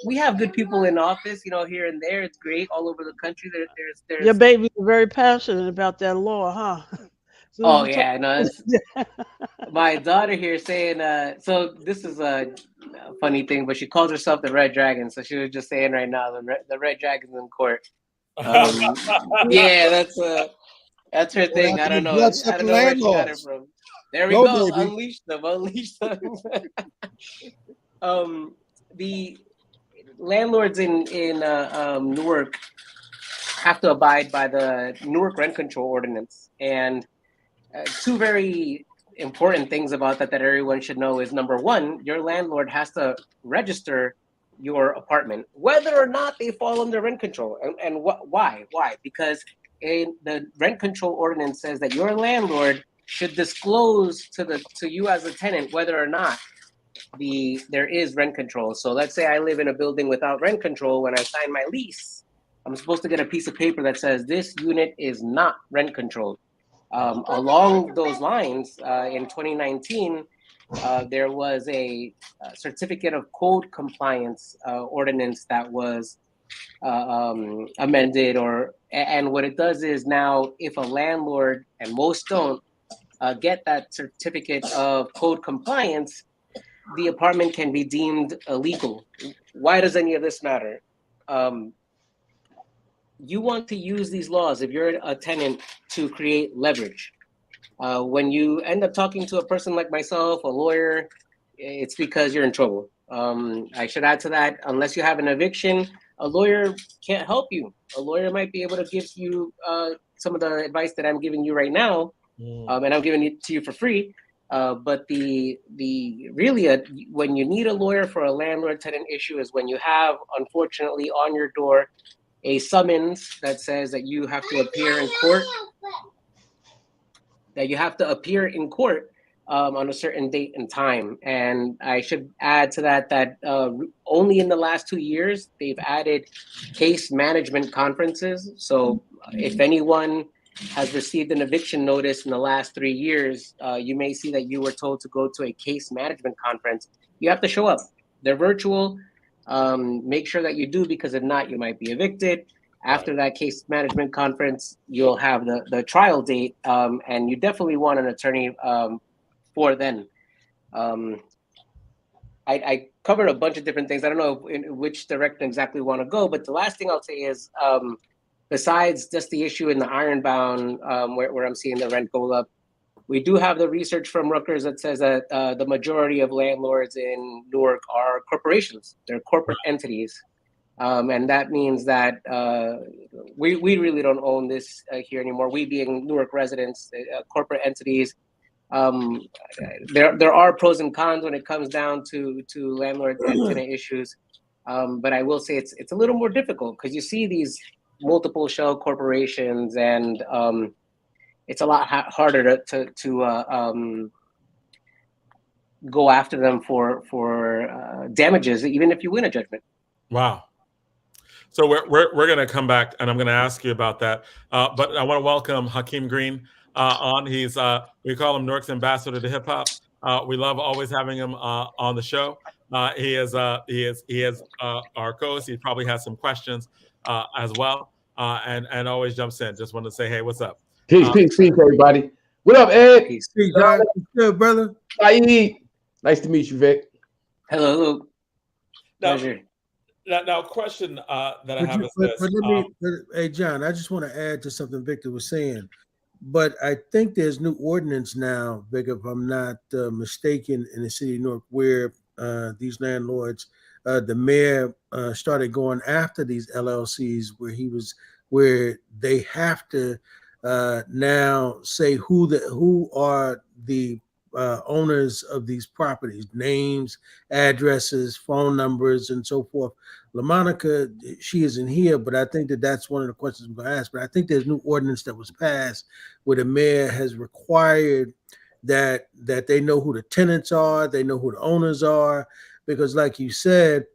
we have good people in office, here and there. It's great all over the country. There's Your baby's very passionate about that law, huh? Oh yeah, no. My daughter here saying, so this is a funny thing, but she calls herself the Red Dragon. So she was just saying right now, the Red Dragon's in court. Yeah, that's her thing. I don't know where she got it from. There we go. Baby. Unleash them. The landlords in Newark have to abide by the Newark Rent Control Ordinance, and two very important things about that everyone should know is, number one, your landlord has to register your apartment, whether or not they fall under rent control. And why? Because the rent control ordinance says that your landlord should disclose to you as a tenant whether or not there is rent control. So let's say I live in a building without rent control. When I sign my lease, I'm supposed to get a piece of paper that says this unit is not rent controlled. Along those lines, in 2019, there was a certificate of code compliance ordinance that was amended, and what it does is now, if a landlord, and most don't, get that certificate of code compliance, the apartment can be deemed illegal. Why does any of this matter? You want to use these laws, if you're a tenant, to create leverage. When you end up talking to a person like myself, a lawyer, it's because you're in trouble. I should add to that, unless you have an eviction, a lawyer can't help you. A lawyer might be able to give you some of the advice that I'm giving you right now, and I'm giving it to you for free. But when you need a lawyer for a landlord-tenant issue is when you have, unfortunately, on your door a summons that says that you have to appear in court. On a certain date and time. And I should add to that only in the last 2 years, they've added case management conferences. So if anyone has received an eviction notice in the last 3 years, you may see that you were told to go to a case management conference. You have to show up. They're virtual. Make sure that you do, because if not, you might be evicted. After that case management conference, you'll have the trial date, and you definitely want an attorney for then. I covered a bunch of different things. I don't know in which direction exactly we want to go, but the last thing I'll say is, besides just the issue in the Ironbound, where I'm seeing the rent go up, we do have the research from Rutgers that says that the majority of landlords in Newark are corporations. They're corporate entities. And that means that we really don't own this here anymore. We being Newark residents, corporate entities. There are pros and cons when it comes down to landlord and tenant issues. But I will say it's a little more difficult, because you see these multiple shell corporations, and it's a lot harder to go after them for damages, even if you win a judgment. Wow. So we're going to come back, and I'm going to ask you about that. But I want to welcome Hakeem Green on. He's we call him Newark's ambassador to hip hop. We love always having him on the show. He is our co-host. He probably has some questions as well, and always jumps in. Just want to say, hey, what's up? Peace, everybody. What up, Ed? Peace, John. Good, brother. Saeed. Nice to meet you, Vic. Hello. Now, Pleasure. Now, question that I have is this. Hey, John, I just want to add to something Victor was saying. But I think there's new ordinance now, Vic, if I'm not mistaken, in the city of Newark, where these landlords, the mayor started going after these LLCs, where they have to now say who are the owners of these properties, names, addresses, phone numbers, and so forth. LaMonica, she isn't here, but I think that's one of the questions I'm going to ask. But I think there's new ordinance that was passed where the mayor has required that they know who the tenants are, they know who the owners are, because like you said,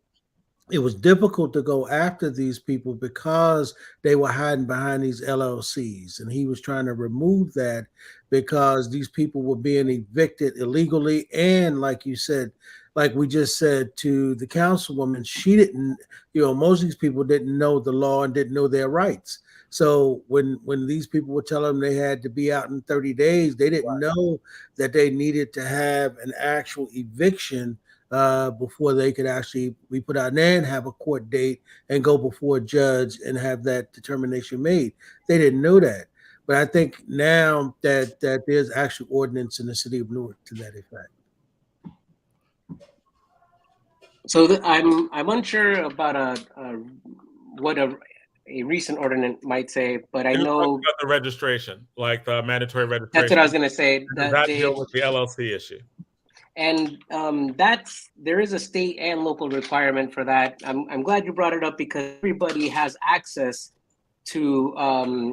it was difficult to go after these people because they were hiding behind these LLCs. And he was trying to remove that because these people were being evicted illegally. And like you said, like we just said to the councilwoman, she didn't, most of these people didn't know the law and didn't know their rights. So when these people were telling them they had to be out in 30 days, they didn't know that they needed to have an actual eviction before they could actually be put out and have a court date and go before a judge and have that determination made. They didn't know that. But I think now that there's actual ordinance in the city of Newark to that effect. So I'm unsure about what a recent ordinance might say, but I know about the registration, like the mandatory registration. That's what I was going to say. That deal with the LLC issue. And there is a state and local requirement for that. I'm glad you brought it up because everybody has access to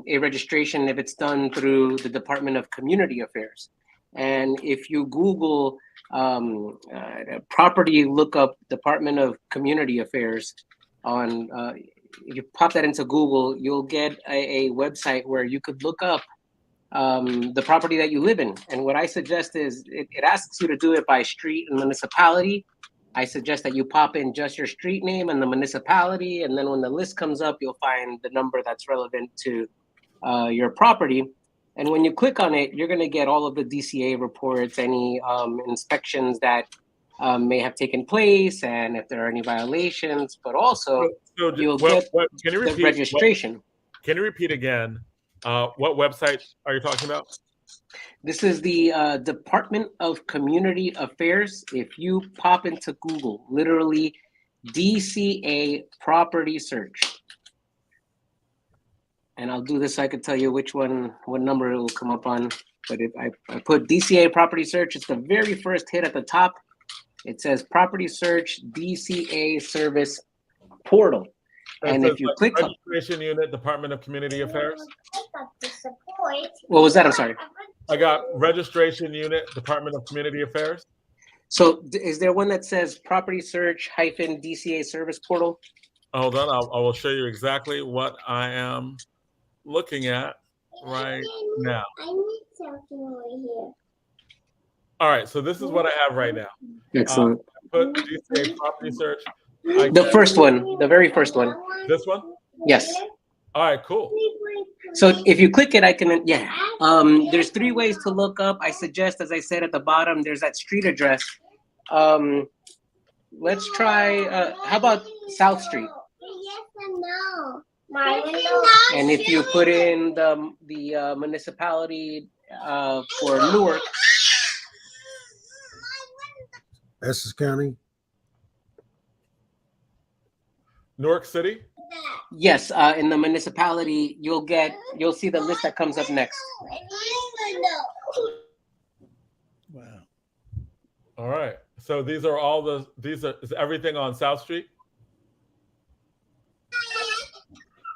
a registration if it's done through the Department of Community Affairs. And if you Google property lookup Department of Community Affairs on, you pop that into Google, you'll get a website where you could look up the property that you live in. And what I suggest is it asks you to do it by street and municipality. I suggest that you pop in just your street name and the municipality. And then when the list comes up, you'll find the number that's relevant to your property. And when you click on it, you're going to get all of the DCA reports, any inspections that may have taken place, and if there are any violations, but also you'll get the registration. Can you repeat again? What website are you talking about? This is the Department of Community Affairs. If you pop into Google, literally DCA property search. And I'll do this so I can tell you what number it will come up on. But if I put DCA property search, it's the very first hit at the top. It says property search DCA service portal. And if you click on registration unit, Department of Community Affairs. What was that? I'm sorry. I got registration unit, Department of Community Affairs. So is there one that says property search -DCA service portal? Hold on, I will show you exactly what I am looking at right now. I need something over here. All right, so this is what I have right now. Excellent. Put DCA property search. The first one, the very first one. This one? Yes. All right, cool. So if you click it, I can, there's 3 ways to look up. I suggest, as I said at the bottom, there's that street address. Let's try, how about South Street? Yes and no. And if you put in the municipality for Newark. Essex County. Newark City? Yes, in the municipality, you'll see the list that comes up next. Wow. All right. So these are is everything on South Street?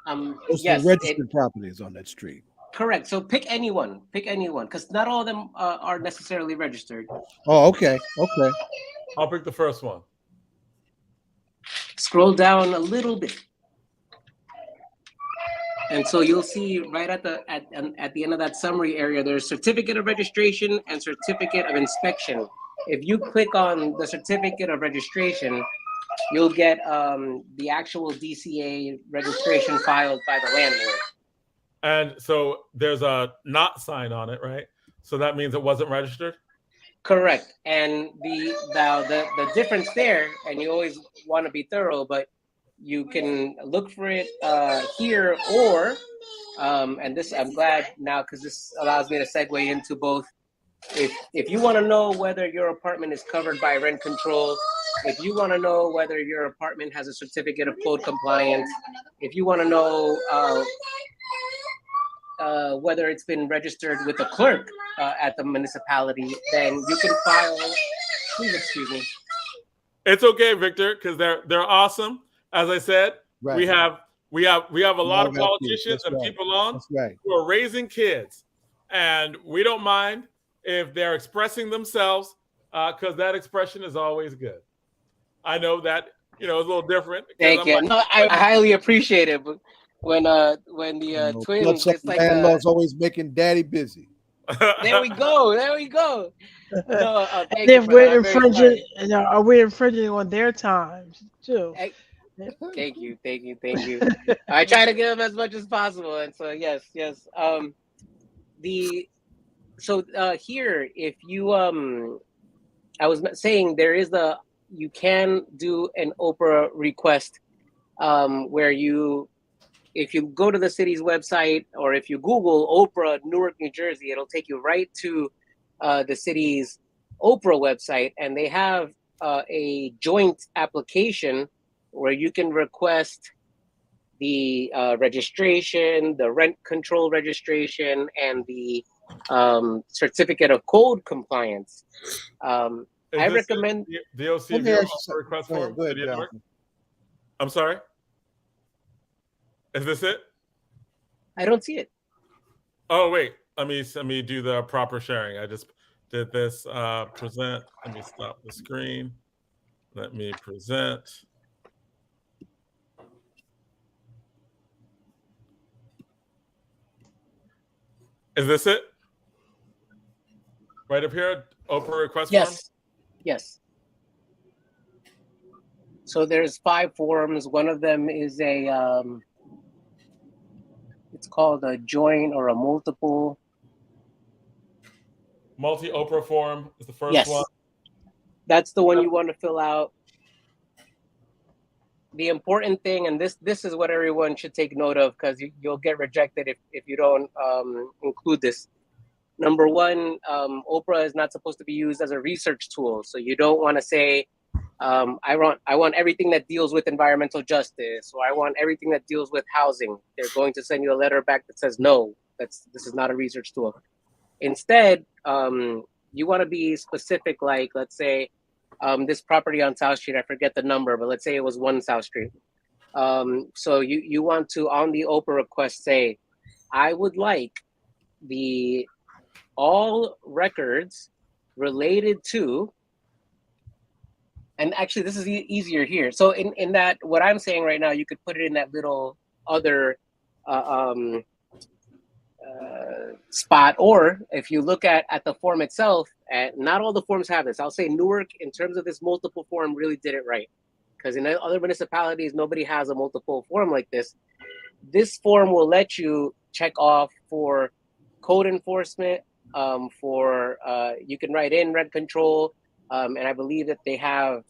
Most yes, of the registered properties on that street. Correct. So pick anyone, because not all of them are necessarily registered. Oh, okay. Okay. I'll pick the first one. Scroll down a little bit. And so you'll see right at the end of that summary area, there's certificate of registration and certificate of inspection. If you click on the certificate of registration, you'll get the actual DCA registration filed by the landlord. And so there's a not sign on it, right? So that means it wasn't registered? Correct. And the difference there, and you always want to be thorough, but you can look for it here, or and this I'm glad now because this allows me to segue into both. If you want to know whether your apartment is covered by rent control, if you want to know whether your apartment has a certificate of code compliance, if you want to know whether it's been registered with a clerk at the municipality, then you can file. Please excuse me. It's okay, Victor, because they're awesome. As I said, Right. we have a lot of politicians and people on who are raising kids, and we don't mind if they're expressing themselves, because that expression is always good. I know that it's a little different. Thank you. No, I highly appreciate it. But when the twins, it's like landlord's always making daddy busy. There we go. No, and if we're infringing, are we infringing on their times too? Thank you. I try to give them as much as possible, and so yes. Here, if you I was saying you can do an Oprah request, where if you go to the city's website, or if you Google Oprah Newark, New Jersey, it'll take you right to the city's Oprah website, and they have a joint application where you can request the registration, the rent control registration, and the certificate of code compliance. I recommend the OC request form. Go ahead, I'm sorry. Is this it? I don't see it. Oh wait, let me do the proper sharing. I just did this. Present. Let me stop the screen. Let me present. Is this it? Right up here, Oprah request form? Yes. So there's 5 forms. One of them is it's called a joint or a multiple. Multi-Oprah form is the first one. That's the one you want to fill out. The important thing, and this is what everyone should take note of, because you'll get rejected if you don't include this. Number one, Oprah is not supposed to be used as a research tool. So you don't want to say, I want everything that deals with environmental justice, or I want everything that deals with housing. They're going to send you a letter back that says, no, this is not a research tool. Instead, you want to be specific, like, let's say, this property on South Street, I forget the number, but let's say it was 1 South Street. So you want to, on the Oprah request, say, I would like all records related to, and actually this is easier here. So in that, what I'm saying right now, you could put it in that little other spot, or if you look at the form itself, not all the forms have this. I'll say Newark, in terms of this multiple form, really did it right, because in other municipalities, nobody has a multiple form like this. This form will let you check off for code enforcement, you can write in rent control, and I believe that they have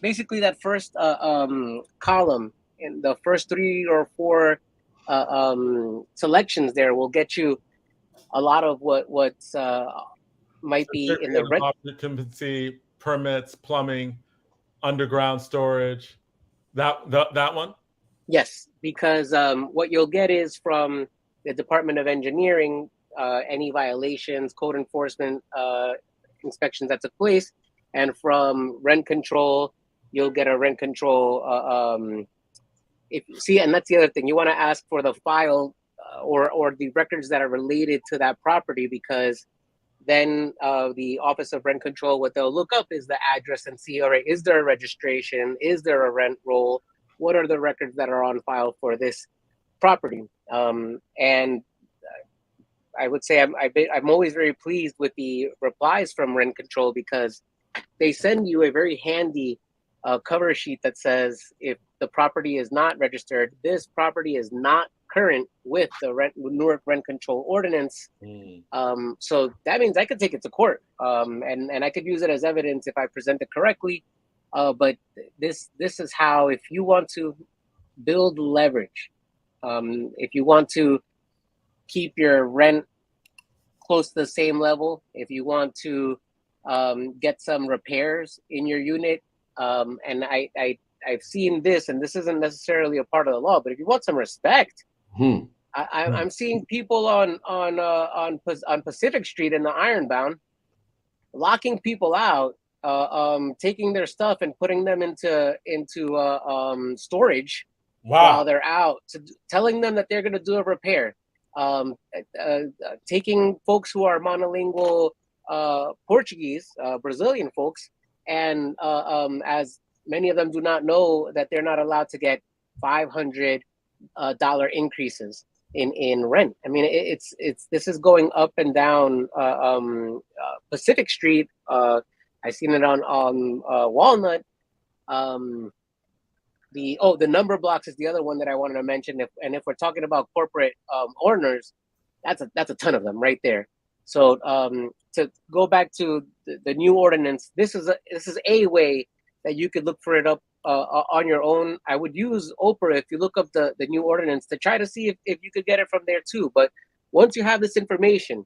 basically that first column in the first 3 or 4 selections there will get you a lot of what might be in the rent occupancy, permits, plumbing, underground storage. That one? Yes, because what you'll get is from the Department of Engineering, any violations, code enforcement inspections that took place, and from rent control, you'll get a rent control. And that's the other thing. You want to ask for the file or the records that are related to that property, because then the Office of Rent Control, what they'll look up is the address and see, all right, is there a registration? Is there a rent roll? What are the records that are on file for this property? And I would say I'm always very pleased with the replies from rent control, because they send you a very handy cover sheet that says, if the property is not registered, this property is not current with the Newark rent control ordinance. So that means I could take it to court, and I could use it as evidence if I present it correctly. But this is how, if you want to build leverage, if you want to keep your rent close to the same level, if you want to get some repairs in your unit, and I've seen this, and this isn't necessarily a part of the law, but if you want some respect, I'm seeing people on Pacific Street in the Ironbound locking people out, taking their stuff and putting them into storage while they're out, telling them that they're going to do a repair, taking folks who are monolingual Portuguese, Brazilian folks, and as many of them do not know that they're not allowed to get $500 increases in rent. I mean, this is going up and down Pacific Street. I've seen it on Walnut. The number blocks is the other one that I wanted to mention. If we're talking about corporate owners, that's a ton of them right there. So to go back to the new ordinance, this is a way that you could look for it up on your own. I would use Oprah if you look up the new ordinance to try to see if you could get it from there too. But once you have this information,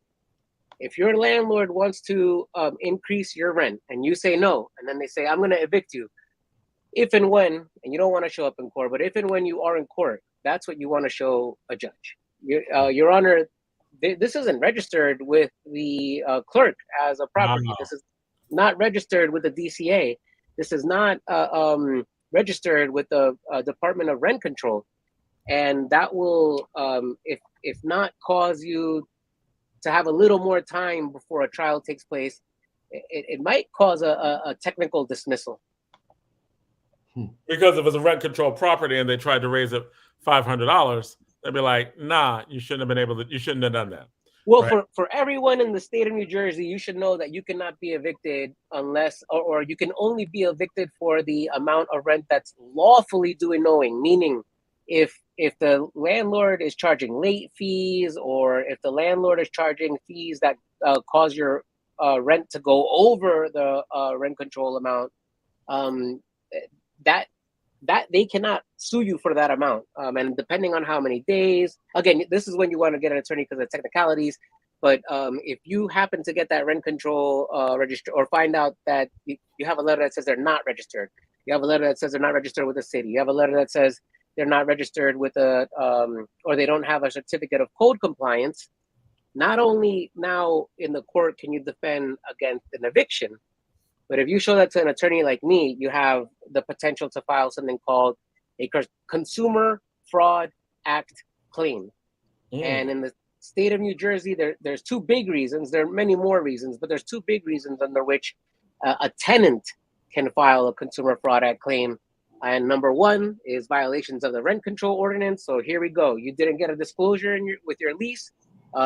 if your landlord wants to increase your rent and you say no, and then they say, I'm going to evict you, if and when, and you don't want to show up in court, but if and when you are in court, that's what you want to show a judge. Your Honor, this isn't registered with the clerk as a property. This is not registered with the DCA. This is not registered with the Department of Rent Control. And that will, if not cause you to have a little more time before a trial takes place, it might cause a technical dismissal. Because if it's a rent control property and they tried to raise it $500, they'd be like, nah, you shouldn't have done that. Well, right? for everyone in the state of New Jersey, you should know that you cannot be evicted unless, or you can only be evicted for the amount of rent that's lawfully due and owing. Meaning, if the landlord is charging late fees, or if the landlord is charging fees that cause your rent to go over the rent control amount, that they cannot sue you for that amount. And depending on how many days, again, this is when you want to get an attorney because of technicalities. But if you happen to get that rent control register, or find out that you have a letter that says they're not registered, you have a letter that says they're not registered with the city, you have a letter that says they're not registered with or they don't have a certificate of code compliance, not only now in the court can you defend against an eviction, but if you show that to an attorney like me, you have the potential to file something called a Consumer Fraud Act claim. And in the state of New Jersey, there's two big reasons. There are many more reasons, but there's two big reasons under which a tenant can file a Consumer Fraud Act claim. And number one is violations of the rent control ordinance. So here we go. You didn't get a disclosure with your lease.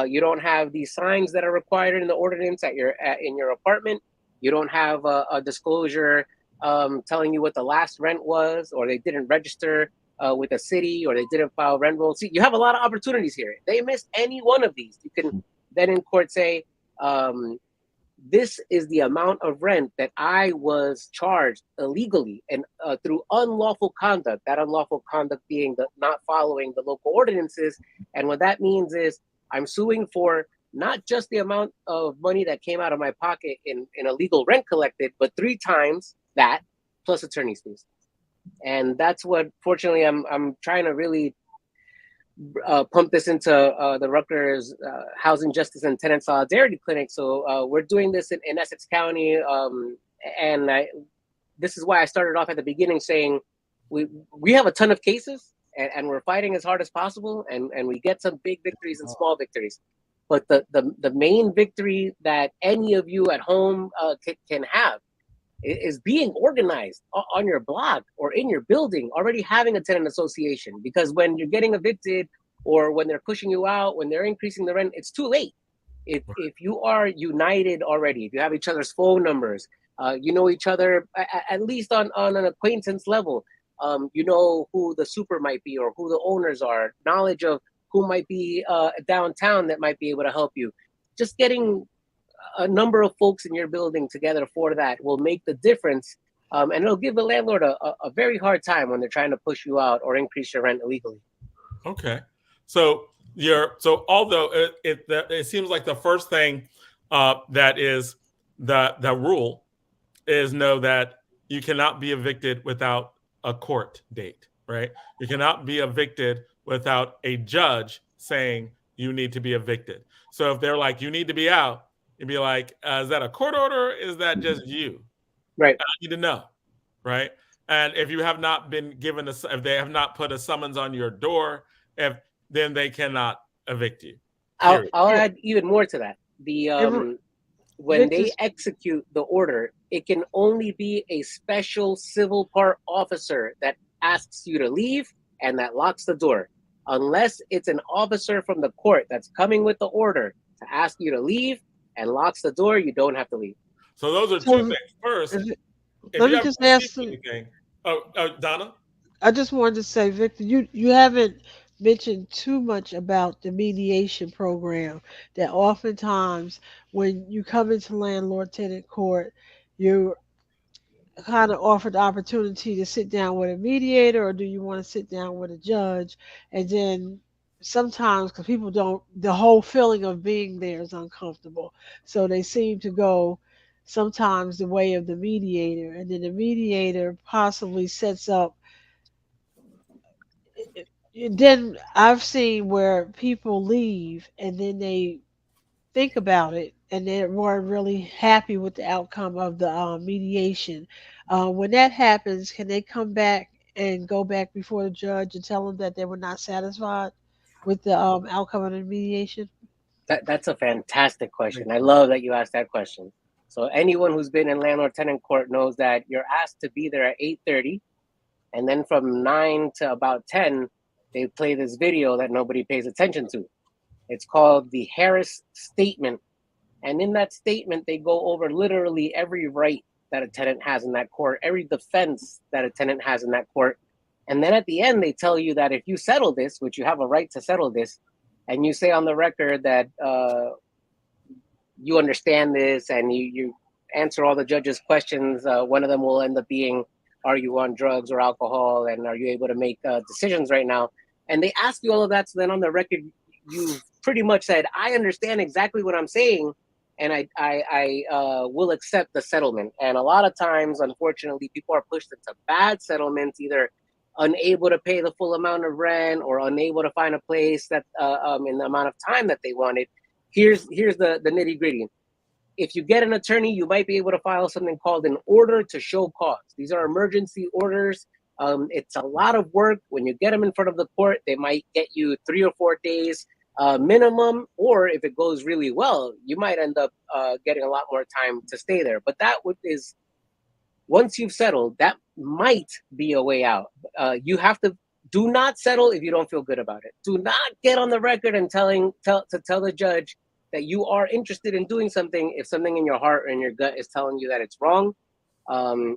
You don't have the signs that are required in the ordinance in your apartment. You don't have a disclosure telling you what the last rent was, or they didn't register with the city, or they didn't file rent roll. See, you have a lot of opportunities here. If they missed any one of these, you can then in court say, this is the amount of rent that I was charged illegally and through unlawful conduct, that unlawful conduct being the not following the local ordinances. And what that means is I'm suing for not just the amount of money that came out of my pocket in illegal rent collected, but 3 times that plus attorney's fees. And that's what, fortunately, I'm trying to really pump this into the Rutgers Housing Justice and Tenant Solidarity Clinic. So we're doing this in Essex County. And this is why I started off at the beginning saying we have a ton of cases and we're fighting as hard as possible. And we get some big victories and small victories. But the main victory that any of you at home can have is being organized on your block or in your building, already having a tenant association. Because when you're getting evicted or when they're pushing you out, when they're increasing the rent, it's too late. If you are united already, if you have each other's phone numbers, you know each other at least on an acquaintance level. You know who the super might be or who the owners are, knowledge of who might be downtown that might be able to help you. Just getting a number of folks in your building together for that will make the difference. And it'll give the landlord a very hard time when they're trying to push you out or increase your rent illegally. Okay. So although it seems like the first thing that is the rule is know that you cannot be evicted without a court date, right? You cannot be evicted without a judge saying you need to be evicted. So if they're like, you need to be out, you'd be like, is that a court order? Is that just you? Right. I need to know, right? And if you have not been given if they have not put a summons on your door, then they cannot evict you. I'll add even more to that. When they execute the order, it can only be a special civil part officer that asks you to leave and that locks the door. Unless it's an officer from the court that's coming with the order to ask you to leave and locks the door, you don't have to leave. So those are two things. First, let me just ask anything. Donna? I just wanted to say, Victor, you haven't mentioned too much about the mediation program. That oftentimes when you come into landlord-tenant court, you're kind of offered the opportunity to sit down with a mediator, or do you want to sit down with a judge? And then sometimes, because people don't, the whole feeling of being there is uncomfortable, so they seem to go sometimes the way of the mediator, and then the mediator possibly sets up. Then I've seen where people leave and then they think about it and they weren't really happy with the outcome of the mediation. When that happens, can they come back and go back before the judge and tell them that they were not satisfied with the outcome of the mediation? That's a fantastic question. I love that you asked that question. So anyone who's been in landlord-tenant court knows that you're asked to be there at 8:30, and then from 9 to about 10, they play this video that nobody pays attention to. It's called the Harris Statement. And in that statement, they go over literally every right that a tenant has in that court, every defense that a tenant has in that court. And then at the end, they tell you that if you settle this, which you have a right to settle this, and you say on the record that you understand this and you answer all the judge's questions, one of them will end up being, are you on drugs or alcohol? And are you able to make decisions right now? And they ask you all of that. So then on the record, you've pretty much said, I understand exactly what I'm saying. And I will accept the settlement. And a lot of times, unfortunately, people are pushed into bad settlements, either unable to pay the full amount of rent or unable to find a place that in the amount of time that they wanted. Here's the nitty gritty. If you get an attorney, you might be able to file something called an order to show cause. These are emergency orders. It's a lot of work. When you get them in front of the court, they might get you 3 or 4 days minimum, or if it goes really well, you might end up getting a lot more time to stay there. But that is, once you've settled, that might be a way out. You have to do not settle if you don't feel good about it. Do not get on the record and tell the judge that you are interested in doing something if something in your heart or in your gut is telling you that it's wrong.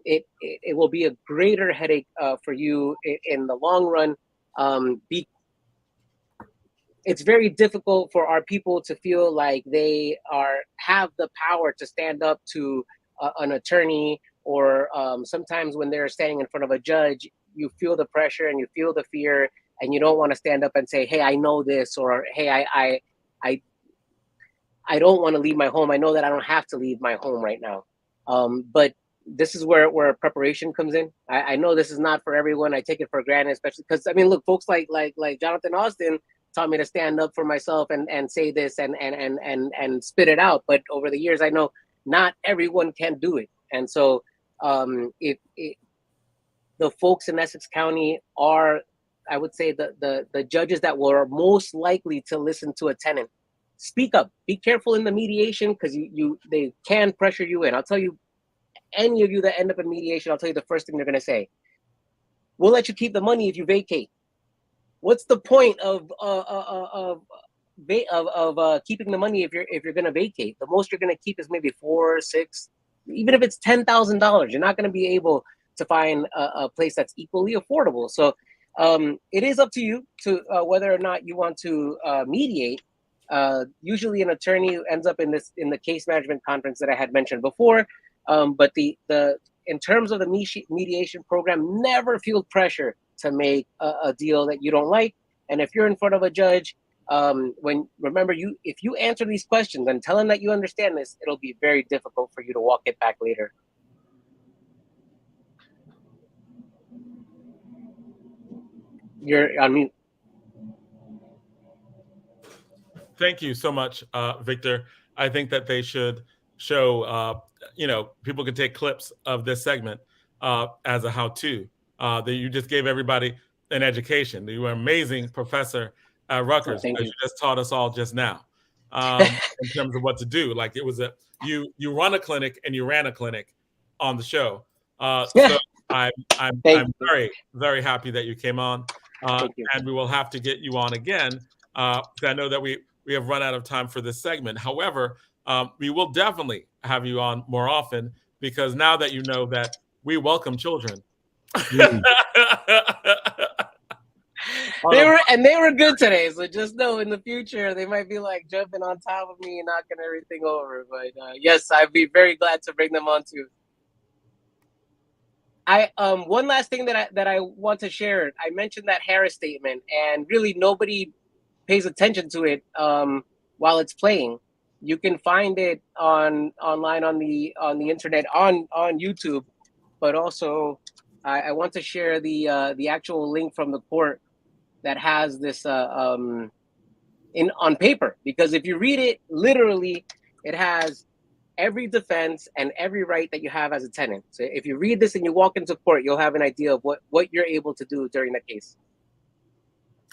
It will be a greater headache for you in the long run. It's very difficult for our people to feel like they have the power to stand up to an attorney, or sometimes when they're standing in front of a judge, you feel the pressure and you feel the fear, and you don't want to stand up and say, hey, I know this, or hey, I don't want to leave my home. I know that I don't have to leave my home right now. But this is where preparation comes in. I know this is not for everyone. I take it for granted, especially because, I mean, look, folks like Jonathan Austin taught me to stand up for myself and say this and spit it out. But over the years, I know not everyone can do it. And so if the folks in Essex County are, I would say, the judges that were most likely to listen to a tenant, speak up. Be careful in the mediation, because they can pressure you in. I'll tell you, any of you that end up in mediation, I'll tell you the first thing they're going to say: we'll let you keep the money if you vacate. what's the point of keeping the money if you're going to vacate? The most you're going to keep is maybe 4, 6, even if it's $10,000. You're not going to be able to find a place that's equally affordable. So it is up to you to whether or not you want to mediate. Usually, an attorney ends up in the case management conference that I had mentioned before. But in terms of the mediation program, never feel pressure to make a deal that you don't like. And if you're in front of a judge, if you answer these questions and tell him that you understand this, it'll be very difficult for you to walk it back later. You're on mute. Thank you so much, Victor. I think that they should show, people can take clips of this segment as a how-to. That you just gave everybody an education. You were an amazing professor at Rutgers. Thank you. You just taught us all just now in terms of what to do. Like it was you run a clinic and you ran a clinic on the show. So I'm very, very happy that you came on. And we will have to get you on again. I know that we have run out of time for this segment. However, we will definitely have you on more often because now that you know that we welcome children. They were good today, so just know in the future they might be like jumping on top of me and knocking everything over. But yes, I'd be very glad to bring them on too. One last thing that I want to share. I mentioned that Harris statement, and really nobody pays attention to it while it's playing. You can find it online on the internet on YouTube, but also I want to share the actual link from the court that has this on paper, because if you read it literally, it has every defense and every right that you have as a tenant. So if you read this and you walk into court, you'll have an idea of what you're able to do during the case.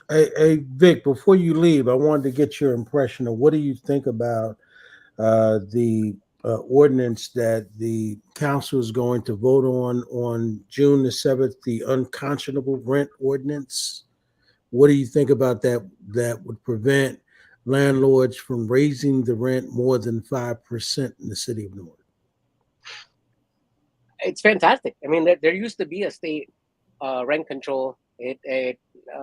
Hey, Vic, before you leave, I wanted to get your impression of what do you think about the ordinance that the council is going to vote on June the 7th, the unconscionable rent ordinance. What do you think about that? That would prevent landlords from raising the rent more than 5% in the city of Newark. It's fantastic. I mean, there used to be a state rent control. It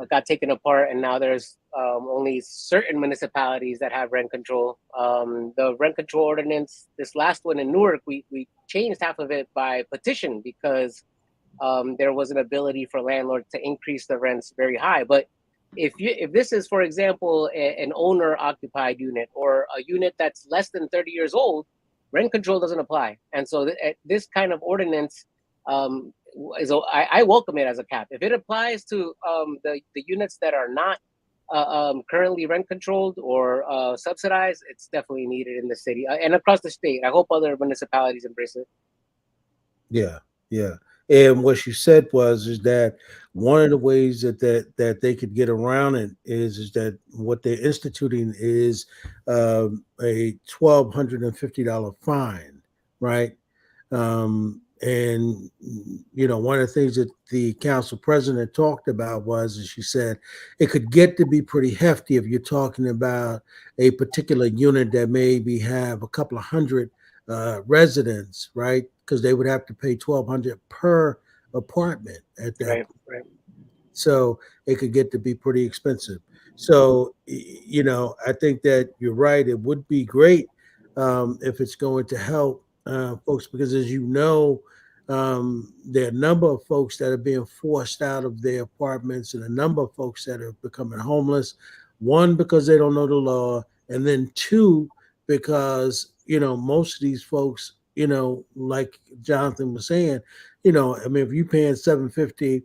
got taken apart, and now there's only certain municipalities that have rent control. The rent control ordinance, this last one in Newark, we changed half of it by petition because there was an ability for landlords to increase the rents very high. But if this is, for example, an owner-occupied unit or a unit that's less than 30 years old, rent control doesn't apply. And so this kind of ordinance I welcome it as a cap. If it applies to the units that are not currently rent controlled or subsidized, it's definitely needed in the city and across the state. I hope other municipalities embrace it. Yeah. And what she said is that one of the ways that they could get around it is that what they're instituting is a $1,250 fine, right? And one of the things that the council president talked about was she said it could get to be pretty hefty if you're talking about a particular unit that maybe have a couple of hundred residents, right? Because they would have to pay $1,200 per apartment at that point. Right. So it could get to be pretty expensive. So I think that you're right. It would be great if it's going to help folks, because as you know, there are a number of folks that are being forced out of their apartments and a number of folks that are becoming homeless. One, because they don't know the law, and then two, because most of these folks, like Jonathan was saying, if you're paying $750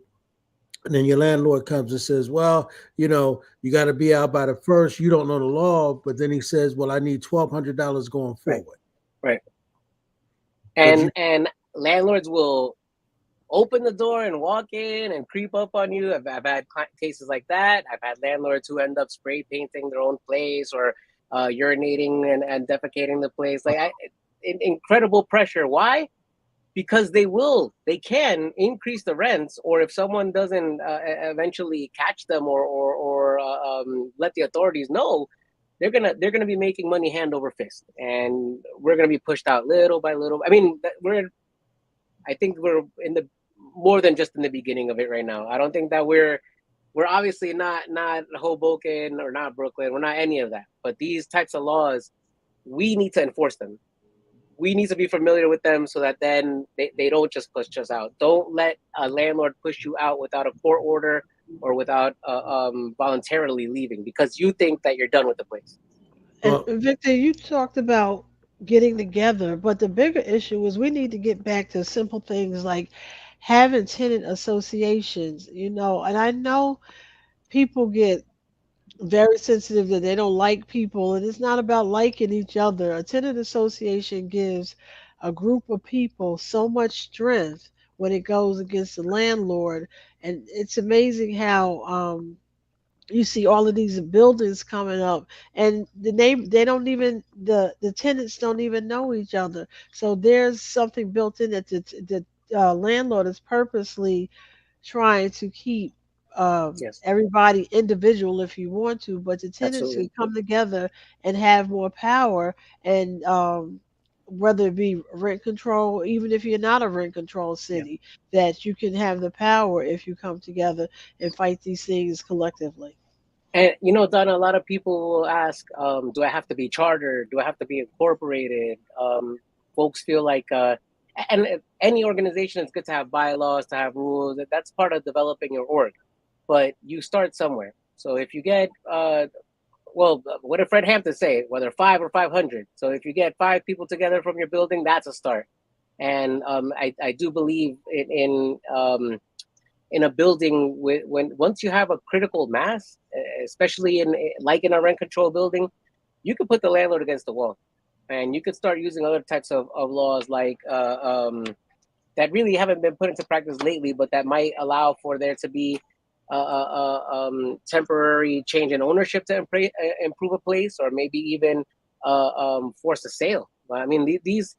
and then your landlord comes and says, well, you got to be out by the 1st, you don't know the law, but then he says, well, I need $1,200 going forward. Right. And landlords will open the door and walk in and creep up on you. I've had cases like that. I've had landlords who end up spray painting their own place or urinating and defecating the place. Incredible pressure. Why? because they can increase the rents, or if someone doesn't eventually catch them or let the authorities know, they're gonna be making money hand over fist, and we're gonna be pushed out little by little. I mean, I think we're in the more than just in the beginning of it right now. I don't think that we're obviously not Hoboken or not Brooklyn. We're not any of that. But these types of laws, we need to enforce them. We need to be familiar with them so that then they don't just push us out. Don't let a landlord push you out without a court order or without voluntarily leaving because you think that you're done with the place. And Victor, you talked about getting together, but the bigger issue is we need to get back to simple things like having tenant associations, and I know people get very sensitive that they don't like people, and it's not about liking each other. A tenant association gives a group of people so much strength when it goes against the landlord, and it's amazing how you see all of these buildings coming up, and they don't even the tenants don't even know each other. So there's something built in that the landlord is purposely trying to keep Yes, everybody individual if you want to, but the tenants absolutely. can come together and have more power, and whether it be rent control, even if you're not a rent control Yeah. city, that you can have the power if you come together and fight these things collectively. And Donna, a lot of people will ask, do I have to be chartered? Do I have to be incorporated? Folks feel like, and any organization, it's good to have bylaws, to have rules. That's part of developing your org. But you start somewhere. So if you get, well, what did Fred Hampton say? Whether 5 or 500. So if you get 5 people together from your building, that's a start. And I do believe in a building once you have a critical mass, especially in a rent control building, you could put the landlord against the wall, and you could start using other types of laws like that really haven't been put into practice lately, but that might allow for there to be temporary change in ownership to improve a place, or maybe even force a sale. I mean, these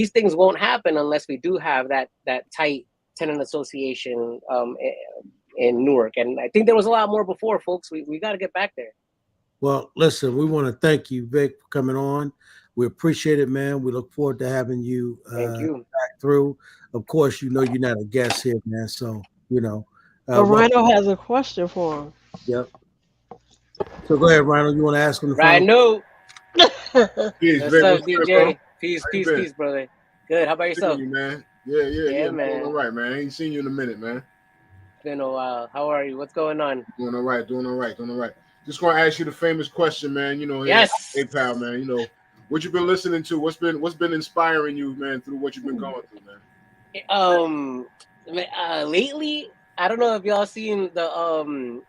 things won't happen unless we do have that tight tenant association in Newark. And I think there was a lot more before, folks. We got to get back there. Well, listen, we want to thank you, Vic, for coming on. We appreciate it, man. We look forward to having you, Thank you back through. Of course, you're not a guest here, man. So, But Rhino has a question for him. Yep. So go ahead, Rhino. You want to ask him the final? Rhino. Peace, What's Vic. up, What's DJ? good, bro? Peace, brother. Good. How about yourself? You, man. Yeah, man. Doing all right, man. I ain't seen you in a minute, man. It's been a while. How are you? What's going on? Doing all right. Just gonna ask you the famous question, man. Yes. Hey, pal, man. What you been listening to? What's been inspiring you, man, through what you've been going through, man? Lately, I don't know if y'all seen the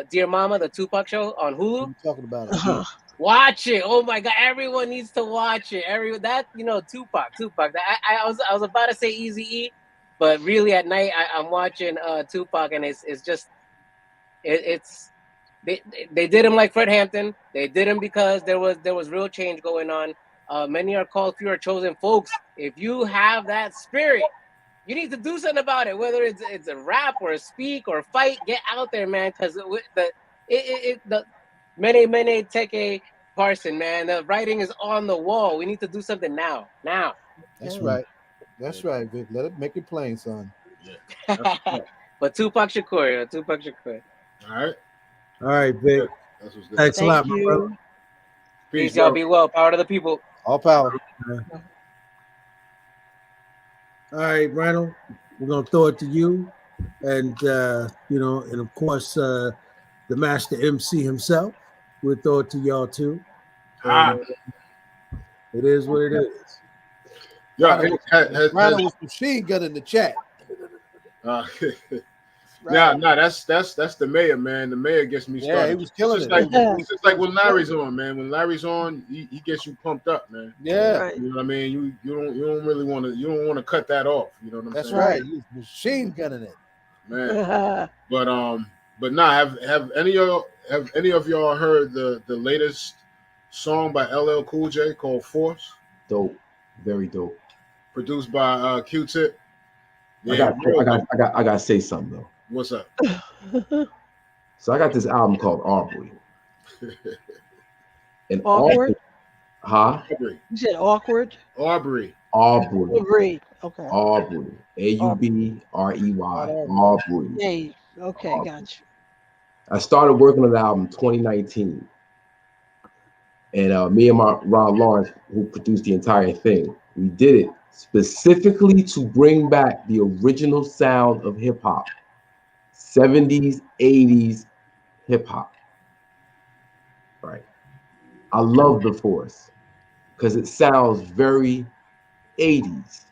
Dear Mama, the Tupac show on Hulu. What are you talking about it? Watch it. Oh my God, everyone needs to watch it. Tupac. I was about to say Eazy-E, but really at night I'm watching Tupac, and it's just they did him like Fred Hampton. They did him because there was real change going on. Many are called, few are chosen. Folks, if you have that spirit, you need to do something about it. Whether it's a rap or a speak or fight, get out there, man. Because the many take a Carson, man. The writing is on the wall. We need to do something now. That's right. That's right, Vic. Let it make it plain, son. Yeah. But Tupac Shakur. All right, Vic. That's what's good. Thanks a lot, Thank my you. brother. Peace, y'all. Be well. Power to the people. All power. All right, Rhino, we're gonna throw it to you, and and of course, the master MC himself. We'll throw it to y'all too. It is what it is. Rhino was machine gun in the chat. Nah, that's the mayor, man. The mayor gets me started. Yeah, he was killing it. It's just like when Larry's on, man. When Larry's on, he gets you pumped up, man. Yeah, Right. You know what I mean. You don't really want to cut that off. You know what I'm that's saying? right. He was machine gunning it, man. But nah, have any of y'all heard the latest song by LL Cool J called Force? Dope, very dope. produced by Q-Tip. Yeah, I got to say something though. What's up? So I got this album called Aubrey. And Awkward? Huh? Aubrey. You said awkward? Aubrey. Aubrey. Okay. Aubrey. Aubrey. Aubrey. Hey, okay, got you. I started working on the album 2019. And me and my Ron Lawrence, who produced the entire thing, we did it specifically to bring back the original sound of hip hop. 70s, 80s hip hop. Right. I love The Force because it sounds very 80s.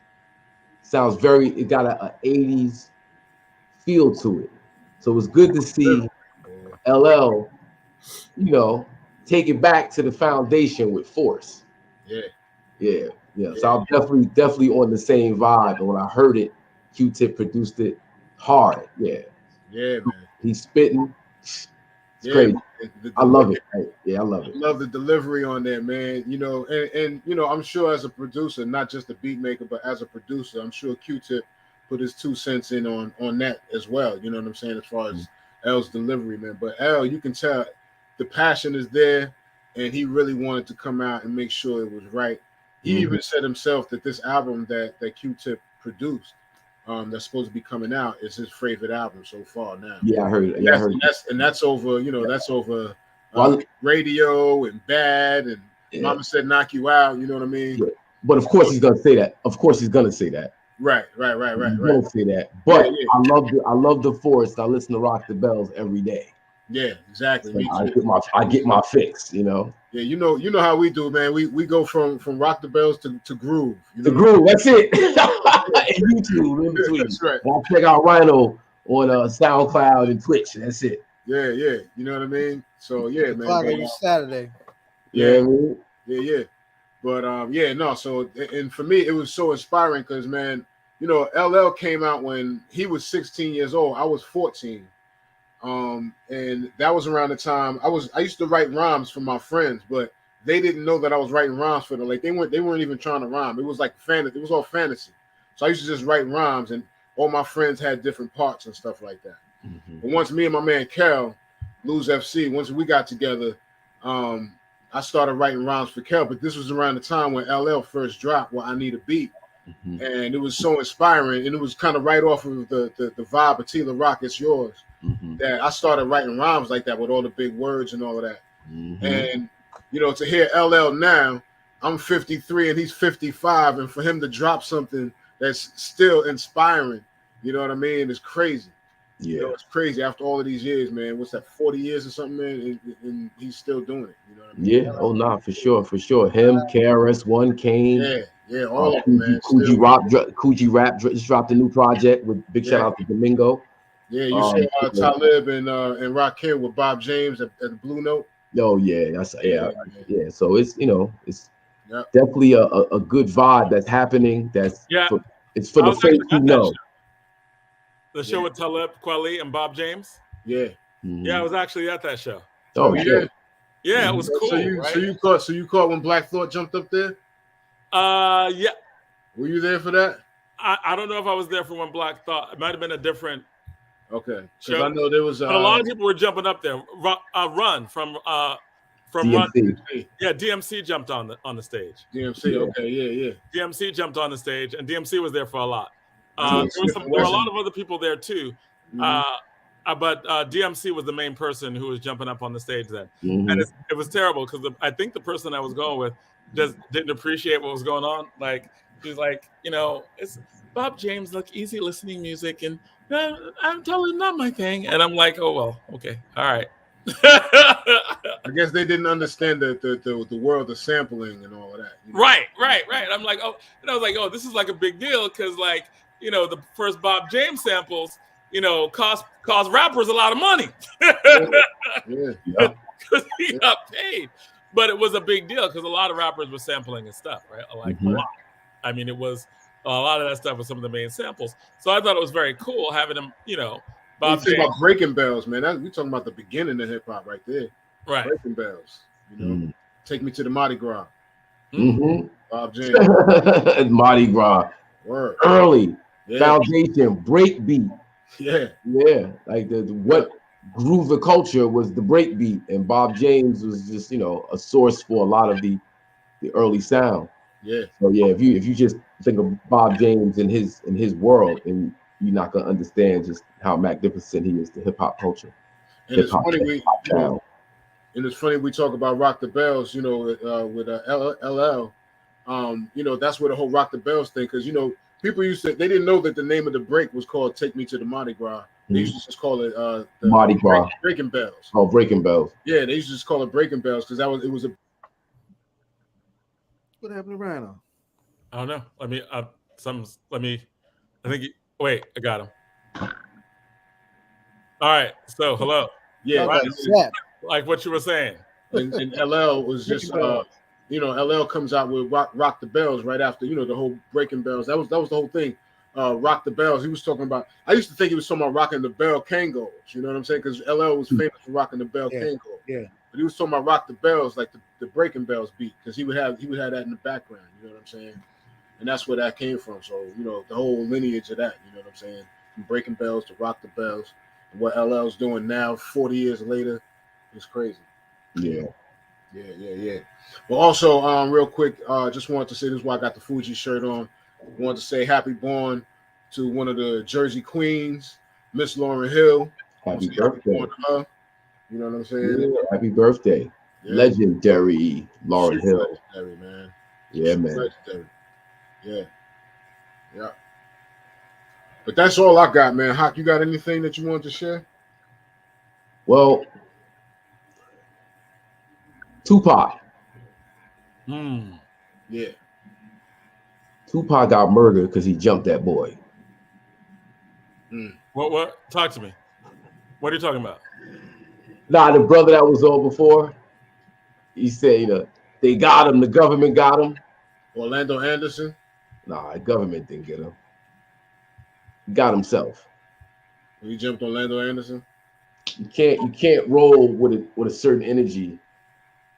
It got a 80s feel to it. So it was good to see LL, take it back to the foundation with Force. Yeah. So I'm definitely on the same vibe. And when I heard it, Q-Tip produced it hard. Yeah, man. He's spitting. It's crazy. I love it. Yeah, I love it. I love the delivery on that, man. And I'm sure as a producer, not just a beat maker, but as a producer, I'm sure Q-Tip put his 2 cents in on that as well. You know what I'm saying? As far as L's delivery, man. But L, you can tell the passion is there, and he really wanted to come out and make sure it was right. He even said himself that this album that Q-Tip produced, that's supposed to be coming out, is his favorite album so far now. Yeah, I heard it. That's over, that's over Radio and Bad and Mama Said Knock You Out, you know what I mean? Yeah. But of course he's gonna say that. Right. He's gonna say that. But I love The Force. I listen to Rock the Bells every day. Yeah, exactly. So I get my fix, Yeah, you know how we do, man. We go from Rock the Bells to groove. The groove, that's it. And YouTube in between. That's right. I'll check out Rhino on SoundCloud and Twitch. That's it. Yeah. You know what I mean? So yeah, man. Every Saturday. Yeah. Yeah. But So and for me, it was so inspiring because, man, LL came out when he was 16 years old. I was 14. And that was around the time I used to write rhymes for my friends, but they didn't know that I was writing rhymes for them. Like they weren't even trying to rhyme. It was like fantasy. It was all fantasy. So I used to just write rhymes, and all my friends had different parts and stuff like that. But once me and my man Kel, Lose FC, once we got together, I started writing rhymes for Kel. But this was around the time when LL first dropped I Need a Beat. And it was so inspiring, and it was kind of right off of the vibe of Tila Rock, It's Yours, that I started writing rhymes like that with all the big words and all of that. And to hear LL now, I'm 53 and he's 55, and for him to drop something that's still inspiring, you know what I mean, it's crazy. Yeah, it's crazy after all of these years, man. What's that, 40 years or something, man? And he's still doing it. You know what I mean? Yeah. Oh, nah, for sure. Him, KRS-One, Kane. Yeah, all of them, man. Coogee Rap just dropped a new project with big shout out to Domingo. Yeah, you saw Talib and Rakim with Bob James at the Blue Note. Oh yeah, yeah. So it's it's definitely a good vibe that's happening. It's for the fans who know. The show with Talib Kweli and Bob James. Yeah. Yeah, I was actually at that show. Oh yeah. Yeah, it was cool. So you caught when Black Thought jumped up there? Yeah. Were you there for that? I don't know if I was there for when Black Thought. It might have been a different. Okay. Because I know there was but a lot of people were jumping up there. Run from DMC. Run. Yeah, DMC jumped on the stage. DMC. Okay. Yeah. DMC jumped on the stage, and DMC was there for a lot. There were a lot of other people there too. But DMC was the main person who was jumping up on the stage then. And it was terrible because I think the person I was going with just didn't appreciate what was going on. Like, he's like, it's Bob James, like easy listening music, and I'm totally not my thing. And I'm like, oh, well, okay. All right. I guess they didn't understand the world of sampling and all of that. Right. I'm like, oh, and I was like, oh, this is like a big deal because, like, the first Bob James samples, cost rappers a lot of money. Because he got paid. But it was a big deal because a lot of rappers were sampling and stuff, right? Like a lot. I mean, it was a lot of that stuff was some of the main samples. So I thought it was very cool having them, Bob James. About Breaking Bells, man. We're talking about the beginning of hip hop right there. Right. Breaking Bells. Take Me to the Mardi Gras. Bob James. Mardi Gras. Word. Early. Yeah. Foundation, breakbeat. Yeah. Yeah. Like what grew the culture was the breakbeat. And Bob James was just, a source for a lot of the early sound. Yeah. So yeah, if you just think of Bob James in his world, and you're not gonna understand just how magnificent he is to hip hop culture. And it's funny and it's funny we talk about Rock the Bells, with LL. That's where the whole Rock the Bells thing, because people they didn't know that the name of the break was called "Take Me to the Mardi Gras." They used to just call it the Mardi Gras, Breaking Bells. Oh, Breaking Bells. Yeah, they used to just call it Breaking Bells because it was a. What happened to Rhino? I don't know. Wait, I got him. All right. So hello. Yeah, like what you were saying. And LL was just LL comes out with Rock the Bells right after, the whole Breaking Bells. That was the whole thing. Rock the Bells. He was talking about, I used to think he was talking about rocking the bell Kangol. You know what I'm saying? Because LL was famous for rocking the bell Kangol. Yeah. But he was talking about Rock the Bells, like the Breaking Bells beat, because he would have that in the background. You know what I'm saying? And that's where that came from. So, the whole lineage of that, you know what I'm saying? From Breaking Bells to Rock the Bells. And what LL's doing now, 40 years later, is crazy. Yeah. Yeah. Well, also, real quick, just wanted to say this is why I got the Fuji shirt on. Wanted to say happy born to one of the Jersey queens, Miss Lauryn Hill. Happy birthday. Happy to her. You know what I'm saying? Yeah, happy birthday. Yeah. Legendary Lauryn Hill. Legendary, man. Yeah, man. Legendary. Yeah. But that's all I got, man. Hawk, you got anything that you want to share? Well, Tupac. Yeah. Tupac got murdered because he jumped that boy. What? Talk to me. What are you talking about? Nah, the brother that was on before, he said, they got him. The government got him. Orlando Anderson? Nah, the government didn't get him. He got himself. He jumped Orlando Anderson? You can't roll with a certain energy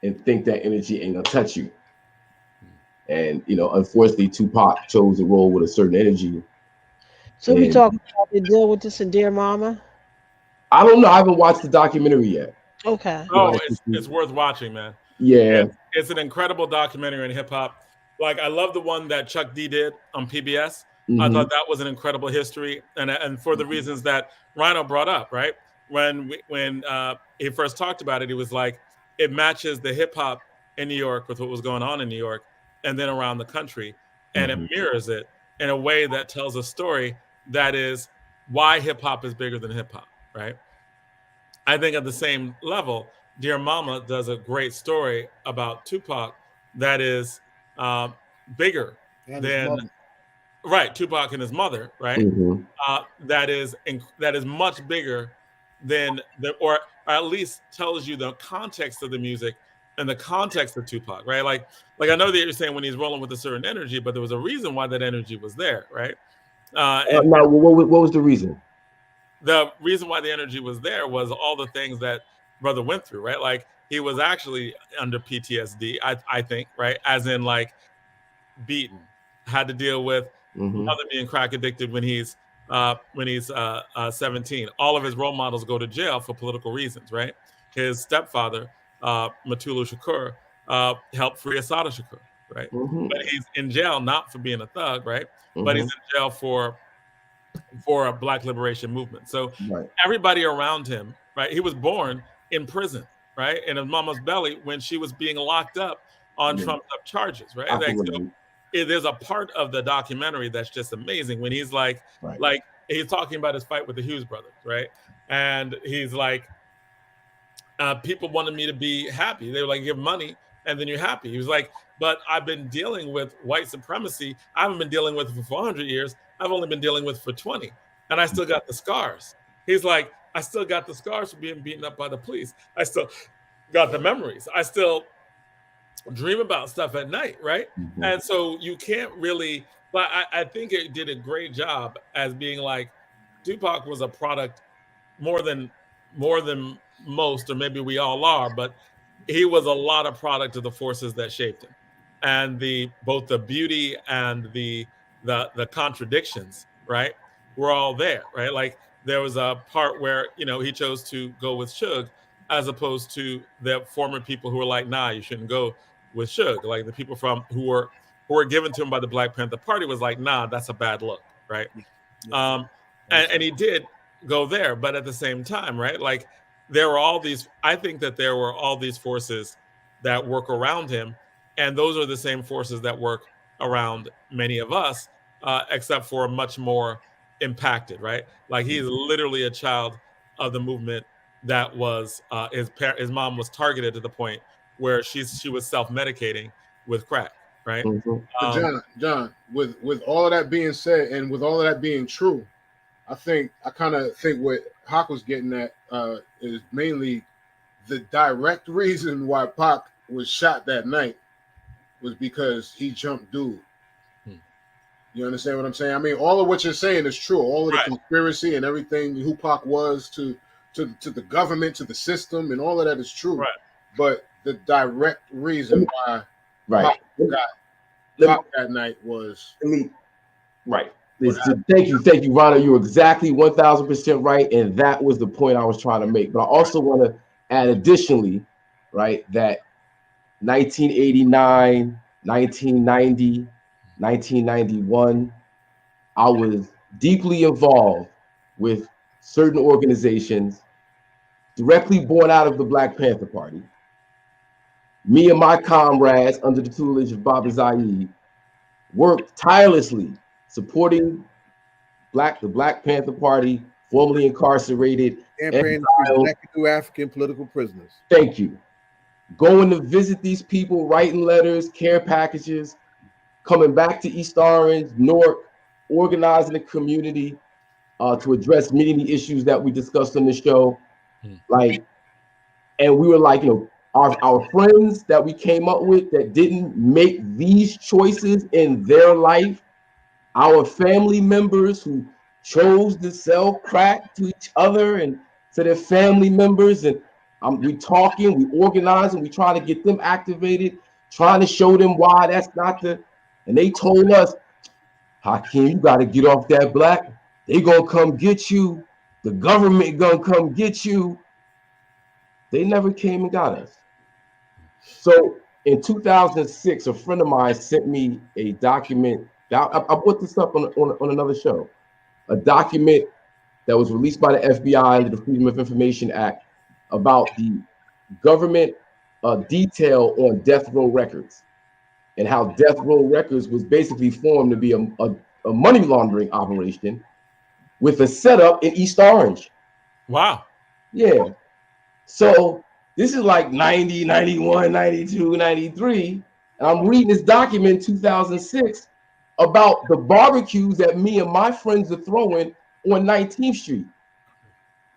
and think that energy ain't gonna touch you. And unfortunately, Tupac chose to roll with a certain energy. So we talking about the deal with this in Dear Mama? I don't know. I haven't watched the documentary yet. Okay. Oh, it's worth watching, man. Yeah. It's an incredible documentary in hip hop. Like, I love the one that Chuck D did on PBS. Mm-hmm. I thought that was an incredible history, and for the reasons that Rhino brought up, right? When he first talked about it, he was like, it matches the hip hop in New York with what was going on in New York and then around the country, and it mirrors it in a way that tells a story that is why hip hop is bigger than hip hop, right? I think at the same level, Dear Mama does a great story about Tupac that is bigger than Tupac and his mother, right? Mm-hmm. That is much bigger than or at least tells you the context of the music and the context of Tupac, right? Like I know that you're saying when he's rolling with a certain energy, but there was a reason why that energy was there, right? What was the reason? The reason why the energy was there was all the things that brother went through, right? Like, he was actually under PTSD, I think, right? As in, like, beaten, had to deal with mother being crack addicted when he's 17. All of his role models go to jail for political reasons, right? His stepfather, Matulu Shakur, helped free Assata Shakur, right? But he's in jail not for being a thug, right? But he's in jail for a Black liberation movement. So everybody around him, right? He was born in prison, right? In his mama's belly when she was being locked up on trumped up charges, right? Like, so there's a part of the documentary that's just amazing when he's like he's talking about his fight with the Hughes brothers, right? And he's like, people wanted me to be happy. They were like, give money and then you're happy. He was like, but I've been dealing with white supremacy. I haven't been dealing with it for 400 years. I've only been dealing with it for 20. And I still got the scars. He's like, I still got the scars from being beaten up by the police. I still got the memories. I still dream about stuff at night, right? And so you can't really, but I think it did a great job as being like, Tupac was a product more than most, or maybe we all are, but he was a lot of product of the forces that shaped him. and both the beauty and the contradictions, right, were all there, right? Like there was a part where he chose to go with Suge, as opposed to the former people who were like, nah, you shouldn't go with Suge. Like the people who were given to him by the Black Panther Party was like, nah, that's a bad look, right? And he did go there, but at the same time, right? Like there were all these. I think that there were all these forces that work around him, and those are the same forces that work around many of us, except for much more impacted, right? Like he is literally a child of the movement that was his mom was targeted to the point where she was self-medicating with crack, right? John, with all of that being said, and with all of that being true, I kind of think what Hawk was getting at is mainly the direct reason why Pac was shot that night was because he jumped dude. You understand what I'm saying? I mean, all of what you're saying is true. All of the conspiracy and everything who Pac was to the government, to the system, and all of that is true. Right. But the direct reason why Pac got shot that night was right. Thank you, Rhino. You're exactly 1,000% right, and that was the point I was trying to make. But I also want to add additionally, right, that 1989, 1990, 1991, I was deeply involved with certain organizations directly born out of the Black Panther Party. Me and my comrades, under the tutelage of Baba Zaid, worked tirelessly supporting the Black Panther Party, formerly incarcerated, campaign to African political prisoners. Thank you. Going to visit these people, writing letters, care packages, coming back to East Orange, Newark, organizing the community to address many of the issues that we discussed on the show. And we were like, our friends that we came up with that didn't make these choices in their life, our family members who chose to sell crack to each other and to their family members, and we talking, we organizing, we trying to get them activated, trying to show them why that's not and they told us, Hakeem, you got to get off that black. They gonna come get you. The government gonna come get you. They never came and got us. So in 2006, a friend of mine sent me a document. I put this up on another show. A document that was released by the FBI under the Freedom of Information Act about the government detail on death row records and how death row records was basically formed to be a money laundering operation with a setup in East Orange. Wow. Yeah. So this is like 90, 91, 92, 93. And I'm reading this document in 2006 about the barbecues that me and my friends are throwing on 19th Street.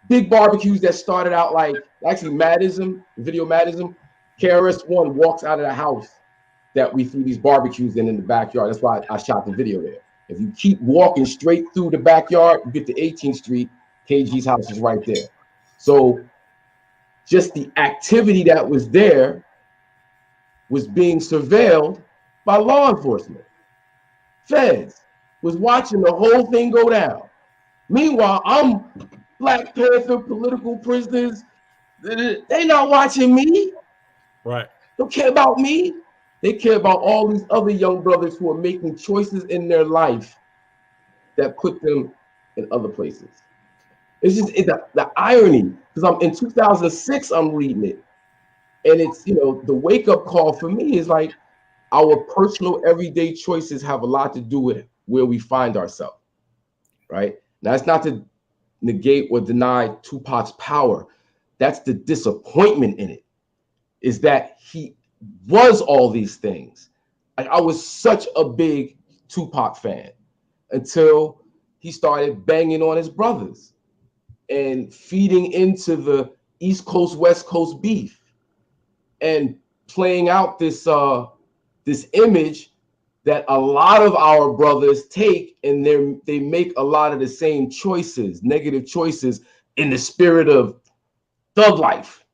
Big barbecues that started out like, actually Madism, video Madism, KRS-One walks out of the house that we threw these barbecues in the backyard. That's why I shot the video there. If you keep walking straight through the backyard, you get to 18th Street, KG's house is right there. So just the activity that was there was being surveilled by law enforcement. Feds was watching the whole thing go down. Meanwhile, I'm Black Panther political prisoners. They not watching me. Right. Don't care about me. They care about all these other young brothers who are making choices in their life that put them in other places. It's just the irony, because I'm in 2006, I'm reading it. And it's, the wake-up call for me is like our personal everyday choices have a lot to do with where we find ourselves, right? Now, it's not to negate or deny Tupac's power. That's the disappointment in it, is that he was all these things. I was such a big Tupac fan until he started banging on his brothers and feeding into the East Coast, West Coast beef and playing out this image that a lot of our brothers take, and they make a lot of the same choices, negative choices, in the spirit of thug life.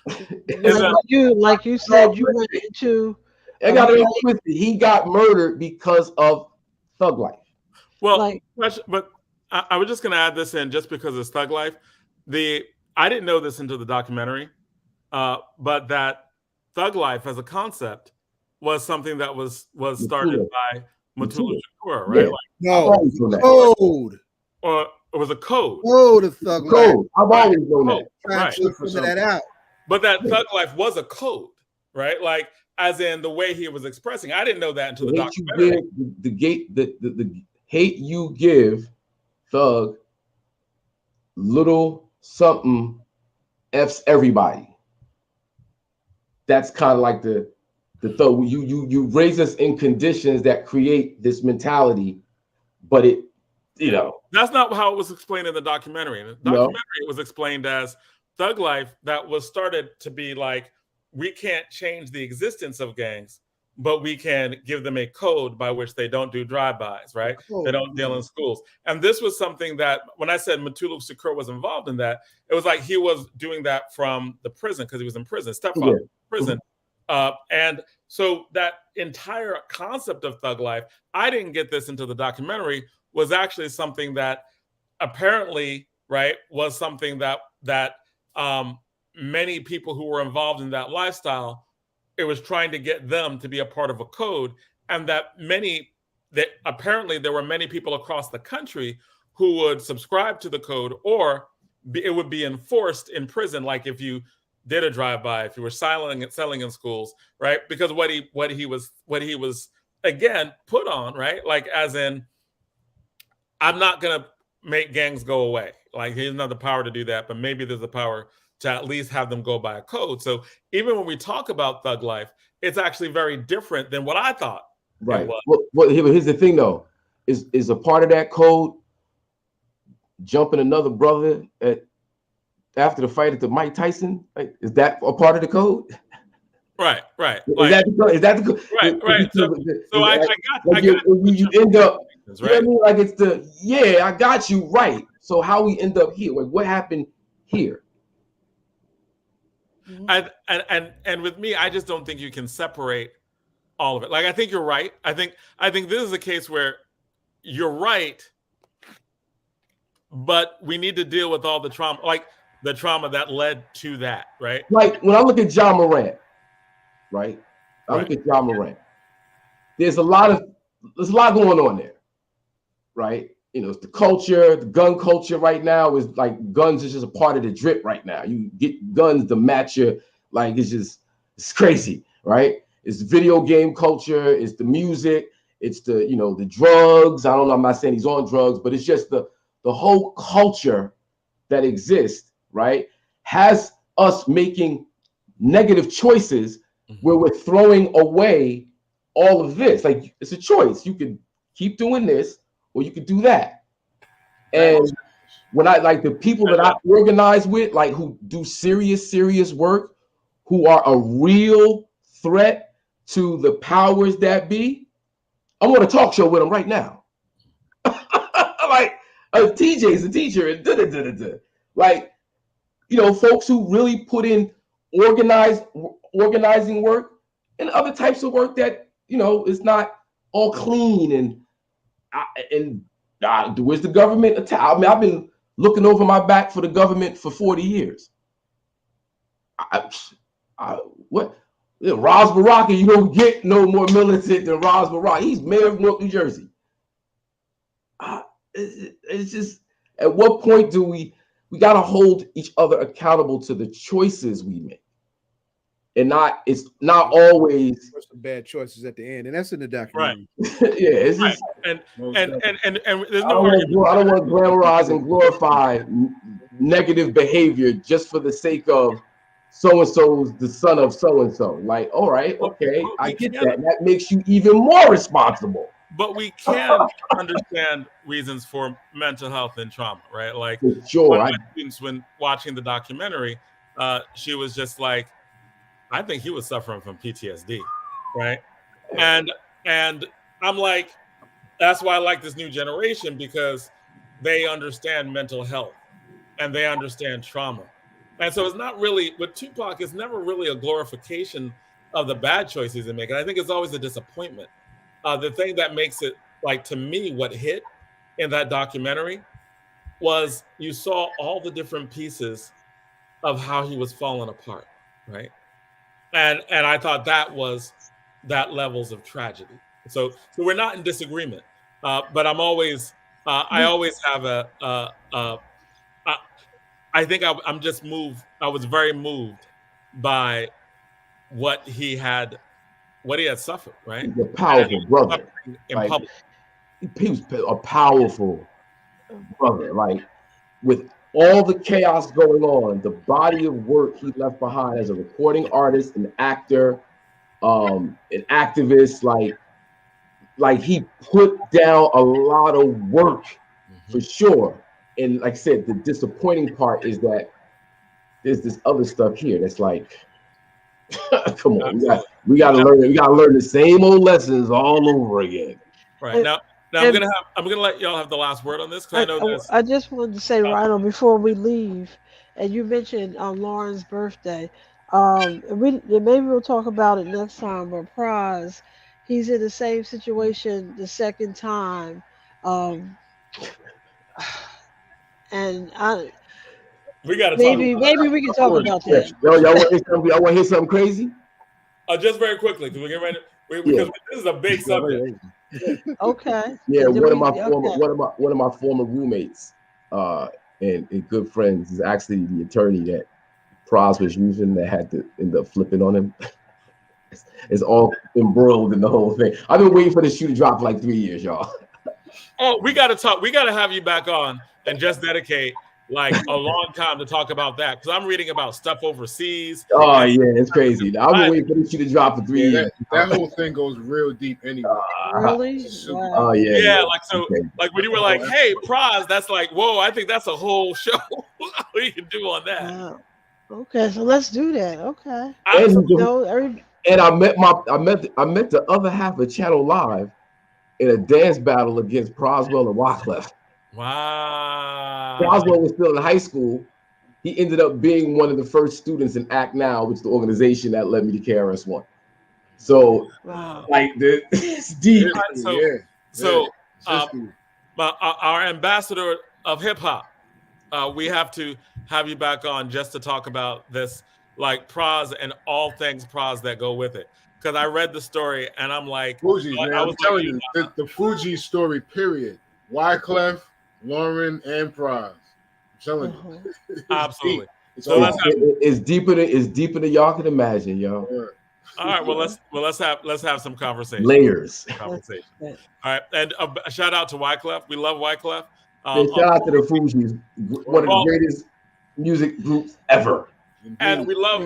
Like you said, you went into I got it twisted. He got murdered because of thug life. Well, but I was just going to add this in just because it's thug life. I didn't know this until the documentary, but that thug life as a concept was something that was started by Mutulu Shakur, right? Yeah. Like, no, code. Or it was a code. Code of thug life. I've always known that. Trying to figure that out. But that thug life was a code, right? Like, as in the way he was expressing. I didn't know that until the documentary. The hate you give, thug, little something F's everybody. That's kind of like the thug. You raise us in conditions that create this mentality, but it, That's not how it was explained in the documentary. In the documentary, it was explained as thug life that was started to be like, we can't change the existence of gangs, but we can give them a code by which they don't do drive-bys, right? They don't deal in schools. And this was something that, when I said Mutulu Shakur was involved in that, it was like he was doing that from the prison because he was in prison, stepfather, prison. And so that entire concept of thug life, I didn't get this into the documentary, was actually something that apparently, right, was something that many people who were involved in that lifestyle, it was trying to get them to be a part of a code, and that apparently there were many people across the country who would subscribe to the code, or it would be enforced in prison, like if you did a drive-by, if you were selling in schools, right? Because what he was again put on, right? Like, as in, I'm not gonna make gangs go away. Like, he doesn't have the power to do that, but maybe there's the power to at least have them go by a code. So even when we talk about thug life, it's actually very different than what I thought. Right. Well, here's the thing though, is a part of that code jumping another brother after the fight at the Mike Tyson? Like, is that a part of the code? Right. Is that the code? Right. So I got you end up, right? You know what I mean? Like, it's I got you right. So how we end up here? Like, what happened here? And with me, I just don't think you can separate all of it. Like, I think you're right. I think this is a case where you're right, but we need to deal with all the trauma, like the trauma that led to that, right? Like, when I look at John Morant, right? Look at John Morant. There's a lot going on there, right? It's the culture, the gun culture right now is like, guns is just a part of the drip right now. You get guns to match your, like, it's crazy, right? It's the video game culture, it's the music, it's the, the drugs. I don't know, I'm not saying he's on drugs, but it's just the whole culture that exists, right? Has us making negative choices where we're throwing away all of this. Like, it's a choice. You could keep doing this, or you could do that. And when I, like, the people that I organize with, like, who do serious work, who are a real threat to the powers that be, I'm on a talk show with them right now. Like, TJ's a teacher, and like, folks who really put in organizing work and other types of work that, is not all clean and where's the government? I mean, I've been looking over my back for the government for 40 years. What? Ras Baraka, you don't get no more militant than Ras Baraka. He's mayor of Newark, New Jersey. It's just, at what point do we got to hold each other accountable to the choices we make? And it's not always some bad choices at the end, and that's in the documentary. Right. It's just, and there's no I don't want to glamorize and glorify negative behavior just for the sake of so-and-so's the son of so-and-so. Like, all right, okay, I get that. That makes you even more responsible. But we can understand reasons for mental health and trauma, right? Like, sure. One of my students, when watching the documentary, she was just like, I think he was suffering from PTSD, right? And I'm like, that's why I like this new generation, because they understand mental health and they understand trauma. And so it's not really, with Tupac, it's never really a glorification of the bad choices they make. And I think it's always a disappointment. The thing that makes it, like, to me, what hit in that documentary was you saw all the different pieces of how he was falling apart, right? And I thought that levels of tragedy. So we're not in disagreement, but I always have I think I'm just moved. I was very moved by what he had suffered, right? He's a powerful brother. In like, public. He was a powerful brother. Like, with all the chaos going on, the body of work he left behind as a recording artist, an actor, an activist, like he put down a lot of work for sure. And like I said, the disappointing part is that there's this other stuff here that's like, come on, we gotta learn the same old lessons all over again. Right. Now I'm gonna let y'all have the last word on this, because I know I just wanted to say, Rhino, before we leave, and you mentioned Lauren's birthday. Maybe we'll talk about it next time. But Prize, he's in the same situation the second time, and we got to maybe we can talk about that. Y'all want to hear something crazy? Just very quickly, because we're getting ready. Because this is a big subject. Okay. Yeah, one of my former roommates and good friends is actually the attorney that Praz was using that had to end up flipping on him. It's all embroiled in the whole thing. I've been waiting for the shoe to drop for like 3 years, y'all. Oh, we got to talk. We got to have you back on and just dedicate like a long time to talk about that, because I'm reading about stuff overseas. Oh yeah, it's crazy. I've been waiting for this shoe to drop for 3 years. That whole thing goes real deep anyway. Really? Wow. Oh yeah. Yeah, like so, like when you were like, "Hey, Prize," that's like, whoa! I think that's a whole show we can do on that. Wow. Okay, so let's do that. Okay. And I met the other half of Channel Live in a dance battle against Proswell and Wyclef. Wow. Proswell was still in high school. He ended up being one of the first students in Act Now, which is the organization that led me to KRS-One. So, like, it's deep. Our ambassador of hip hop, we have to have you back on just to talk about this, like Praz and all things Praz that go with it. Because I read the story and I'm like, Fugees, man. I'm telling you, the Fugees story, period. Wyclef, Lauren, and Praz. I'm telling you. Absolutely. It's deeper than y'all can imagine, y'all. All right, well let's have some conversation. Layers. Conversation. All right, and a shout out to Wyclef. We love Wyclef. Shout out to the Fugees, one of the greatest music groups ever. And we love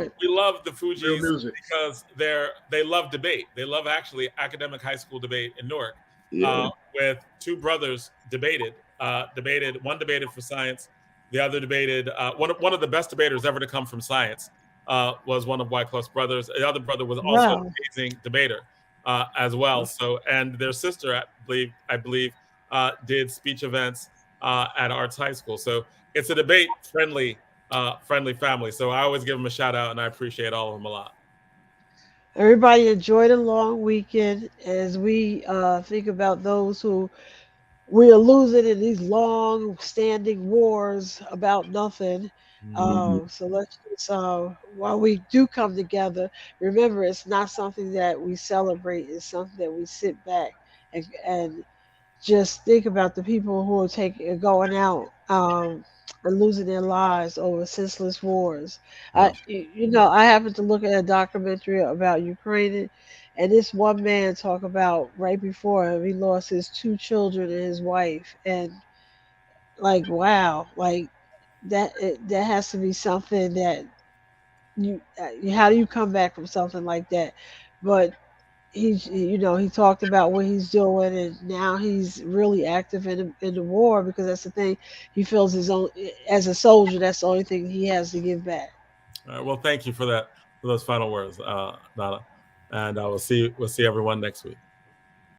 the Fugees because they love debate. They love actually academic high school debate in Newark. With two brothers debated. One debated for science, the other debated. One of the best debaters ever to come from science was one of Wyclef's brothers. The other brother was also an amazing debater as well. So, and their sister, I believe, did speech events at Arts High School. So it's a debate friendly family. So I always give them a shout out, and I appreciate all of them a lot. Everybody enjoyed a long weekend as we think about those who we are losing in these long standing wars about nothing. So let's just, while we do come together, remember it's not something that we celebrate, it's something that we sit back and just think about the people who are going out and losing their lives over senseless wars. I happened to look at a documentary about Ukraine, and this one man talked about right before him, he lost his 2 children and his wife, and like, wow, like that has to be something that how do you come back from something like that? But he talked about what he's doing, and now he's really active in the war, because that's the thing, he feels his own, as a soldier, that's the only thing he has to give back. All right, well, thank you for those final words, Donna, and we'll see everyone next week.